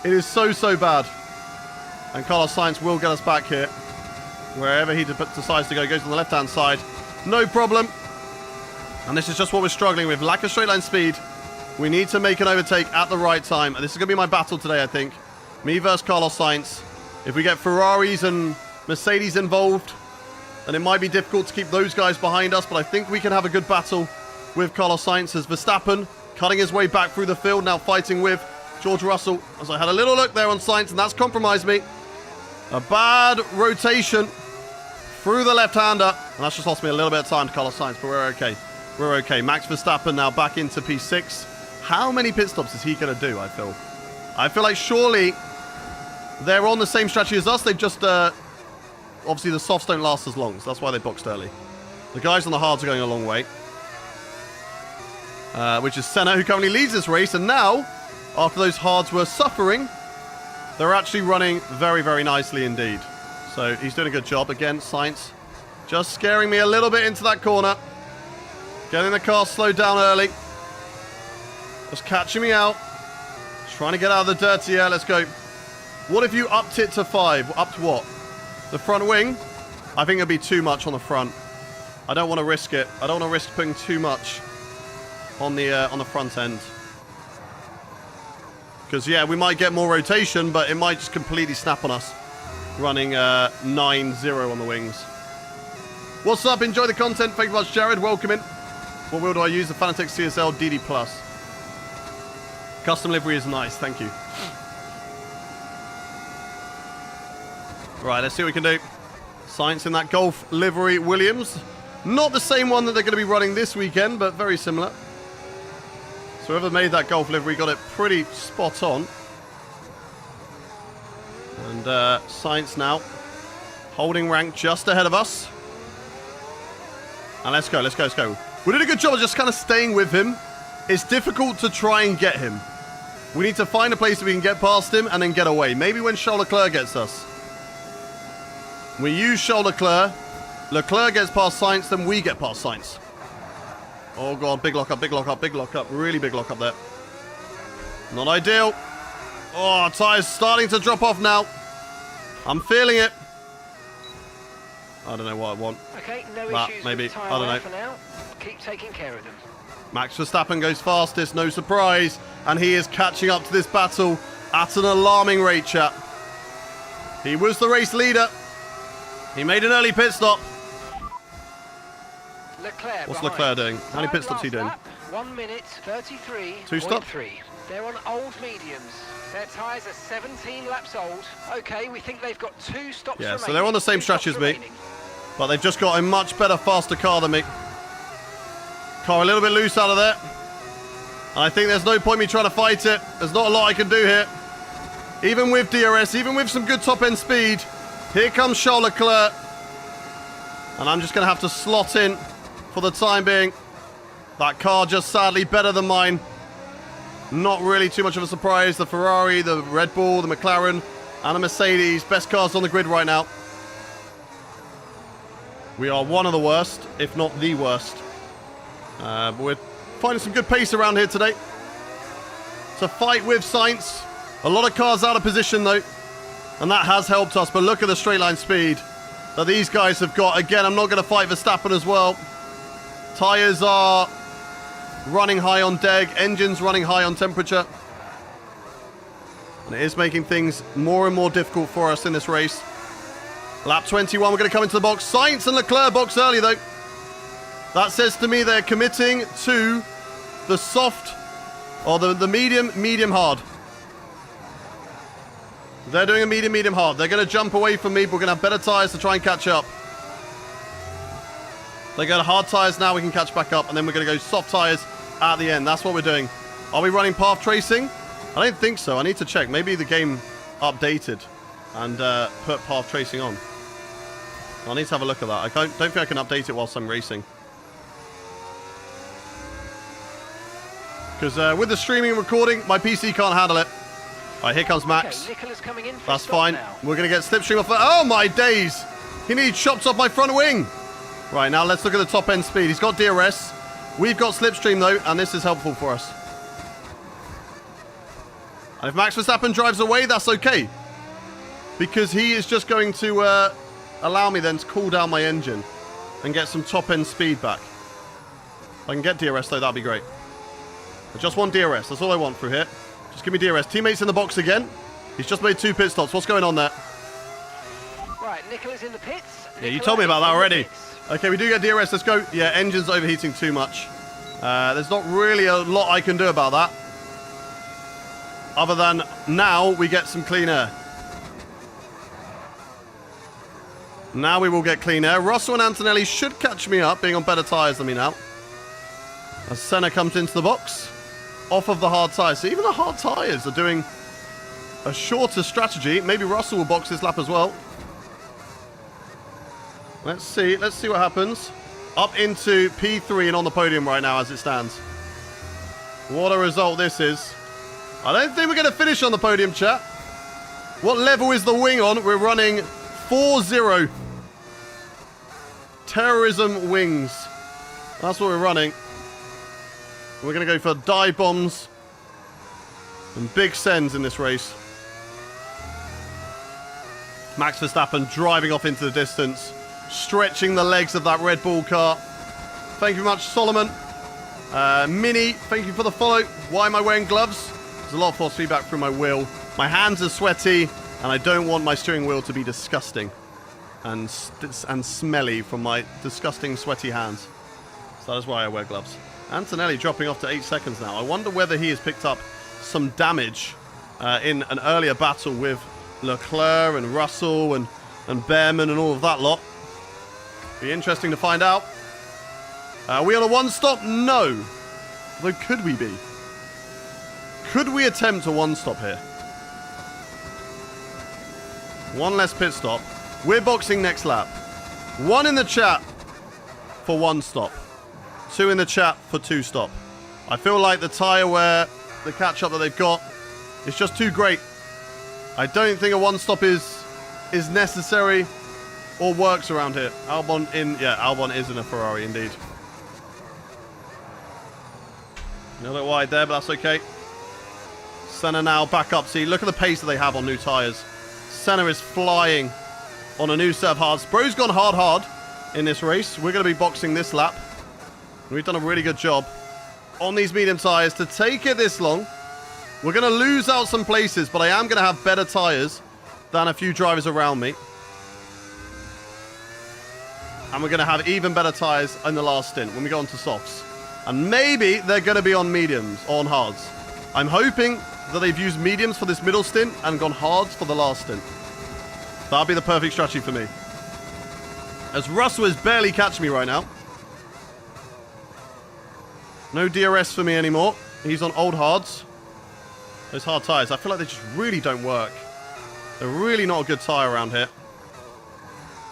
It is so, so bad. And Carlos Sainz will get us back here. Wherever he decides to go, goes on the left-hand side. No problem. And this is just what we're struggling with. Lack of straight line speed. We need to make an overtake at the right time. And this is going to be my battle today, I think. Me versus Carlos Sainz. If we get Ferraris and Mercedes involved, then it might be difficult to keep those guys behind us. But I think we can have a good battle with Carlos Sainz as Verstappen cutting his way back through the field. Now fighting with George Russell. As I had a little look there on Sainz, and that's compromised me. A bad rotation through the left-hander. And that's just lost me a little bit of time to Carlos Sainz, but we're okay. We're okay. Max Verstappen now back into P6. How many pit stops is he going to do, I feel like surely they're on the same strategy as us. They've just, obviously the softs don't last as long, so that's why they boxed early. The guys on the hards are going a long way. Which is Senna, who currently leads this race. And now, after those hards were suffering, they're actually running very, very nicely indeed. So he's doing a good job. Again, Sainz just scaring me a little bit into that corner. Getting the car slowed down early. Just catching me out. Just trying to get out of the dirty air. Let's go. What if you upped it to 5? Up to what? The front wing? I think it'd be too much on the front. I don't want to risk it. I don't want to risk putting too much on the front end. Because, yeah, we might get more rotation, but it might just completely snap on us. Running 9-0 on the wings. What's up? Enjoy the content. Thank you much, Jared. Welcome in. What wheel do I use? The Fanatec CSL DD+. Custom livery is nice. Thank you. Right, let's see what we can do. Sainz in that Golf livery Williams. Not the same one that they're going to be running this weekend, but very similar. So So whoever made that Golf livery got it pretty spot on. And Sainz now holding rank just ahead of us. And let's go, let's go, let's go. We did a good job of just kind of staying with him. It's difficult to try and get him. We need to find a place that we can get past him and then get away. Maybe when Charles Leclerc gets us. We use Charles Leclerc. Leclerc gets past Sainz, then we get past Sainz. Oh god, big lock up, big lock up, big lock up. Really big lock up there. Not ideal. Oh, tyres starting to drop off now. I'm feeling it. I don't know what I want. Okay, no issues maybe. with the I tyre don't know. for now. Keep taking care of them. Max Verstappen goes fastest, no surprise. And he is catching up to this battle at an alarming rate, chat. He was the race leader. He made an early pit stop. Leclerc What's behind. Leclerc doing? How many pit stops is he doing? Lap, 1 minute 33. 2 stop? They're on old mediums. Their tyres are 17 laps old. Okay, we think they've got 2 stops Yeah, remaining. so they're on the same 2 stretch stops as me. remaining. But they've just got a much better, faster car than me. Car a little bit loose out of there. I think there's no point me trying to fight it. There's not a lot I can do here. Even with DRS, even with some good top-end speed. Here comes Charles Leclerc. And I'm just going to have to slot in for the time being. That car just sadly better than mine. Not really too much of a surprise. The Ferrari, the Red Bull, the McLaren, and the Mercedes. Best cars on the grid right now. We are one of the worst, if not the worst. But we're finding some good pace around here today. To fight with Sainz. A lot of cars out of position though. And that has helped us. But look at the straight line speed that these guys have got. Again, I'm not going to fight Verstappen as well. Tyres are running high on deg. Engines running high on temperature. And it is making things more and more difficult for us in this race. Lap 21, we're going to come into the box. Sainz and Leclerc box early though. That says to me they're committing to the soft, or the medium hard. They're doing a medium hard. They're going to jump away from me, but we're going to have better tyres to try and catch up. They go to hard tyres now, we can catch back up, and then we're going to go soft tyres at the end. That's what we're doing. Are we running path tracing? I don't think so. I need to check. Maybe the game updated and put path tracing on. I need to have a look at that. I don't think I can update it whilst I'm racing. Because with the streaming and recording, my PC can't handle it. All right, here comes Max. Okay, Nicholas coming in for That's a stop fine. now. We're going to get slipstream off. Oh, my days. He needs chopped off my front wing. Right, now let's look at the top end speed. He's got DRS. We've got slipstream, though, and this is helpful for us. And if Max Verstappen drives away, that's okay. Because he is just going to allow me then to cool down my engine and get some top end speed back. If I can get DRS, though, that'd be great. I just want DRS. That's all I want through here. Just give me DRS. Teammates in the box again. He's just made 2 pit stops. What's going on there? Right, Nicholas in the pits. Yeah, you told me about that already. Okay, we do get DRS. Let's go. Yeah, engine's overheating too much. There's not really a lot I can do about that. Other than now we get some clean air. Now we will get clean air. Russell and Antonelli should catch me up, being on better tyres than me now. As Senna comes into the box. Off of the hard tyres. So even the hard tyres are doing a shorter strategy. Maybe Russell will box this lap as well. Let's see. Let's see what happens. Up into P3 and on the podium right now as it stands. What a result this is. I don't think we're going to finish on the podium, chat. What level is the wing on? We're running 4-0. Terrorism wings. That's what we're running. We're going to go for dive bombs and big sends in this race. Max Verstappen driving off into the distance, stretching the legs of that Red Bull car. Thank you very much, Solomon. Mini, thank you for the follow. Why am I wearing gloves? There's a lot of force feedback through my wheel. My hands are sweaty, and I don't want my steering wheel to be disgusting and smelly from my disgusting, sweaty hands. So that is why I wear gloves. Antonelli dropping off to 8 seconds now. I wonder whether he has picked up some damage in an earlier battle with Leclerc and Russell and Behrman and all of that lot. Be interesting to find out. Are we on a 1-stop? No. Though could we be? Could we attempt a one-stop here? One less pit stop. We're boxing next lap. 1 in the chat for one stop. 2 in the chat for 2 stop. I feel like the tyre wear, the catch-up that they've got, is just too great. I don't think a one-stop is necessary or works around here. Albon is in a Ferrari indeed. A little bit wide there, but that's okay. Senna now back up. See, look at the pace that they have on new tyres. Senna is flying on a new set of hards. Bro's gone hard in this race. We're going to be boxing this lap. We've done a really good job on these medium tyres to take it this long. We're going to lose out some places, but I am going to have better tyres than a few drivers around me. And we're going to have even better tyres in the last stint when we go on to softs. And maybe they're going to be on mediums, or on hards. I'm hoping that they've used mediums for this middle stint and gone hards for the last stint. That'll be the perfect strategy for me. As Russell is barely catching me right now. No DRS for me anymore. He's on old hards. Those hard tyres, I feel like they just really don't work. They're really not a good tyre around here.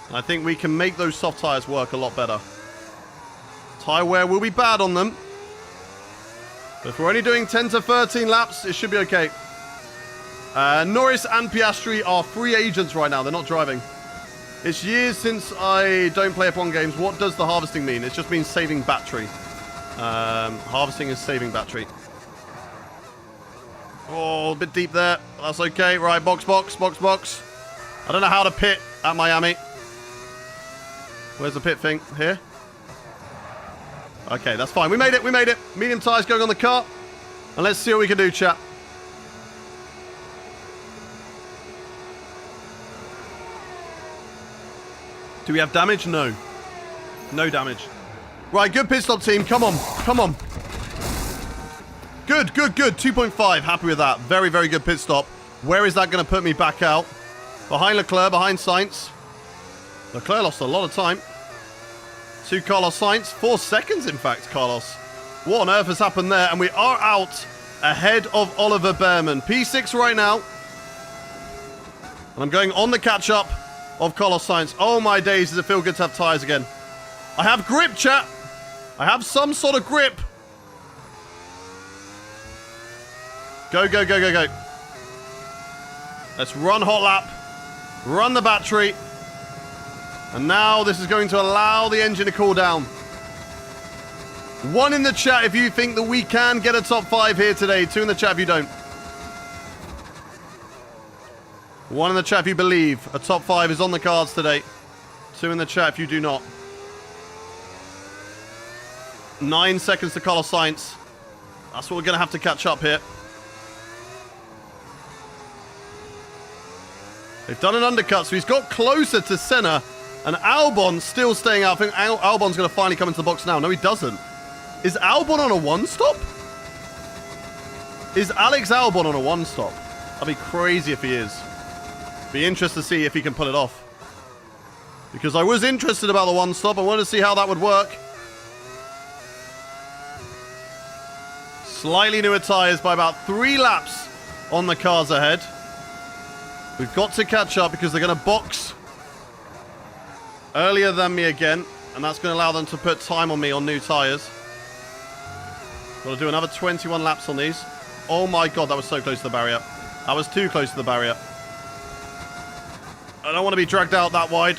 And I think we can make those soft tyres work a lot better. Tyre wear will be bad on them. But if we're only doing 10 to 13 laps, it should be okay. Norris and Piastri are free agents right now. They're not driving. It's years since I don't play F1 games. What does the harvesting mean? It just means saving battery. Harvesting is saving battery. Oh, a bit deep there. That's okay. Right, box. I don't know how to pit at Miami. Where's the pit thing? Here? Okay, that's fine. We made it. Medium tyres going on the car. And let's see what we can do, chat. Do we have damage? No. No damage. Right, good pit stop, team. Come on. Good. 2.5. Happy with that. Very, very good pit stop. Where is that going to put me back out? Behind Leclerc, behind Sainz. Leclerc lost a lot of time. To Carlos Sainz. 4 seconds, in fact, Carlos. What on earth has happened there? And we are out ahead of Oliver Behrman. P6 right now. And I'm going on the catch-up of Carlos Sainz. Oh, my days. Does it feel good to have tyres again? I have grip, chat. I have some sort of grip. Go. Let's run hot lap. Run the battery. And now this is going to allow the engine to cool down. 1 in the chat if you think that we can get a top 5 here today. 2 in the chat if you don't. 1 in the chat if you believe a top 5 is on the cards today. 2 in the chat if you do not. 9 seconds to Carlos Sainz. That's what we're going to have to catch up here. They've done an undercut, so he's got closer to Senna. And Albon still staying out. I think Albon's going to finally come into the box now. No, he doesn't. Is Albon on a one-stop? Is Alex Albon on a one-stop? That'd be crazy if he is. Be interested to see if he can pull it off. Because I was interested about the one-stop. I wanted to see how that would work. Slightly newer tyres by about 3 laps on the cars ahead. We've got to catch up because they're going to box earlier than me again, and that's going to allow them to put time on me on new tyres. Got to do another 21 laps on these. Oh my god, that was so close to the barrier. That was too close to the barrier. I don't want to be dragged out that wide.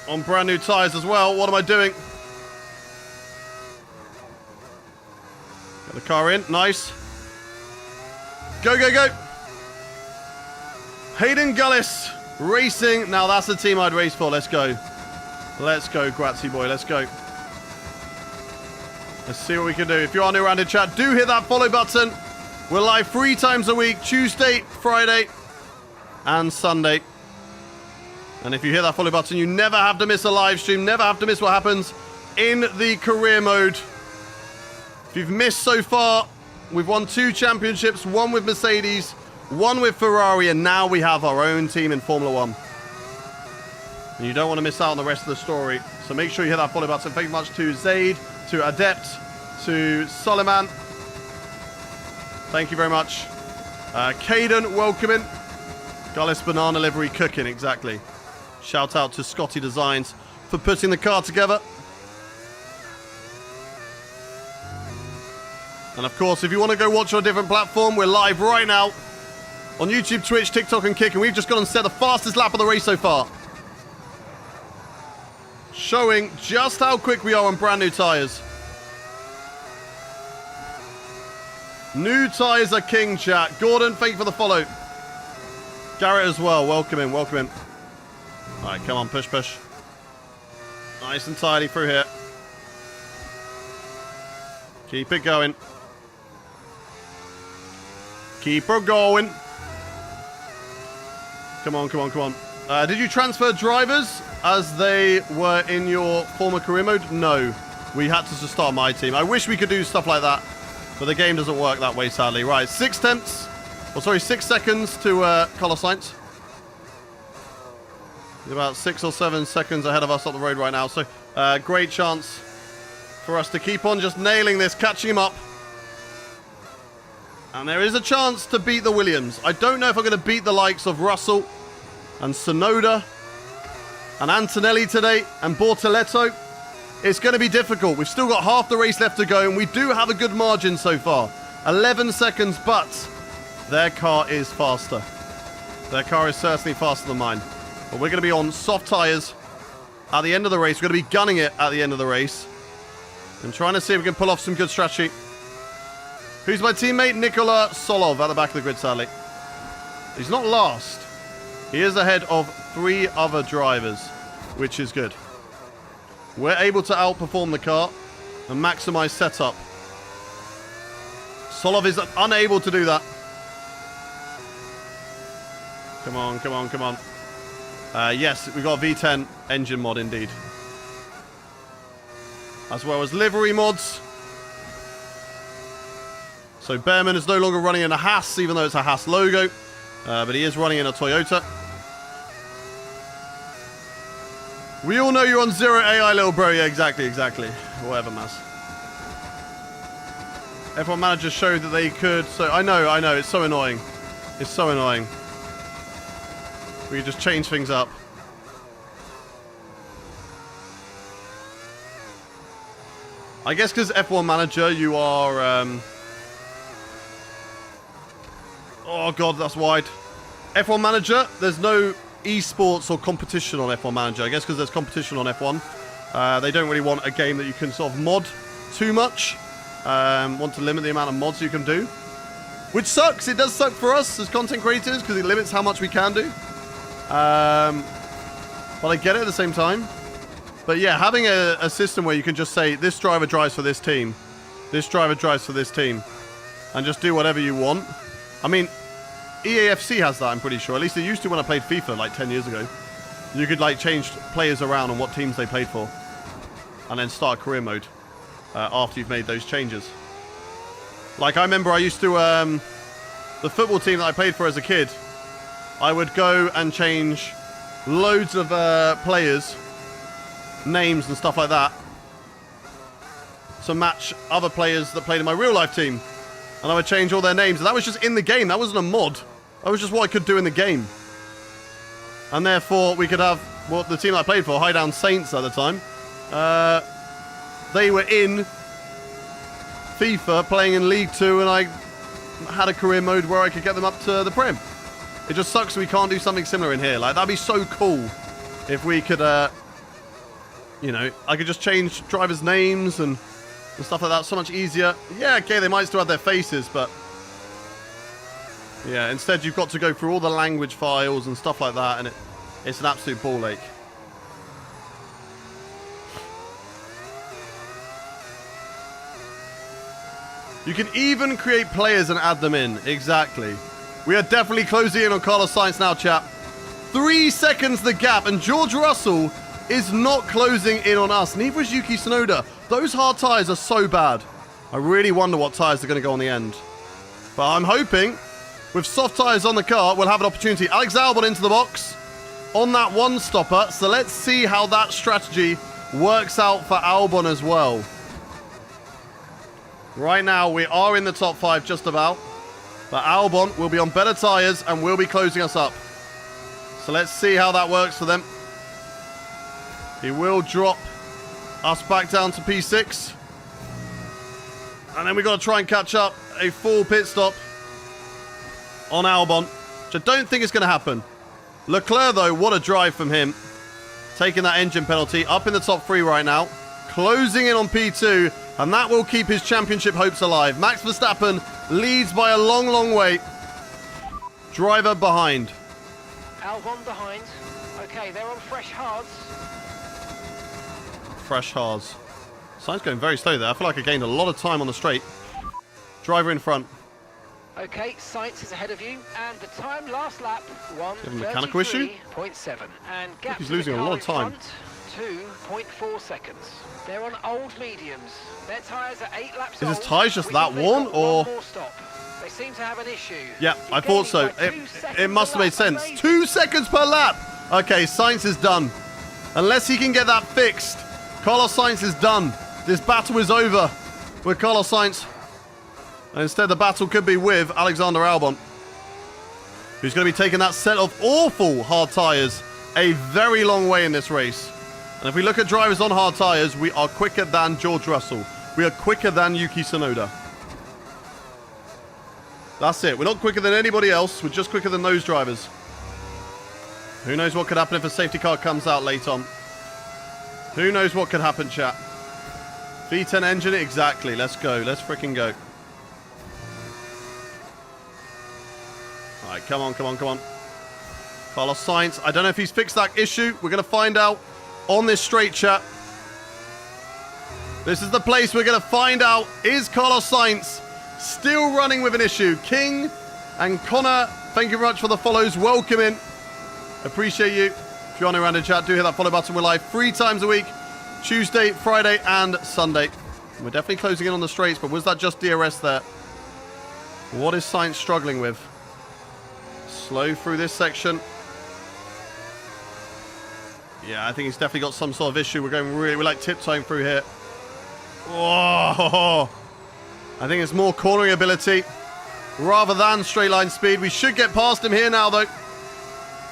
On brand new tyres as well. What am I doing? Get the car in. Nice. Go. Hayden Gullis Racing. Now that's the team I'd race for. Let's go. Grazie boy. Let's go. Let's see what we can do. If you are new around in chat, do hit that follow button. We're live 3 times a week. Tuesday, Friday, and Sunday. And if you hit that follow button, you never have to miss a live stream. Never have to miss what happens in the career mode. If you've missed so far, we've won 2 championships. 1 with Mercedes, 1 with Ferrari, and now we have our own team in Formula 1. And you don't want to miss out on the rest of the story. So make sure you hit that follow button. Thank you much to Zaid, to Adept, to Soliman, Thank you very much. Caden, welcome in. Gullis banana livery cooking, exactly. Shout out to Scotty Designs for putting the car together. And of course, if you want to go watch on a different platform, we're live right now on YouTube, Twitch, TikTok, and Kick, and we've just gone and set the fastest lap of the race so far. Showing just how quick we are on brand new tyres. New tyres are king, chat. Gordon, thank you for the follow. Garrett as well, welcome in, welcome in. All right, come on, push, push. Nice and tidy through here. Keep it going. Keep her going. Come on, come on, come on. Did you transfer drivers as they were in your former career mode? No. We had to just start my team. I wish we could do stuff like that, but the game doesn't work that way, sadly. Right, 6 seconds to colour science. He's about 6 or 7 seconds ahead of us on the road right now. So, great chance for us to keep on just nailing this, catching him up. And there is a chance to beat the Williams. I don't know if I'm going to beat the likes of Russell and Sonoda and Antonelli today and Bortoletto. It's going to be difficult. We've still got half the race left to go, and we do have a good margin so far. 11 seconds, but their car is faster. Their car is certainly faster than mine. But we're going to be on soft tyres at the end of the race. We're going to be gunning it at the end of the race and trying to see if we can pull off some good strategy. Who's my teammate? Nikola Solov at the back of the grid, sadly. He's not last. He is ahead of 3 other drivers, which is good. We're able to outperform the car and maximize setup. Solov is unable to do that. Come on, come on, come on. Yes, we got a V10 engine mod indeed. As well as livery mods. So Behrman is no longer running in a Haas, even though it's a Haas logo. But he is running in a Toyota. We all know you're on 0 AI, little bro. Yeah, exactly, exactly. Whatever, Maz. F1 Manager showed that they could... So I know. It's so annoying. It's so annoying. We just change things up. I guess because F1 Manager, you are... Oh, God, that's wide. F1 Manager, there's no esports or competition on F1 Manager. I guess because there's competition on F1. They don't really want a game that you can sort of mod too much. Want to limit the amount of mods you can do. Which sucks. It does suck for us as content creators because it limits how much we can do. But I get it at the same time. But yeah, having a system where you can just say, this driver drives for this team. This driver drives for this team. And just do whatever you want. I mean, EAFC has that, I'm pretty sure. At least it used to when I played FIFA like 10 years ago. You could like change players around on what teams they played for. And then start career mode after you've made those changes. Like I remember I used to, the football team that I played for as a kid, I would go and change loads of players, names and stuff like that, to match other players that played in my real life team. And I would change all their names. And that was just in the game. That wasn't a mod. That was just what I could do in the game. And therefore, we could have what the team I played for, High Down Saints at the time. They were in FIFA playing in League 2, and I had a career mode where I could get them up to the Prem. It just sucks we can't do something similar in here. Like, that'd be so cool if we could, you know, I could just change drivers' names and stuff like that. So much easier. Yeah, okay, they might still have their faces, but yeah, instead you've got to go through all the language files and stuff like that, and it's an absolute ball ache. You can even create players and add them in. Exactly. We are definitely closing in on Carlos Sainz now, chap. 3 seconds the gap, and George Russell is not closing in on us. Neither is Yuki Tsunoda. Those hard tyres are so bad. I really wonder what tyres are going to go on the end. But I'm hoping, with soft tyres on the car, we'll have an opportunity. Alex Albon into the box on that one stopper. So let's see how that strategy works out for Albon as well. Right now, we are in the top 5 just about. But Albon will be on better tyres and will be closing us up. So let's see how that works for them. He will drop us back down to P6. And then we've got to try and catch up a full pit stop on Albon, which I don't think is going to happen. Leclerc, though, what a drive from him. Taking that engine penalty, up in the top 3 right now. Closing in on P2, and that will keep his championship hopes alive. Max Verstappen leads by a long, long way. Driver behind. Albon behind. Okay, they're on fresh hards. Fresh hards. Sainz going very slow there. I feel like I gained a lot of time on the straight. Driver in front. Okay, Sainz is ahead of you, and the time last lap, a mechanical issue? 1:33.7. And gap he's to the losing a car lot in of time. front, 2.4 seconds. They're on old mediums. Their tyres are 8 laps Is old. his tyres just We that think they've worn, got or? one more stop. They seem to have an issue. Yeah, I Gaining thought so. by 2 seconds It must a have made lap. sense. Amazing. 2 seconds per lap. Okay, Sainz is done. Unless he can get that fixed, Carlos Sainz is done. This battle is over with Carlos Sainz. And instead, the battle could be with Alexander Albon, who's going to be taking that set of awful hard tyres a very long way in this race. And if we look at drivers on hard tyres, we are quicker than George Russell. We are quicker than Yuki Tsunoda. That's it. We're not quicker than anybody else. We're just quicker than those drivers. Who knows what could happen if a safety car comes out late on. Who knows what could happen, chat. V10 engine, exactly. Let's go. Let's freaking go. All right, come on, come on, come on. Carlos Sainz. I don't know if he's fixed that issue. We're going to find out on this straight, chat. This is the place we're going to find out. Is Carlos Sainz still running with an issue? King and Connor, thank you very much for the follows. Welcome in. Appreciate you. If you're on around in chat, do hit that follow button. We're live 3 times a week. Tuesday, Friday, and Sunday. We're definitely closing in on the straights, but was that just DRS there? What is Sainz struggling with? Slow through this section. Yeah, I think he's definitely got some sort of issue. We're like tiptoeing through here. Whoa! I think it's more cornering ability rather than straight line speed. We should get past him here now, though.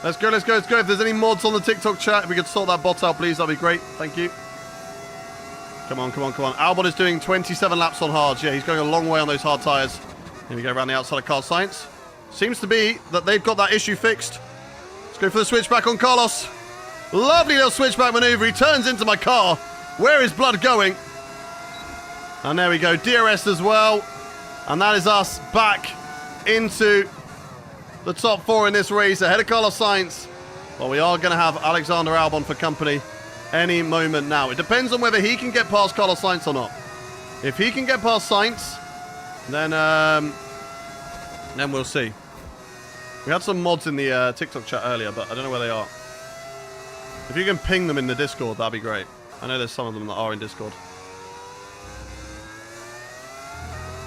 Let's go, let's go, let's go. If there's any mods on the TikTok chat, if we could sort that bot out, please, that'd be great. Thank you. Come on, come on, come on. Albon is doing 27 laps on hards. Yeah, he's going a long way on those hard tyres. Here we go around the outside of Carlos Sainz. Seems to be that they've got that issue fixed. Let's go for the switchback on Carlos. Lovely little switchback maneuver. He turns into my car. Where is blood going? And there we go. DRS as well. And that is us back into the top 4 in this race. Ahead of Carlos Sainz. Well, we are going to have Alexander Albon for company any moment now. It depends on whether he can get past Carlos Sainz or not. If he can get past Sainz, then we'll see. We had some mods in the TikTok chat earlier, but I don't know where they are. If you can ping them in the Discord, that'd be great. I know there's some of them that are in Discord.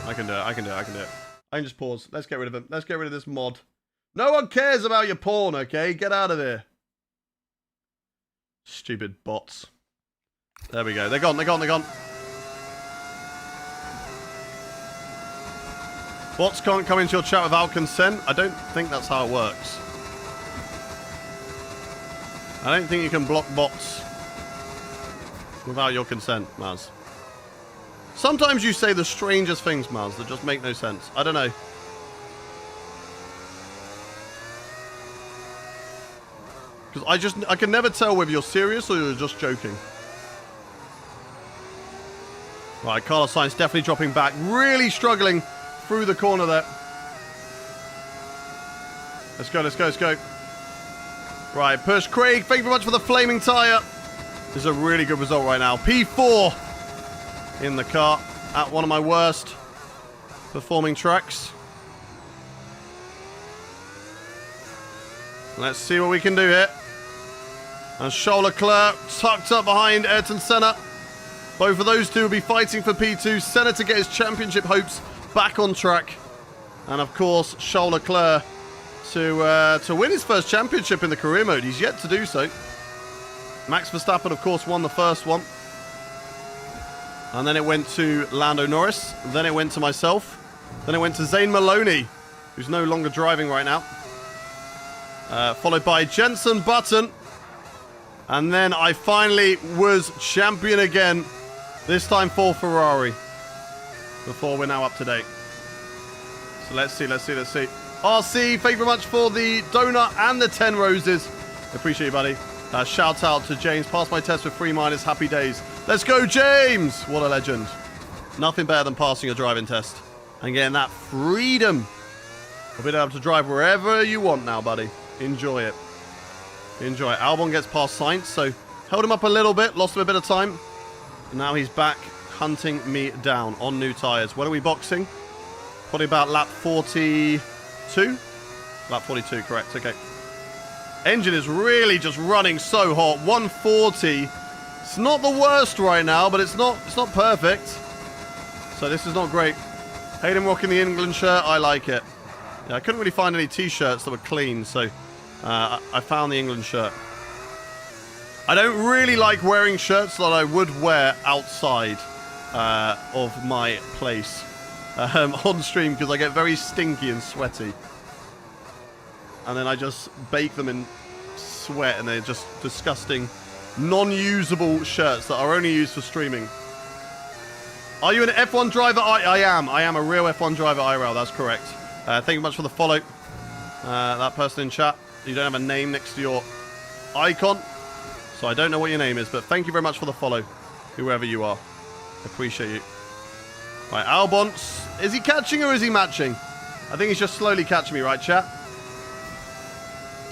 I can do it, I can do it, I can do it. I can just pause. Let's get rid of him. Let's get rid of this mod. No one cares about your porn, okay? Get out of here. Stupid bots. There we go. They're gone, they're gone, they're gone. Bots can't come into your chat without consent. I don't think that's how it works. I don't think you can block bots without your consent, Maz. Sometimes you say the strangest things, Maz, that just make no sense. I don't know. Because I can never tell whether you're serious or you're just joking. Right, Carlos Sainz definitely dropping back. Really struggling through the corner there. Let's go, let's go, let's go. Right, push Craig. Thank you very much for the flaming tyre. This is a really good result right now. P4 in the car at one of my worst performing tracks. Let's see what we can do here. And Charles Leclerc tucked up behind Ayrton Senna. Both of those two will be fighting for P2. Senna to get his championship hopes back on track. And of course, Charles Leclerc to win his first championship in the career mode. He's yet to do so. Max Verstappen, of course, won the first one. And then it went to Lando Norris. Then it went to myself. Then it went to Zane Maloney. who's no longer driving right now. Followed by Jenson Button. And then I finally was champion again. This time for Ferrari. Before we're now up to date. So let's see. RC, thank you very much for the donut and the 10 roses. Appreciate you, buddy. Shout out to James. Passed my test with 3-. Happy days. Let's go, James. What a legend. Nothing better than passing a driving test. And getting that freedom of being able to drive wherever you want now, buddy. Enjoy it. Enjoy it. Albon gets past Sainz, so held him up a little bit. Lost him a bit of time. And now he's back hunting me down on new tyres. When are we boxing? Probably about lap 42? Lap 42, correct. Okay. Engine is really just running so hot. 140. It's not the worst right now, but it's not perfect. So this is not great. Hayden rocking the England shirt. I like it. Yeah, I couldn't really find any t-shirts that were clean, so I found the England shirt. I don't really like wearing shirts that I would wear outside of my place on stream because I get very stinky and sweaty. And then I just bake them in sweat and they're just disgusting, non-usable shirts that are only used for streaming. Are you an F1 driver? I am. I am a real F1 driver, IRL. That's correct. Thank you much for the follow. That person in chat. You don't have a name next to your icon. So I don't know what your name is, but thank you very much for the follow. Whoever you are. Appreciate you. Right, Albon. Is he catching or is he matching? I think he's just slowly catching me, right, chat?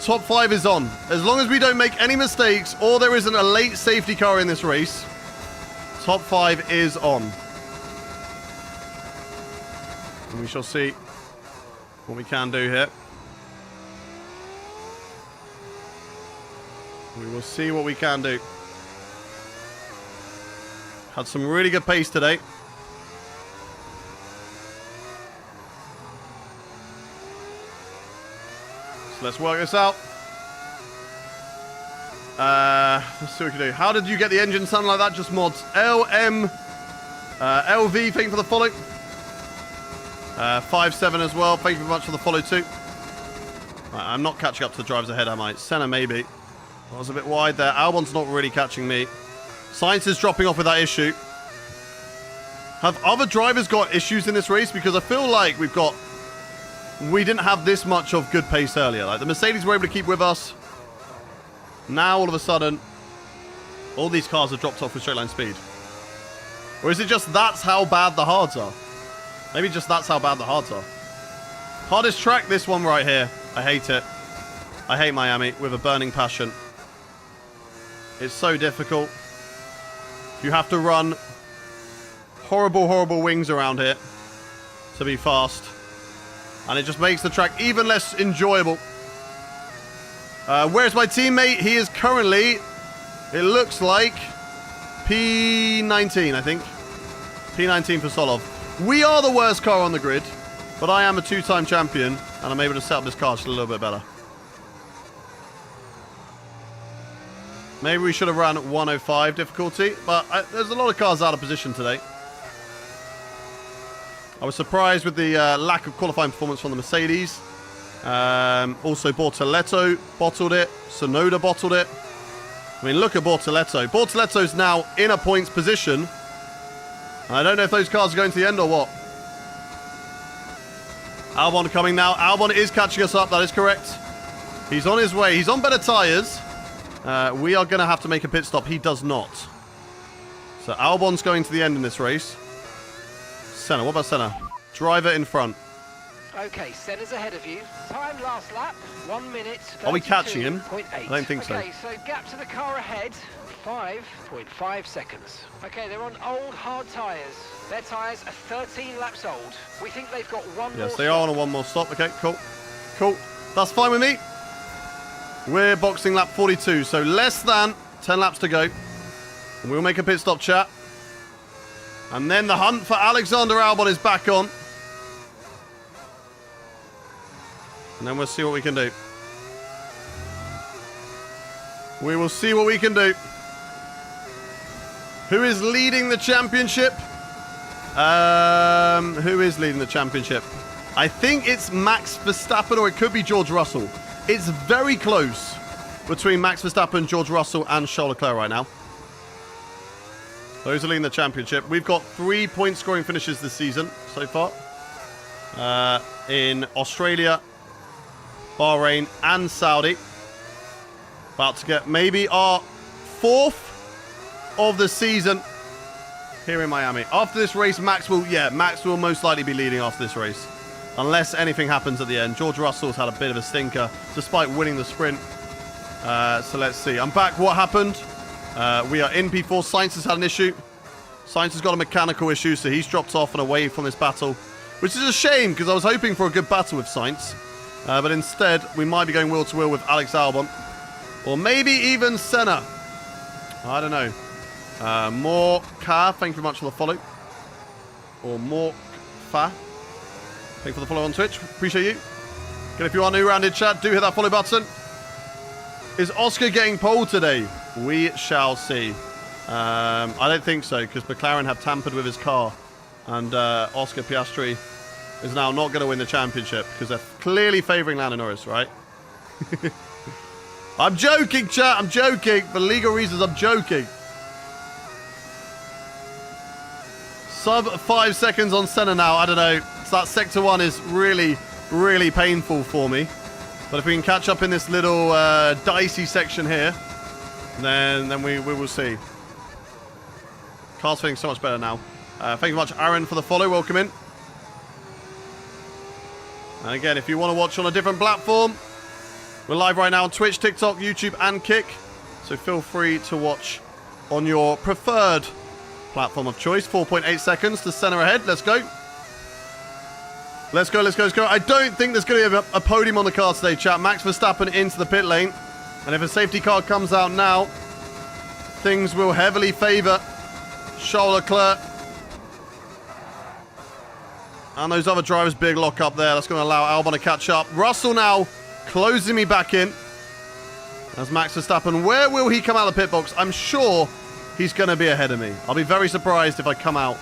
Top 5 is on. As long as we don't make any mistakes or there isn't a late safety car in this race, top 5 is on. And we shall see what we can do here. We will see what we can do. Had some really good pace today. So let's work this out. Let's see what we can do. How did you get the engine sounding like that? Just mods. LV, thank you for the follow. 5-7 as well. Thank you very much for the follow too. Right, I'm not catching up to the drivers ahead, am I? Senna maybe. I was a bit wide there. Albon's not really catching me. Sainz is dropping off with that issue. Have other drivers got issues in this race? Because I feel like we didn't have this much of good pace earlier. Like the Mercedes were able to keep with us. Now all of a sudden, all these cars have dropped off with straight line speed. Or is it just that's how bad the hards are? Maybe just that's how bad the hards are. Hardest track, this one right here. I hate it. I hate Miami with a burning passion. It's so difficult. You have to run horrible, horrible wings around here to be fast. And it just makes the track even less enjoyable. Where's my teammate? He is currently, it looks like, P19, I think. P19 for Solov. We are the worst car on the grid, but I am a 2-time champion, and I'm able to set up this car just a little bit better. Maybe we should have run 105 difficulty, but there's a lot of cars out of position today. I was surprised with the lack of qualifying performance from the Mercedes. Also, Bortoletto bottled it. Sonoda bottled it. I mean, look at Bortoletto. Bortoletto's now in a points position. I don't know if those cars are going to the end or what. Albon coming now. Albon is catching us up. That is correct. He's on his way. He's on better tyres. We are going to have to make a pit stop. He does not. So Albon's going to the end in this race. Senna. What about Senna? Driver in front. Okay, Senna's ahead of you. Time last lap, 1 minute. Are we catching him? 8. I don't think so. Okay, so gap to the car ahead, 5.5 seconds. Okay, they're on old hard tyres. Their tyres are 13 laps old. We think they've got one more. Yes, they are on a one more stop. Okay, cool. Cool. That's fine with me. We're boxing lap 42, so less than 10 laps to go. And we'll make a pit stop, chat. And then the hunt for Alexander Albon is back on. And then we'll see what we can do. We will see what we can do. Who is leading the championship? Who is leading the championship? I think it's Max Verstappen or it could be George Russell. It's very close between Max Verstappen, George Russell, and Charles Leclerc right now. Those are leading the championship. We've got 3 point scoring finishes this season so far. In Australia, Bahrain, and Saudi. About to get maybe our 4th of the season here in Miami. After this race, Max will most likely be leading after this race. Unless anything happens at the end. George Russell's had a bit of a stinker despite winning the sprint. So let's see. I'm back. What happened? We are in P4. Sainz has had an issue. Sainz has got a mechanical issue, so he's dropped off and away from this battle. Which is a shame, because I was hoping for a good battle with Sainz. But instead, we might be going wheel to wheel with Alex Albon. Or maybe even Senna. I don't know. More Car, thank you very much for the follow. Or more Fa. Thank you for the follow on Twitch. Appreciate you. Again, if you are new around in chat, do hit that follow button. Is Oscar getting pole today? We shall see. I don't think so, because McLaren have tampered with his car. And Oscar Piastri is now not going to win the championship, because they're clearly favouring Lando Norris, right? I'm joking, chat. I'm joking. For legal reasons, I'm joking. Sub 5 seconds on Senna now. I don't know. So that sector 1 is really, really painful for me. But if we can catch up in this little dicey section here, then we will see. Car's feeling so much better now. Thank you very much, Aaron, for the follow. Welcome in. And again, if you want to watch on a different platform, we're live right now on Twitch, TikTok, YouTube, and Kick. So feel free to watch on your preferred platform of choice. 4.8 seconds to center ahead. Let's go. Let's go, let's go, let's go. I don't think there's going to be a podium on the car today, chat. Max Verstappen into the pit lane. And if a safety car comes out now, things will heavily favour Charles Leclerc. And those other drivers, big lock up there. That's going to allow Albon to catch up. Russell now closing me back in. As Max Verstappen, where will he come out of the pit box? I'm sure he's going to be ahead of me. I'll be very surprised if I come out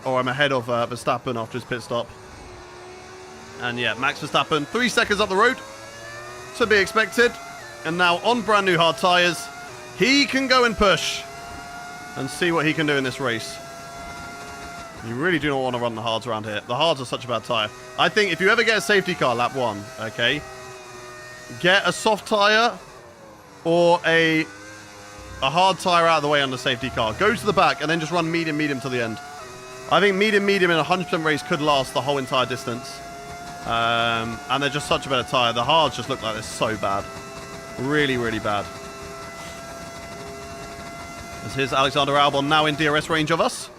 or I'm ahead of Verstappen after his pit stop. And yeah, Max Verstappen, 3 seconds up the road. To be expected. And now on brand new hard tyres, he can go and push and see what he can do in this race. You really do not want to run the hards around here. The hards are such a bad tyre. I think if you ever get a safety car lap 1, okay, get a soft tyre or a hard tyre out of the way on the safety car. Go to the back and then just run medium to the end. I think medium in a 100% race could last the whole entire distance. And they're just such a better tyre. The hards just look like they're so bad. Really, really bad. As here's Alexander Albon now in DRS range of us.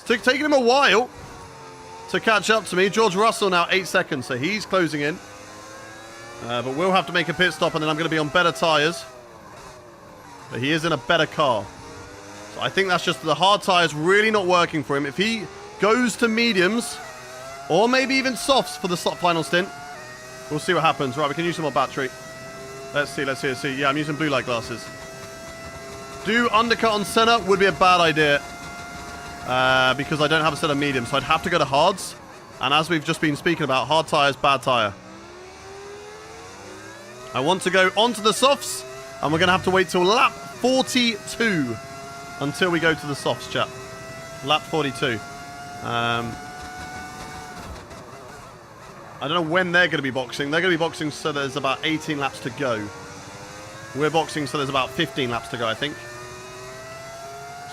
It's taking him a while to catch up to me. George Russell now 8 seconds, so he's closing in. But we'll have to make a pit stop, and then I'm going to be on better tyres. But he is in a better car. So I think that's just the hard tyres really not working for him. If he goes to mediums, or maybe even softs for the final stint, we'll see what happens. Right, we can use some more battery. Let's see. Yeah, I'm using blue light glasses. Do undercut on Senna would be a bad idea. Because I don't have a set of mediums, so I'd have to go to hards. And as we've just been speaking about, hard tyres, bad tyre. I want to go onto the softs, and we're going to have to wait till lap 42 until we go to the softs, chat. Lap 42. I don't know when they're going to be boxing. They're going to be boxing so there's about 18 laps to go. We're boxing so there's about 15 laps to go, I think.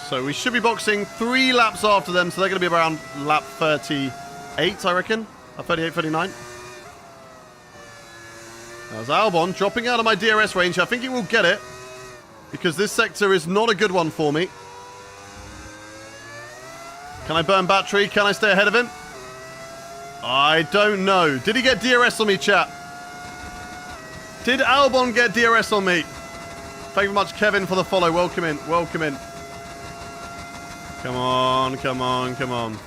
So we should be boxing 3 laps after them, so they're going to be around lap 38, I reckon. 38, 39. There's Albon dropping out of my DRS range. I think he will get it, because this sector is not a good one for me. Can I burn battery? Can I stay ahead of him? I don't know. Did he get DRS on me, chat? Did Albon get DRS on me? Thank you very much, Kevin, for the follow. Welcome in. Welcome in. Come on, come on, come on.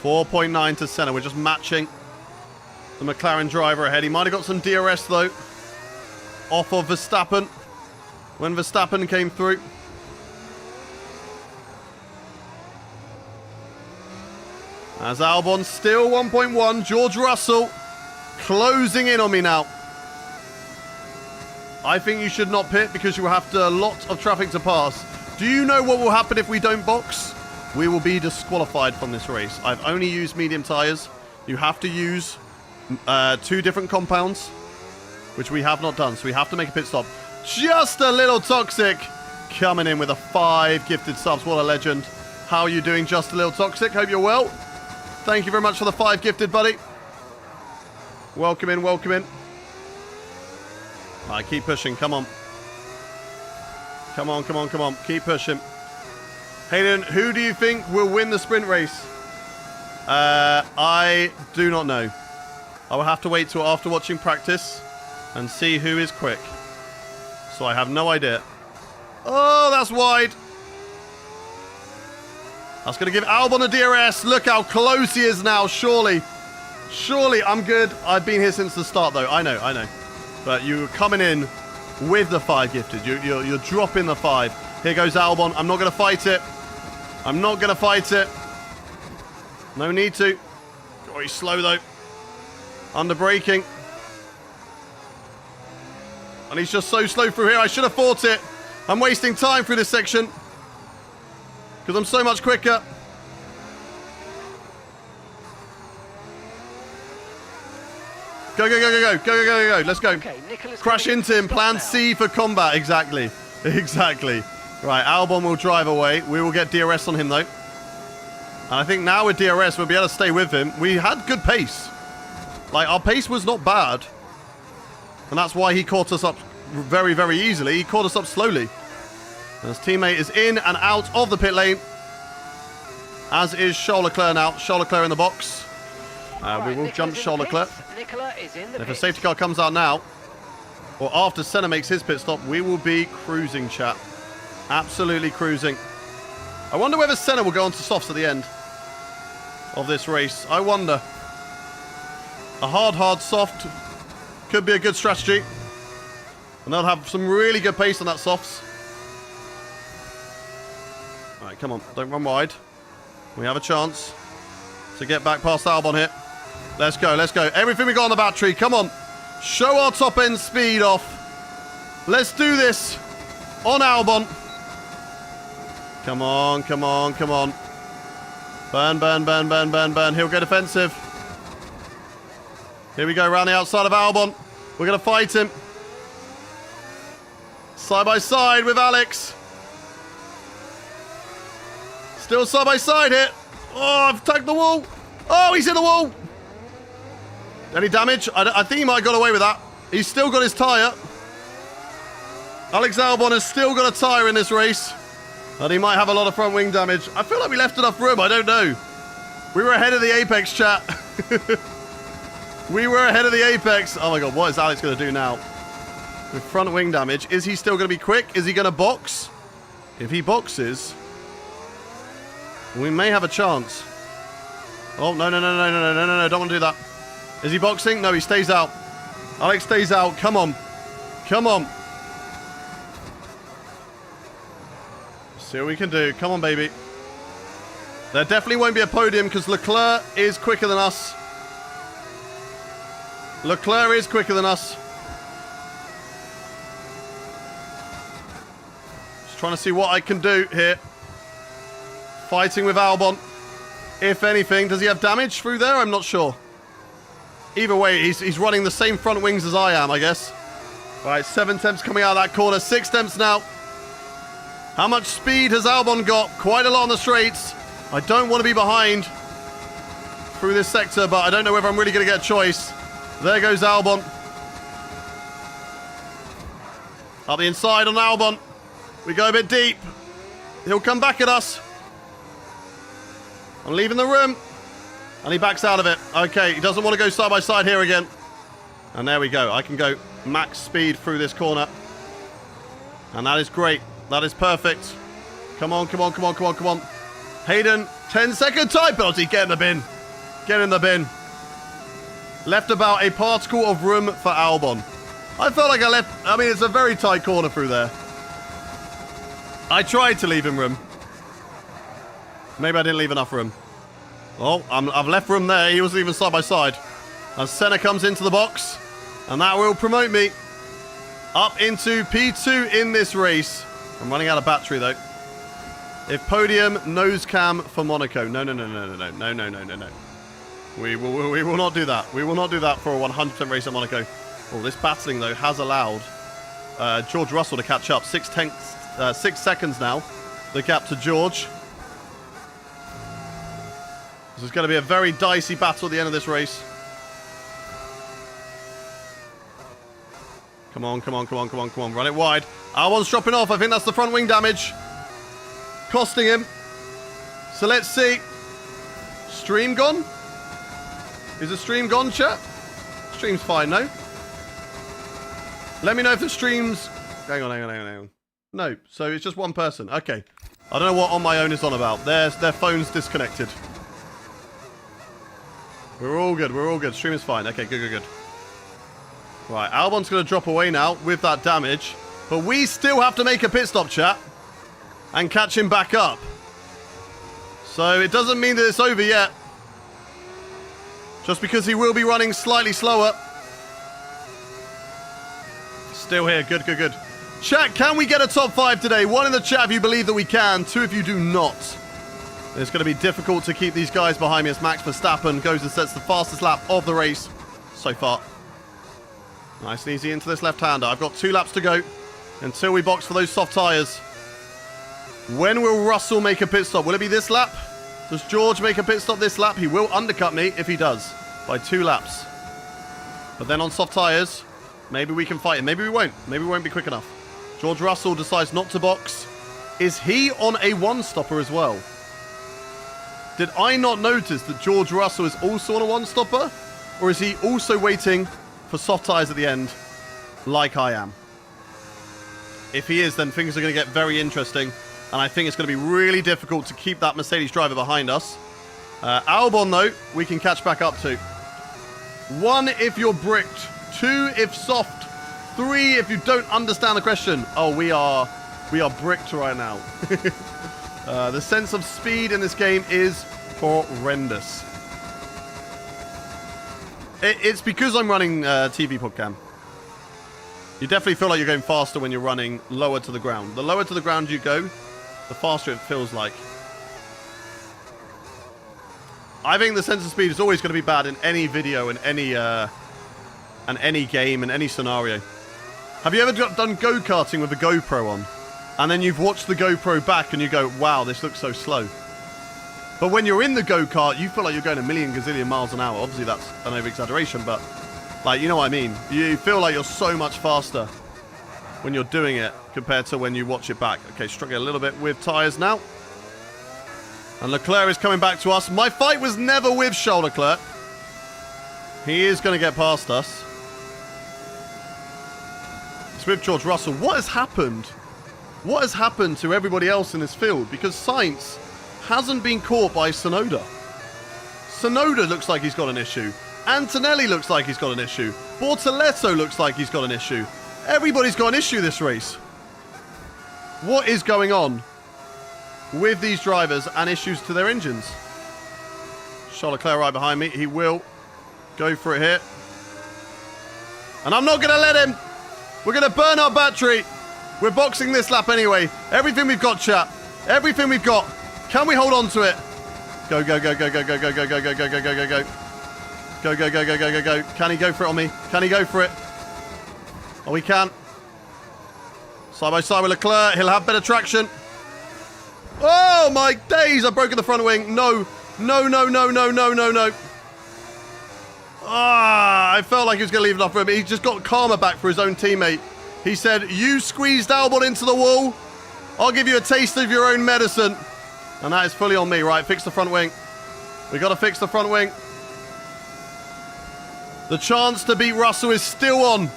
4.9 to Senna. We're just matching the McLaren driver ahead. He might have got some DRS, though, off of Verstappen when Verstappen came through. As Albon still 1.1. George Russell closing in on me now. I think you should not pit because you will have a lot of traffic to pass. Do you know what will happen if we don't box? We will be disqualified from this race. I've only used medium tyres. You have to use 2 different compounds, which we have not done. So we have to make a pit stop. Just a little toxic. Coming in with a 5 gifted subs. What a legend. How are you doing, Just a Little Toxic? Hope you're well. Thank you very much for the 5 gifted, buddy. Welcome in, welcome in. All right, keep pushing. Come on. Come on, come on, come on. Keep pushing. Hayden, who do you think will win the sprint race? I do not know. I will have to wait till after watching practice and see who is quick. So I have no idea. Oh, that's wide. That's going to give Albon a DRS. Look how close he is now, surely. Surely, I'm good. I've been here since the start, though. I know, I know. But you're coming in with the 5 gifted. You're dropping the 5. Here goes Albon. I'm not going to fight it. I'm not going to fight it. No need to. Oh, he's slow, though. Under braking. And he's just so slow through here. I should have fought it. I'm wasting time through this section. Because I'm so much quicker. Go, go, go, go, go, go, go, go, go. Let's go. Okay, Crash into him. Plan C for combat. Exactly. Exactly. Right, Albon will drive away. We will get DRS on him, though. And I think now with DRS, we'll be able to stay with him. We had good pace. Like, our pace was not bad. And that's why he caught us up very, very easily. He caught us up slowly. And his teammate is in and out of the pit lane. As is Charles Leclerc now. Charles Leclerc in the box. We will jump Charles Leclerc. If a safety car comes out now, or after Senna makes his pit stop, we will be cruising, chat. Absolutely cruising. I wonder whether Senna will go on to softs at the end of this race. I wonder. A hard soft could be a good strategy. And they'll have some really good pace on that softs. All right, come on. Don't run wide. We have a chance to get back past Albon here. Let's go, let's go. Everything we got on the battery. Come on. Show our top end speed off. Let's do this on Albon. Come on, come on, come on. Burn, burn, burn, burn, burn, burn. He'll go defensive. Here we go, around the outside of Albon. We're going to fight him. Side by side with Alex. Still side by side here. Oh, I've tagged the wall. Oh, he's in the wall. Any damage? I think he might have got away with that. He's still got his tyre. Alex Albon has still got a tyre in this race. And he might have a lot of front wing damage. I feel like we left enough room. I don't know. We were ahead of the apex, chat. We were ahead of the apex. Oh my god, what is Alex going to do now? With front wing damage. Is he still going to be quick? Is he going to box? If he boxes, we may have a chance. Oh, no, no, no, no, no, no, no, no. Don't want to do that. Is he boxing? No, he stays out. Alex stays out. Come on. Come on. See what we can do. Come on, baby. There definitely won't be a podium because Leclerc is quicker than us. Leclerc is quicker than us. Just trying to see what I can do here. Fighting with Albon. If anything, does he have damage through there? I'm not sure. Either way, he's running the same front wings as I am, I guess. All right, 7 temps coming out of that corner. 6 temps now. How much speed has Albon got? Quite a lot on the straights. I don't want to be behind through this sector, but I don't know whether I'm really going to get a choice. There goes Albon. Up the inside on Albon. We go a bit deep. He'll come back at us. I'm leaving the room. And he backs out of it. Okay, he doesn't want to go side by side here again. And there we go. I can go max speed through this corner. And that is great. That is perfect. Come on, come on, come on, come on, come on. Hayden, 10-second time penalty. Get in the bin. Get in the bin. Left about a particle of room for Albon. I felt like I left... I mean, it's a very tight corner through there. I tried to leave him room. Maybe I didn't leave enough room. Oh, I've left room there. He wasn't even side by side. As Senna comes into the box. And that will promote me up into P2 in this race. I'm running out of battery, though. If podium, nose cam for Monaco. No. We will not do that. We will not do that for a 100% race at Monaco. Oh, this battling, though, has allowed George Russell to catch up. 6 seconds now. The gap to George. This is going to be a very dicey battle at the end of this race. Come on. Run it wide. Albon's dropping off. I think that's the front wing damage. Costing him. So let's see. Stream gone? Is the stream gone, chat? Stream's fine, no? Let me know if the stream's... Hang on. No, so it's just one person. Okay. I don't know what On My Own is on about. Their phone's disconnected. We're all good. Stream is fine. Okay, good. Right, Albon's going to drop away now with that damage. But we still have to make a pit stop, chat. And catch him back up. So it doesn't mean that it's over yet. Just because he will be running slightly slower. Still here. Good. Chat, can we get a top 5 today? 1 in the chat if you believe that we can. 2 if you do not. It's going to be difficult to keep these guys behind me as Max Verstappen goes and sets the fastest lap of the race so far. Nice and easy into this left-hander. I've got 2 laps to go until we box for those soft tyres. When will Russell make a pit stop? Will it be this lap? Does George make a pit stop this lap? He will undercut me if he does by 2 laps. But then on soft tyres, maybe we can fight him. Maybe we won't. Maybe we won't be quick enough. George Russell decides not to box. Is he on a 1-stopper as well? Did I not notice that George Russell is also on a 1-stopper? Or is he also waiting for soft tyres at the end like I am? If he is, then things are going to get very interesting. And I think it's going to be really difficult to keep that Mercedes driver behind us. Albon, though, we can catch back up to. 1 if you're bricked. 2 if soft. 3 if you don't understand the question. Oh, we are bricked right now. The sense of speed in this game is horrendous. It's because I'm running TV podcam. You definitely feel like you're going faster when you're running lower to the ground. The lower to the ground you go, the faster it feels like. I think the sense of speed is always going to be bad in any video and any game and any scenario. Have you ever done go-karting with a GoPro on? And then you've watched the GoPro back and you go, wow, this looks so slow. But when you're in the go-kart, you feel like you're going a million gazillion miles an hour. Obviously, that's an over-exaggeration, but like, you know what I mean? You feel like you're so much faster when you're doing it compared to when you watch it back. Okay, struggling a little bit with tyres now. And Leclerc is coming back to us. My fight was never with Charles Leclerc. He is going to get past us. It's with George Russell. What has happened? What has happened to everybody else in this field? Because Sainz hasn't been caught by Tsunoda. Tsunoda looks like he's got an issue. Antonelli looks like he's got an issue. Bortoletto looks like he's got an issue. Everybody's got an issue this race. What is going on with these drivers and issues to their engines? Charles Leclerc right behind me. He will go for it here. And I'm not going to let him. We're going to burn our battery. We're boxing this lap anyway. Everything we've got, chat. Everything we've got. Can we hold on to it? Go. Go. Can he go for it on me? Can he go for it? Oh, he can. Side by side with Leclerc. He'll have better traction. Oh, my days. I've broken the front wing. No. Ah, I felt like he was going to leave enough room. He just got karma back for his own teammate. He said, you squeezed Albon into the wall. I'll give you a taste of your own medicine. And that is fully on me. Right, fix the front wing. We got to fix the front wing. The chance to beat Russell is still on.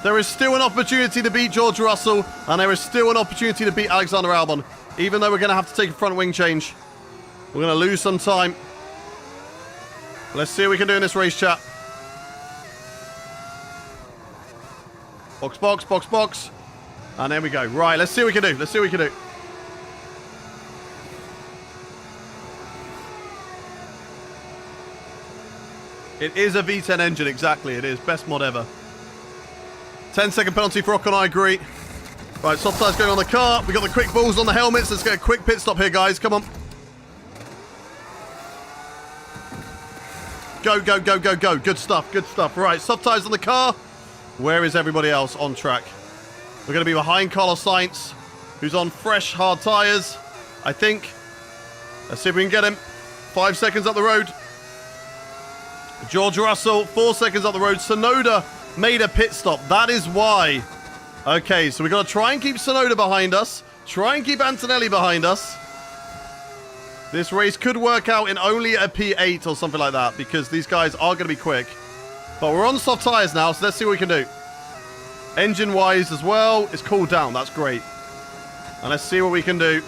There is still an opportunity to beat George Russell. And there is still an opportunity to beat Alexander Albon. Even though we're going to have to take a front wing change. We're going to lose some time. Let's see what we can do in this race, chat. Box. And there we go. Right, let's see what we can do. It is a V10 engine, exactly. It is. Best mod ever. 10-second penalty for Ocon, I agree. Right, soft tires going on the car. We got the quick balls on the helmets. Let's get a quick pit stop here, guys. Come on. Go, go, go, go, go. Good stuff, good stuff. Right, soft tires on the car. Where is everybody else on track? We're going to be behind Carlos Sainz, who's on fresh, hard tires, I think. Let's see if we can get him. 5 seconds up the road. George Russell, 4 seconds up the road. Tsunoda made a pit stop. That is why. Okay, so we've got to try and keep Tsunoda behind us. Try and keep Antonelli behind us. This race could work out in only a P8 or something like that, because these guys are going to be quick. But we're on soft tires now, so let's see what we can do. Engine-wise as well, it's cooled down. That's great. And let's see what we can do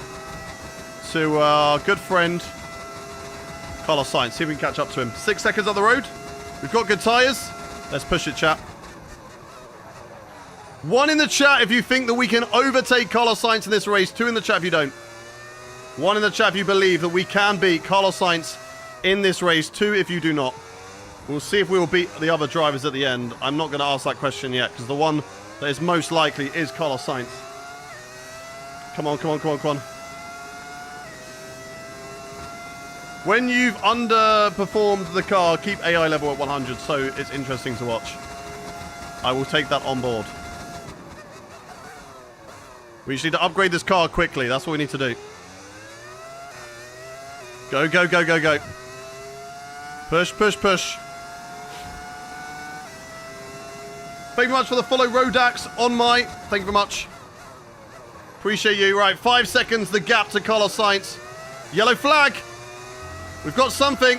to our good friend Carlos Sainz. See if we can catch up to him. 6 seconds up the road. We've got good tyres. Let's push it, chat. 1 in the chat if you think that we can overtake Carlos Sainz in this race. 2 in the chat if you don't. 1 in the chat if you believe that we can beat Carlos Sainz in this race. 2 if you do not. We'll see if we will beat the other drivers at the end. I'm not going to ask that question yet, because the one that is most likely is Carlos Sainz. Come on, come on, come on, come on. When you've underperformed the car, keep AI level at 100, so it's interesting to watch. I will take that on board. We just need to upgrade this car quickly. That's what we need to do. Go, go, go, go, go. Push, push, push. Thank you very much for the follow, Rodax, on my. Thank you very much. Appreciate you. Right, 5 seconds, the gap to Carlos Sainz. Yellow flag. We've got something.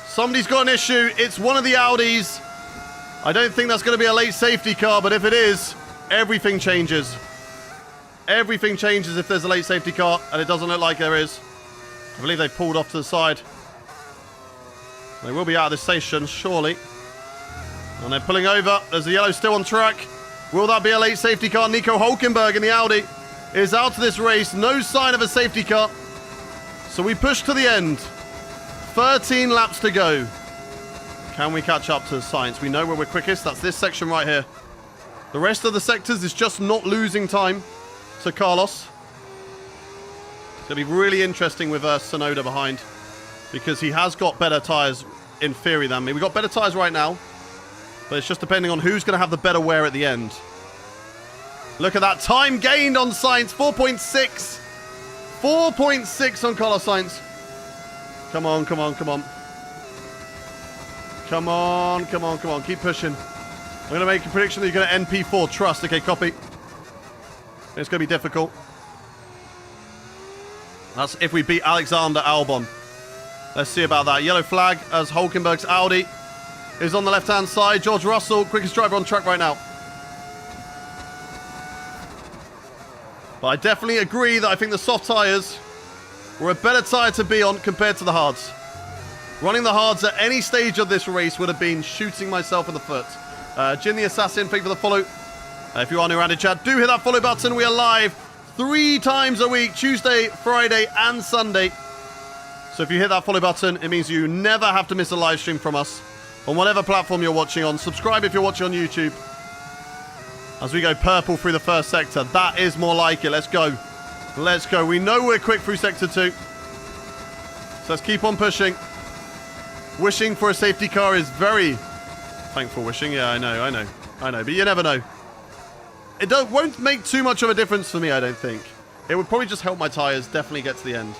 Somebody's got an issue. It's one of the Audis. I don't think that's going to be a late safety car, but if it is, everything changes. Everything changes if there's a late safety car, and it doesn't look like there is. I believe they've pulled off to the side. They will be out of this station, surely. And they're pulling over. There's the yellow still on track. Will that be a late safety car? Nico Hülkenberg in the Audi is out of this race. No sign of a safety car. So we push to the end. 13 laps to go. Can we catch up to Sainz? We know where we're quickest. That's this section right here. The rest of the sectors is just not losing time to Carlos. It's going to be really interesting with Tsunoda behind, because he has got better tyres in theory than me. We've got better tyres right now, but it's just depending on who's going to have the better wear at the end. Look at that time gained on Sainz. 4.6. 4.6 on Carlos Sainz. Come on, come on, come on. Come on, come on, come on. Keep pushing. I'm going to make a prediction that you're going to NP4. Trust. Okay, copy. It's going to be difficult. That's if we beat Alexander Albon. Let's see about that. Yellow flag as Hülkenberg's Audi is on the left-hand side. George Russell, quickest driver on track right now. But I definitely agree that I think the soft tyres were a better tyre to be on compared to the hards. Running the hards at any stage of this race would have been shooting myself in the foot. Jin the Assassin, thank you for the follow. If you are new around in chat, do hit that follow button. We are live 3 times a week, Tuesday, Friday, and Sunday. So if you hit that follow button, it means you never have to miss a live stream from us on whatever platform you're watching on. Subscribe if you're watching on YouTube. As we go purple through the first sector. That is more like it. Let's go. Let's go. We know we're quick through sector 2. So let's keep on pushing. Wishing for a safety car is very thankful wishing. Yeah, I know. But you never know. It won't make too much of a difference for me, I don't think. It would probably just help my tyres definitely get to the end.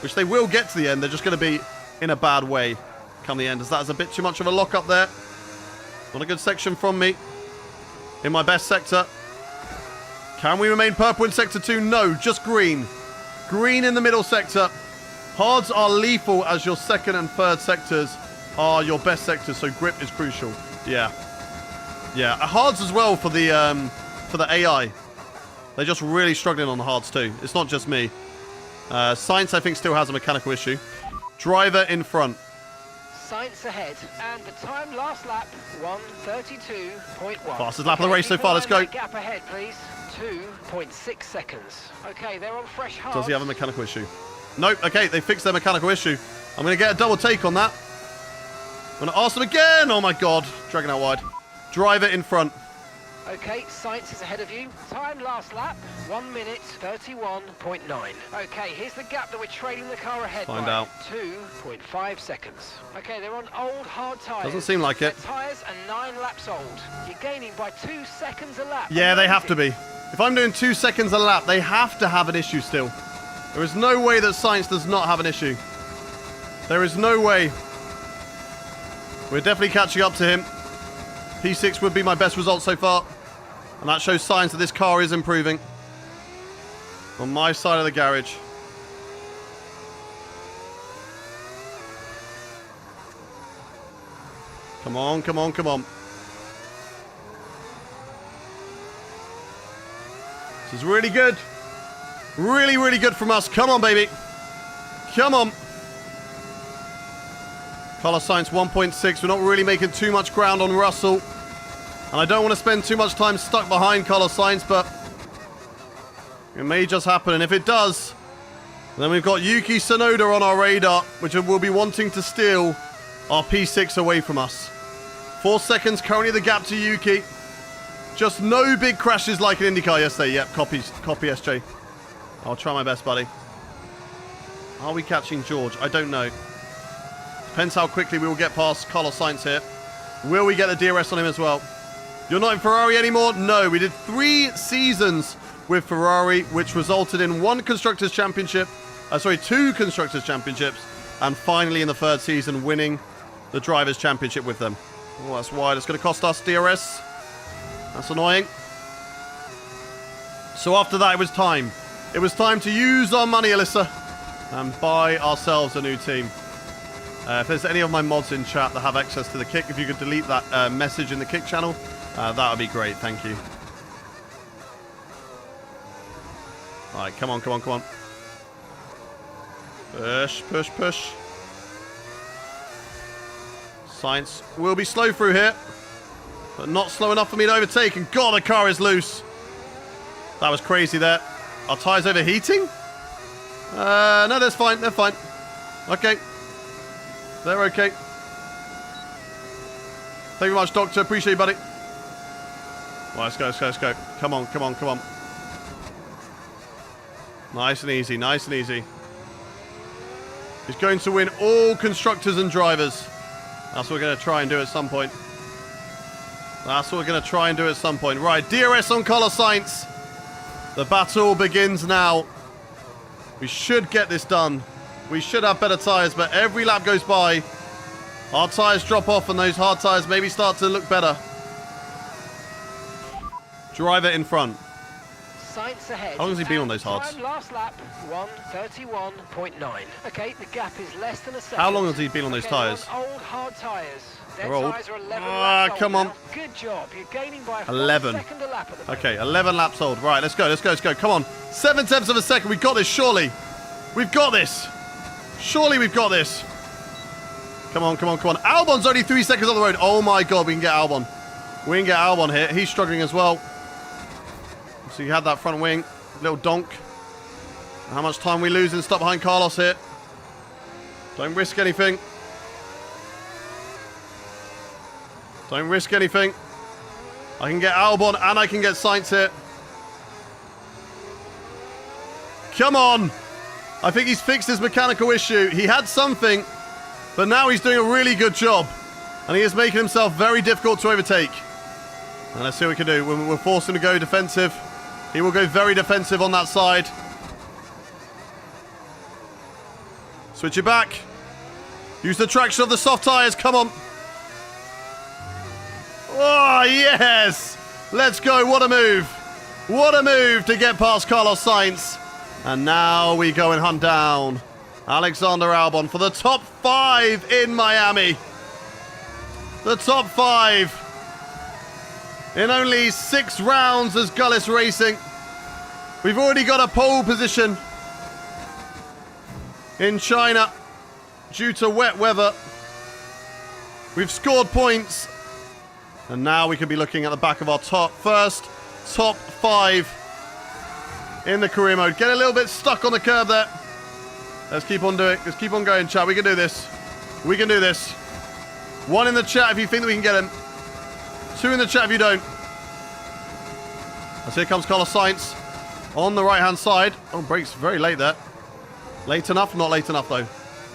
Which they will get to the end. They're just going to be in a bad way come the end. As that is a bit too much of a lock up there. Not a good section from me. In my best sector. Can we remain purple in sector 2? No, just green. Green in the middle sector. Hards are lethal as your second and third sectors are your best sectors, so grip is crucial. Yeah. Yeah, hards as well for the AI. They're just really struggling on the hards too. It's not just me. Sainz, I think, still has a mechanical issue. Driver in front. Sainz ahead, and the time last lap 1:32.1. Fastest lap of the race so far. Let's go. Gap ahead, please. 2.6 seconds. Okay, they're on fresh hards. Does he have a mechanical issue? Nope. Okay, they fixed their mechanical issue. I'm going to get a double take on that. I'm going to ask them again. Oh, my God. Dragging out wide. Driver in front. Okay, Sainz is ahead of you. Time last lap, 1 minute 31.9. Okay, here's the gap that we're trailing the car ahead Find by. out. 2.5 seconds. Okay, they're on old hard tyres. Doesn't seem like it. Their tyres are 9 laps old. You're gaining by 2 seconds a lap. Yeah, they have to Amazing. be. If I'm doing 2 seconds a lap, they have to have an issue still. There is no way that Sainz does not have an issue. There is no way. We're definitely catching up to him. P6 would be my best result so far. And that shows signs that this car is improving. On my side of the garage. Come on, come on, come on. This is really good. Really, really good from us. Come on, baby. Come on. Carlos Sainz 1.6. We're not really making too much ground on Russell. And I don't want to spend too much time stuck behind Carlos Sainz, but it may just happen. And if it does, then we've got Yuki Tsunoda on our radar, which will be wanting to steal our P6 away from us. 4 seconds, currently the gap to Yuki. Just no big crashes like in IndyCar yesterday. Yep, copy SJ. I'll try my best, buddy. Are we catching George? I don't know. Depends how quickly we will get past Carlos Sainz here. Will we get the DRS on him as well? You're not in Ferrari anymore? No, we did 3 seasons with Ferrari, which resulted in 2 Constructors' Championships, and finally in the 3rd season winning the Drivers' Championship with them. Oh, that's wide. It's going to cost us DRS. That's annoying. So after that, it was time. It was time to use our money, Alyssa, and buy ourselves a new team. If there's any of my mods in chat that have access to the kick, if you could delete that message in the kick channel, that would be great. Thank you. All right, come on, come on, come on. Push, push, push. Sainz will be slow through here, but not slow enough for me to overtake. And God, the car is loose. That was crazy there. Our tyres overheating? No, that's fine. They're fine. Okay. They're okay. Thank you very much, Doctor. Appreciate you, buddy. Well, let's go, let's go, let's go. Come on, come on, come on. Nice and easy, nice and easy. He's going to win all constructors and drivers. That's what we're going to try and do at some point. That's what we're going to try and do at some point. Right, DRS on Carlos Sainz. The battle begins now. We should get this done. We should have better tyres, but every lap goes by, our tyres drop off and those hard tyres maybe start to look better. Driver in front. Sainz ahead. How long has he been on those hards? Time last lap, 1:31.9. Okay, the gap is less than a second. How long has he been on those tyres? They're on old hard tyres. Their They're old. tyres are 11 laps Come old on. now. Good job. You're gaining by 11. 1 second a lap at the moment. Okay, 11 laps old. Right, let's go, let's go, let's go. Come on. 7/10 of a second. We've got this, surely. We've got this. Surely we've got this. Come on, come on, come on. Albon's only 3 seconds on the road. Oh my God, we can get Albon. We can get Albon here. He's struggling as well. So you had that front wing. Little donk. How much time we lose and stop behind Carlos here. Don't risk anything. Don't risk anything. I can get Albon and I can get Sainz here. Come on. I think he's fixed his mechanical issue. He had something, but now he's doing a really good job. And he is making himself very difficult to overtake. And let's see what we can do. We'll force him to go defensive. He will go very defensive on that side. Switch it back. Use the traction of the soft tyres. Come on. Oh, yes. Let's go. What a move. What a move to get past Carlos Sainz. And now we go and hunt down Alexander Albon for the top 5 in Miami. The top 5 in only 6 rounds as Gullis Racing. We've already got a pole position in China due to wet weather. We've scored points. And now we can be looking at the back of our top 5 in the career mode. Get a little bit stuck on the curb there. Let's keep on doing it. Let's keep on going, chat. We can do this. We can do this. 1 in the chat if you think that we can get him. 2 in the chat if you don't. As here comes Carlos Sainz on the right-hand side. Oh, brakes very late there. Late enough? Not late enough, though.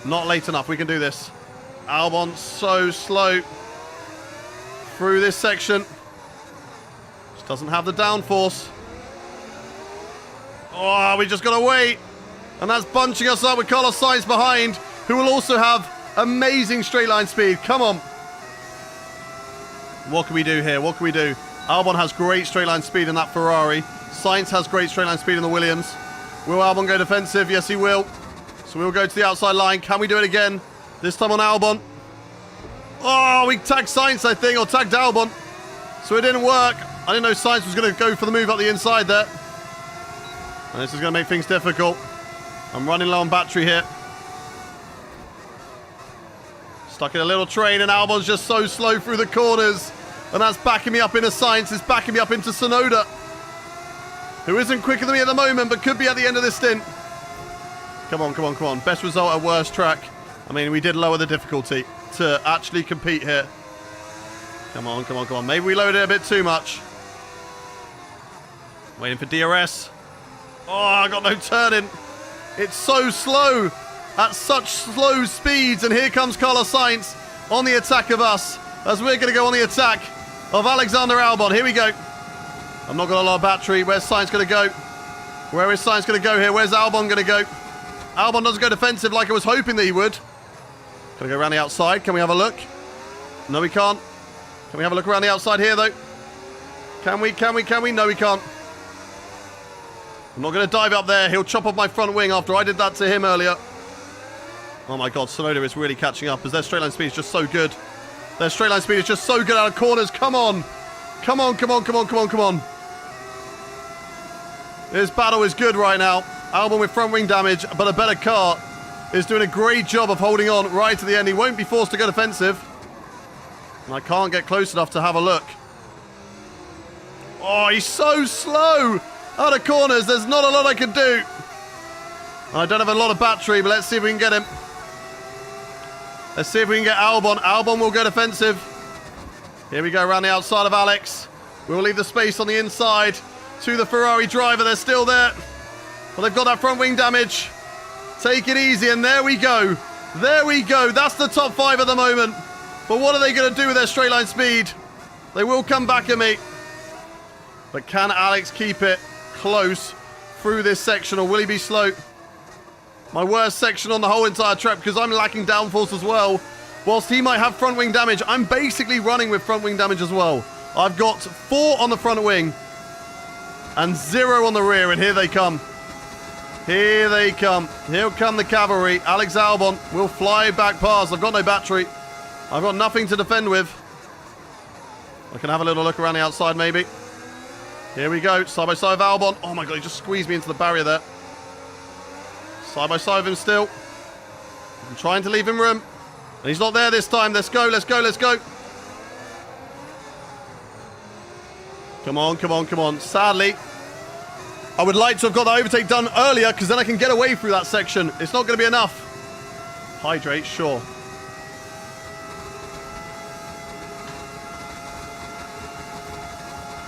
Not late enough. We can do this. Albon so slow through this section. Just doesn't have the downforce. Oh, we just got to wait. And that's bunching us up with Carlos Sainz behind, who will also have amazing straight line speed. Come on. What can we do here? What can we do? Albon has great straight line speed in that Ferrari. Sainz has great straight line speed in the Williams. Will Albon go defensive? Yes, he will. So we'll go to the outside line. Can we do it again? This time on Albon. Oh, we tagged Sainz, I think, or tagged Albon. So it didn't work. I didn't know Sainz was going to go for the move up the inside there. And this is going to make things difficult. I'm running low on battery here. Stuck in a little train, and Albon's just so slow through the corners. And that's backing me up into Sainz. It's backing me up into Tsunoda, who isn't quicker than me at the moment, but could be at the end of this stint. Come on, come on, come on. Best result at worst track. I mean, we did lower the difficulty to actually compete here. Come on, come on, come on. Maybe we loaded it a bit too much. Waiting for DRS. Oh, I got no turning. It's so slow at such slow speeds. And here comes Carlos Sainz on the attack of us, as we're going to go on the attack of Alexander Albon. Here we go. I'm not got a lot of battery. Where's Sainz going to go? Where is Sainz going to go here? Where's Albon going to go? Albon doesn't go defensive like I was hoping that he would. Going to go around the outside. Can we have a look? No, we can't. Can we have a look around the outside here, though? Can we? Can we? Can we? No, we can't. I'm not going to dive up there. He'll chop off my front wing after I did that to him earlier. Oh, my God. Tsunoda is really catching up as their straight line speed is just so good. Their straight line speed is just so good out of corners. Come on. Come on, come on, come on, come on, come on. This battle is good right now. Albon with front wing damage, but a better car is doing a great job of holding on right to the end. He won't be forced to go defensive. And I can't get close enough to have a look. Oh, he's so slow out of corners. There's not a lot I can do. I don't have a lot of battery, but let's see if we can get him. Let's see if we can get Albon. Albon will go defensive. Here we go around the outside of Alex. We'll leave the space on the inside to the Ferrari driver. They're still there. Well, they've got that front wing damage. Take it easy, and there we go. There we go. That's the top 5 at the moment. But what are they going to do with their straight line speed? They will come back at me. But can Alex keep it close through this section, or will he be slow? My worst section on the whole entire track, because I'm lacking downforce as well. Whilst he might have front wing damage, I'm basically running with front wing damage as well. I've got 4 on the front wing and 0 on the rear, and here they come. Here they come. Here come the cavalry. Alex Albon will fly back past. I've got no battery. I've got nothing to defend with. I can have a little look around the outside, maybe. Here we go. Side by side with Albon. Oh, my God. He just squeezed me into the barrier there. Side by side with him still. I'm trying to leave him room. And he's not there this time. Let's go. Let's go. Let's go. Come on. Come on. Come on. Sadly, I would like to have got that overtake done earlier, because then I can get away through that section. It's not going to be enough. Hydrate, sure.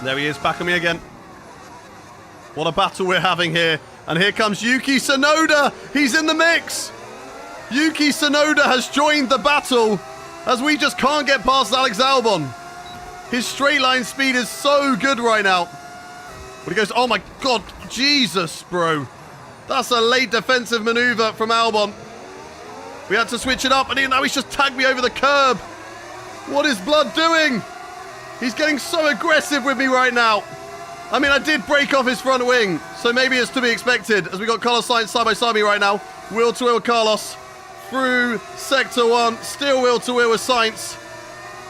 There he is, back on me again. What a battle we're having here. And here comes Yuki Tsunoda. He's in the mix. Yuki Tsunoda has joined the battle, as we just can't get past Alex Albon. His straight line speed is so good right now. But he goes, oh my God, Jesus, bro. That's a late defensive maneuver from Albon. We had to switch it up, and now he's just tagged me over the curb. What is Blood doing? He's getting so aggressive with me right now. I mean, I did break off his front wing, so maybe it's to be expected, as we got Carlos Sainz side by side me right now. Wheel to wheel Carlos through Sector 1. Still wheel to wheel with Sainz.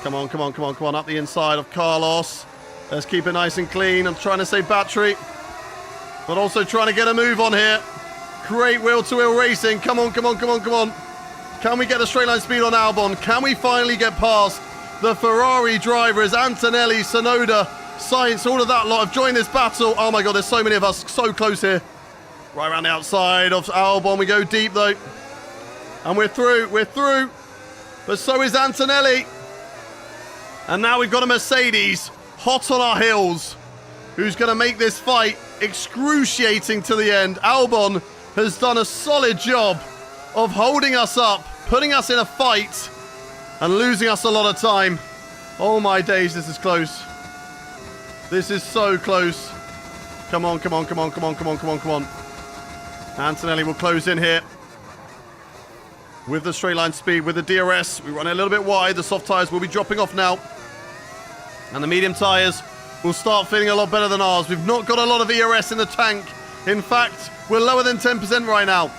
Come on, come on, come on, come on. Up the inside of Carlos. Let's keep it nice and clean. I'm trying to save battery, but also trying to get a move on here. Great wheel-to-wheel racing. Come on, come on, come on, come on. Can we get the straight line speed on Albon? Can we finally get past the Ferrari drivers? Antonelli, Tsunoda, Sainz, all of that lot have joined this battle. Oh my God, there's so many of us so close here. Right around the outside of Albon. We go deep though. And we're through. We're through. But so is Antonelli. And now we've got a Mercedes hot on our heels who's going to make this fight excruciating to the end. Albon has done a solid job of holding us up, putting us in a fight, and losing us a lot of time. Oh my days, this is close. This is so close. Come on, come on, come on, come on, come on, come on, come on. Antonelli will close in here. With the straight line speed, with the DRS, we run a little bit wide. The soft tyres will be dropping off now. And the medium tyres will start feeling a lot better than ours. We've not got a lot of ERS in the tank. In fact, we're lower than 10% right now.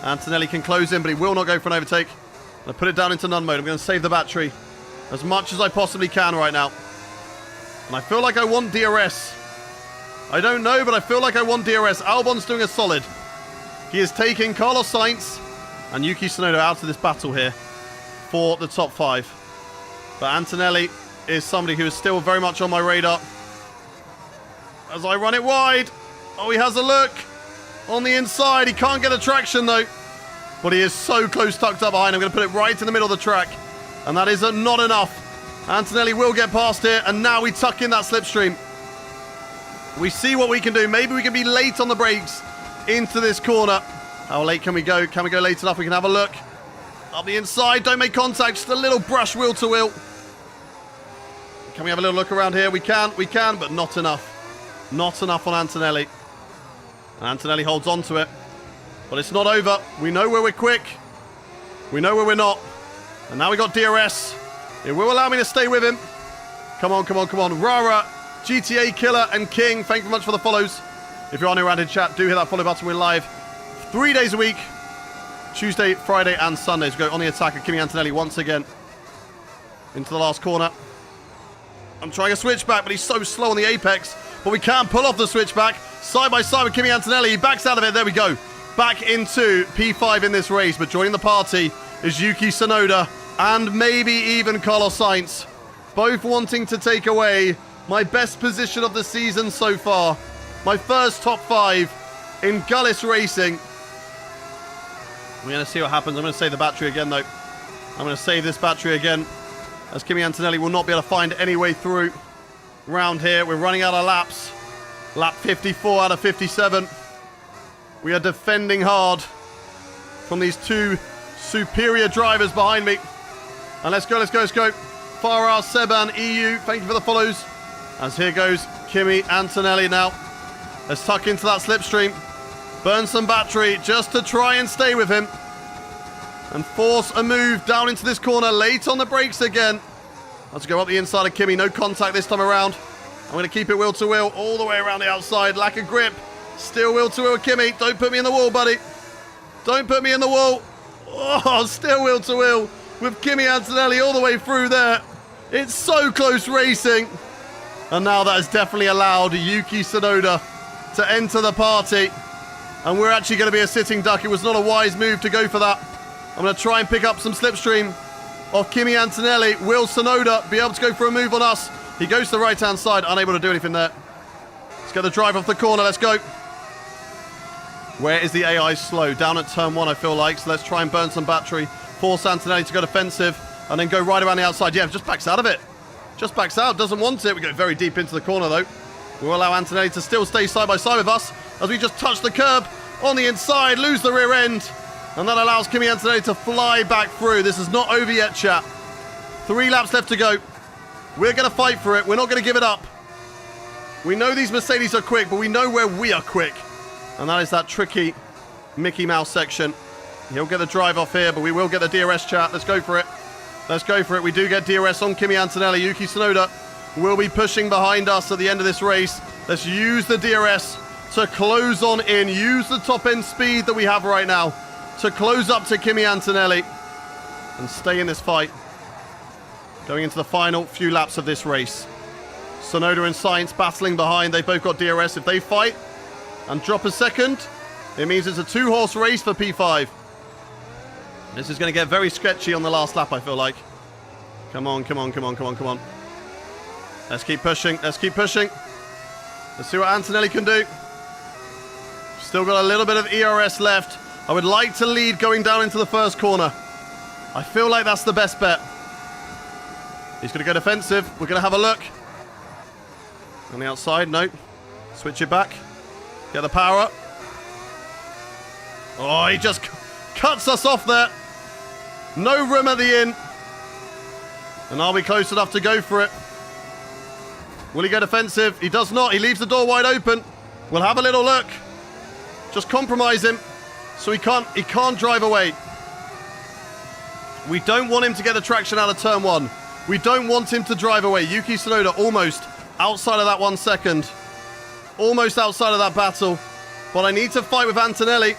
Antonelli can close in, but he will not go for an overtake. I'm going to put it down into none mode. I'm going to save the battery as much as I possibly can right now. And I feel like I want DRS. I don't know, but I feel like I want DRS. Albon's doing a solid. He is taking Carlos Sainz and Yuki Tsunoda out of this battle here for the top 5. But Antonelli is somebody who is still very much on my radar. As I run it wide. Oh, he has a look on the inside. He can't get a traction though. But he is so close, tucked up behind. I'm going to put it right in the middle of the track. And that is not enough. Antonelli will get past here. And now we tuck in that slipstream. We see what we can do. Maybe we can be late on the brakes into this corner. How late can we go? Can we go late enough? We can have a look. Up the inside. Don't make contact. Just a little brush wheel to wheel. Can we have a little look around here? We can, but not enough. Not enough on Antonelli. Antonelli holds on to it. But it's not over. We know where we're quick. We know where we're not. And now we got DRS. It will allow me to stay with him. Come on, come on, come on. Rara, GTA Killer, and King, thank you very much for the follows. If you're on around in chat, do hit that follow button. We're live 3 days a week. Tuesday, Friday, and Sundays. We go on the attack of Kimi Antonelli once again. Into the last corner. I'm trying a switchback, but he's so slow on the apex. But we can pull off the switchback. Side by side with Kimi Antonelli. He backs out of it. There we go. Back into P5 in this race. But joining the party is Yuki Tsunoda and maybe even Carlos Sainz. Both wanting to take away my best position of the season so far. My first top 5 in Gullis Racing. We're going to see what happens. I'm going to save the battery again, though. I'm going to save this battery again, as Kimi Antonelli will not be able to find any way through round here. We're running out of laps. Lap 54 out of 57. We are defending hard from these two superior drivers behind me. And let's go, let's go, let's go. Farah, Seban, EU, thank you for the follows. As here goes Kimi Antonelli now. Let's tuck into that slipstream. Burn some battery just to try and stay with him. And force a move down into this corner. Late on the brakes again. Let's go up the inside of Kimi. No contact this time around. I'm going to keep it wheel to wheel all the way around the outside. Lack of grip. Still wheel to wheel Kimi. Don't put me in the wall, buddy. Don't put me in the wall. Oh, still wheel to wheel with Kimi Antonelli all the way through there. It's so close racing. And now that has definitely allowed Yuki Tsunoda to enter the party. And we're actually going to be a sitting duck. It was not a wise move to go for that. I'm going to try and pick up some slipstream of Kimi Antonelli. Will Tsunoda be able to go for a move on us? He goes to the right-hand side, unable to do anything there. Let's get the drive off the corner. Let's go. Where is the AI slow? Down at turn 1, I feel like. So let's try and burn some battery. Force Antonelli to go defensive and then go right around the outside. Yeah, just backs out of it. Just backs out. Doesn't want it. We go very deep into the corner, though. We'll allow Antonelli to still stay side by side with us as we just touch the curb on the inside, lose the rear end. And that allows Kimi Antonelli to fly back through. This is not over yet, chat. 3 laps left to go. We're going to fight for it. We're not going to give it up. We know these Mercedes are quick, but we know where we are quick. And that is that tricky Mickey Mouse section. He'll get the drive off here, but we will get the DRS, chat. Let's go for it. Let's go for it. We do get DRS on Kimi Antonelli. Yuki Tsunoda will be pushing behind us at the end of this race. Let's use the DRS to close on in. Use the top end speed that we have right now to close up to Kimi Antonelli and stay in this fight. Going into the final few laps of this race. Tsunoda and Sainz battling behind. They've both got DRS. If they fight and drop a second, it means it's a 2-horse race for P5. This is going to get very sketchy on the last lap, I feel like. Come on, come on, come on, come on, come on. Let's keep pushing. Let's keep pushing. Let's see what Antonelli can do. Still got a little bit of ERS left. I would like to lead going down into the first corner. I feel like that's the best bet. He's going to go defensive. We're going to have a look. On the outside, no. Switch it back. Get the power up. Oh, he just cuts us off there. No room at the inn. And are we close enough to go for it? Will he go defensive? He does not. He leaves the door wide open. We'll have a little look. Just compromise him so he can't drive away. We don't want him to get the traction out of turn 1. We don't want him to drive away. Yuki Tsunoda almost outside of that 1 second. Almost outside of that battle. But I need to fight with Antonelli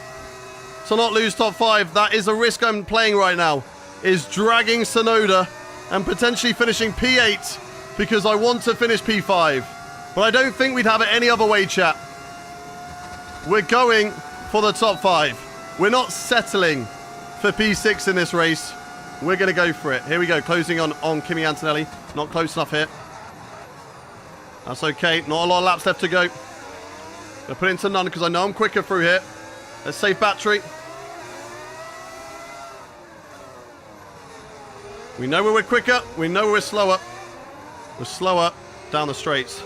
to not lose top 5. That is a risk I'm playing right now. Is dragging Tsunoda and potentially finishing P8 because I want to finish P5. But I don't think we'd have it any other way, chat. We're going for the top 5. We're not settling for P6 in this race. We're going to go for it. Here we go. Closing on Kimi Antonelli. Not close enough here. That's okay. Not a lot of laps left to go. Gonna put it into none because I know I'm quicker through here. Let's save battery. We know where we're quicker. We know where we're slower. We're slower down the straights.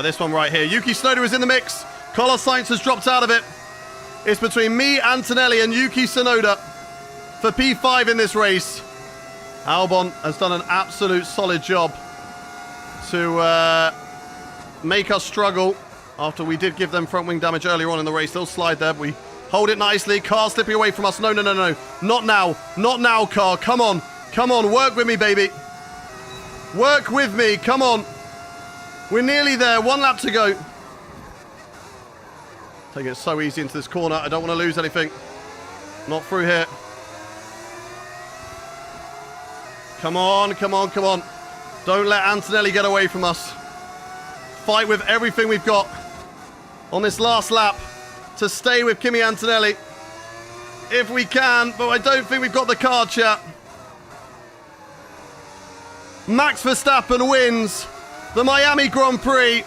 This one right here. Yuki Tsunoda is in the mix. Carlos Sainz has dropped out of it. It's between me, Antonelli, and Yuki Tsunoda for P5 in this race. Albon has done an absolute solid job to make us struggle after we did give them front wing damage earlier on in the race. They'll slide there, but we hold it nicely. Car slipping away from us. No, no, no, no. Not now. Not now, car. Come on. Come on. Work with me, baby. Work with me. Come on. We're nearly there. 1 lap to go. Taking it so easy into this corner. I don't want to lose anything. Not through here. Come on, come on, come on. Don't let Antonelli get away from us. Fight with everything we've got on this last lap to stay with Kimi Antonelli. If we can, but I don't think we've got the car, chat. Max Verstappen wins the Miami Grand Prix.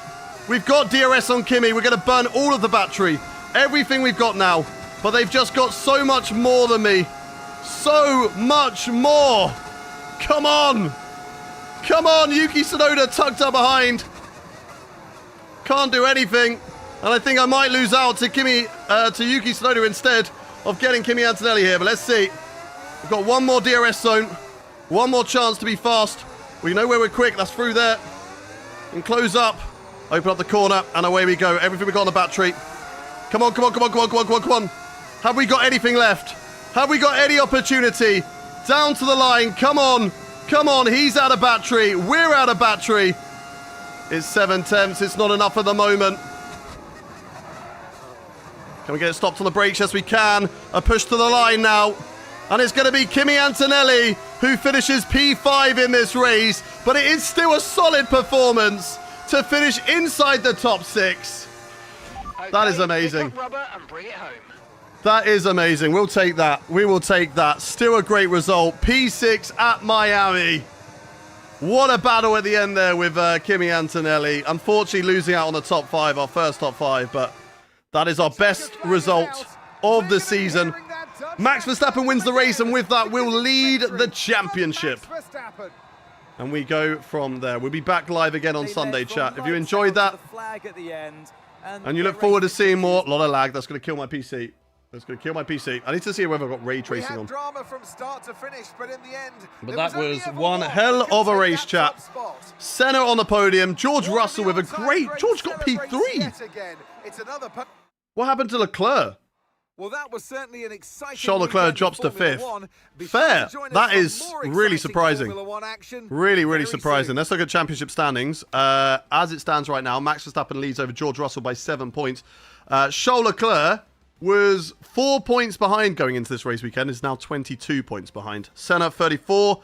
We've got DRS on Kimi. We're going to burn all of the battery. Everything we've got now. But they've just got so much more than me. So much more. Come on. Come on, Yuki Tsunoda tucked up behind. Can't do anything. And I think I might lose out to Yuki Tsunoda instead of getting Kimi Antonelli here. But let's see. We've got one more DRS zone. One more chance to be fast. We know where we're quick. That's through there. And close up. Open up the corner. And away we go. Everything we've got on the battery. Come on, come on, come on, come on, come on, come on, come on. Have we got anything left? Have we got any opportunity? Down to the line. Come on. Come on. He's out of battery. We're out of battery. It's 7 tenths. It's not enough at the moment. Can we get it stopped on the brakes? Yes, we can. A push to the line now. And it's going to be Kimi Antonelli who finishes P5 in this race. But it is still a solid performance to finish inside the top 6. Okay, that is amazing. Pick up rubber and bring it home. That is amazing. We'll take that. We will take that. Still a great result. P6 at Miami. What a battle at the end there with Kimi Antonelli. Unfortunately, losing out on the top 5, our first top 5. But that is our best result of the season. Max Verstappen wins the race, and with that, we'll lead the championship. And we go from there. We'll be back live again on Sunday, chat. If you enjoyed that, and you look forward to seeing more, a lot of lag. That's going to kill my PC. That's going to kill my PC. I need to see whether I've got ray tracing on. Drama from start to finish, but in the end, but that was one hell of a race, chat. Senna on the podium. George Russell with a great... George got P3. What happened to Leclerc? Well, that was certainly an exciting Charles Leclerc drops to 5th. Fair. That is really surprising. Really, really surprising. Let's look at championship standings. As it stands right now, Max Verstappen leads over George Russell by 7 points. Charles Leclerc was 4 points behind going into this race weekend. Is now 22 points behind. Senna, 34.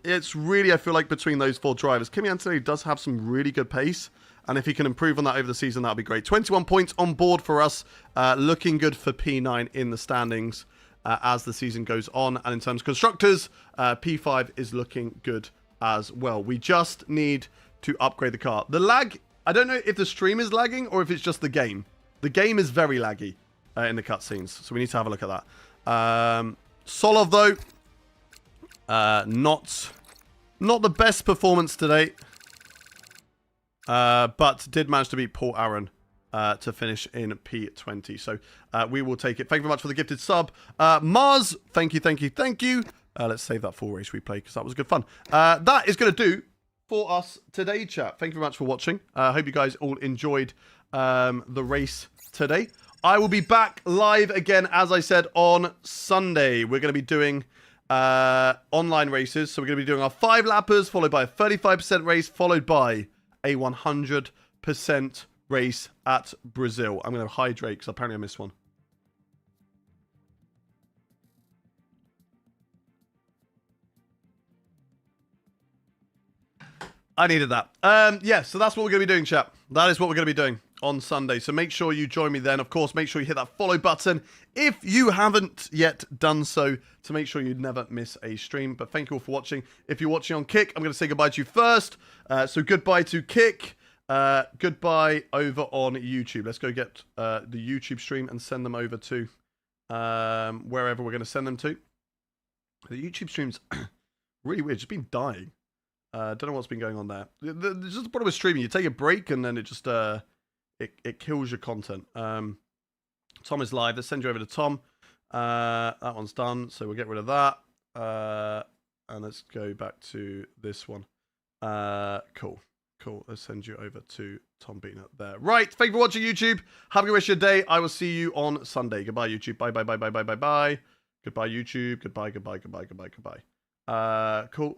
It's really, I feel like, between those 4 drivers. Kimi Antonelli does have some really good pace. And if he can improve on that over the season, that would be great. 21 points on board for us. Looking good for P9 in the standings as the season goes on. And in terms of constructors, P5 is looking good as well. We just need to upgrade the car. The lag, I don't know if the stream is lagging or if it's just the game. The game is very laggy in the cutscenes. So we need to have a look at that. Solov, though, not Not the best performance today. But did manage to beat Paul Aaron to finish in P20. So we will take it. Thank you very much for the gifted sub. Mars, thank you, thank you, thank you. Let's save that full race replay because that was good fun. That is going to do for us today, chat. Thank you very much for watching. I hope you guys all enjoyed the race today. I will be back live again, as I said, on Sunday. We're going to be doing online races. So we're going to be doing our 5-lappers, followed by a 35% race, followed by a 100% race at Brazil. I'm going to hydrate because apparently I missed one. I needed that. Yeah, so that's what we're going to be doing, chat. That is what we're going to be doing on Sunday. So make sure you join me then. Of course, make sure you hit that follow button if you haven't yet done so, to make sure you never miss a stream. But thank you all for watching. If you're watching on Kick, I'm going to say goodbye to you first. So goodbye to Kick. Goodbye over on YouTube. Let's go get the YouTube stream and send them over to wherever we're going to send them to. The YouTube stream's really weird. It's been dying. Don't know what's been going on there. Just the problem with streaming. You take a break and then it just it kills your content. Tom is live. Let's send you over to Tom. That one's done, so we'll get rid of that. And let's go back to this one. Cool. Let's send you over to Tom Beaner there. Right. Thank you for watching, YouTube. Have a good rest of your day. I will see you on Sunday. Goodbye, YouTube. Bye. Goodbye, YouTube. Goodbye. Cool.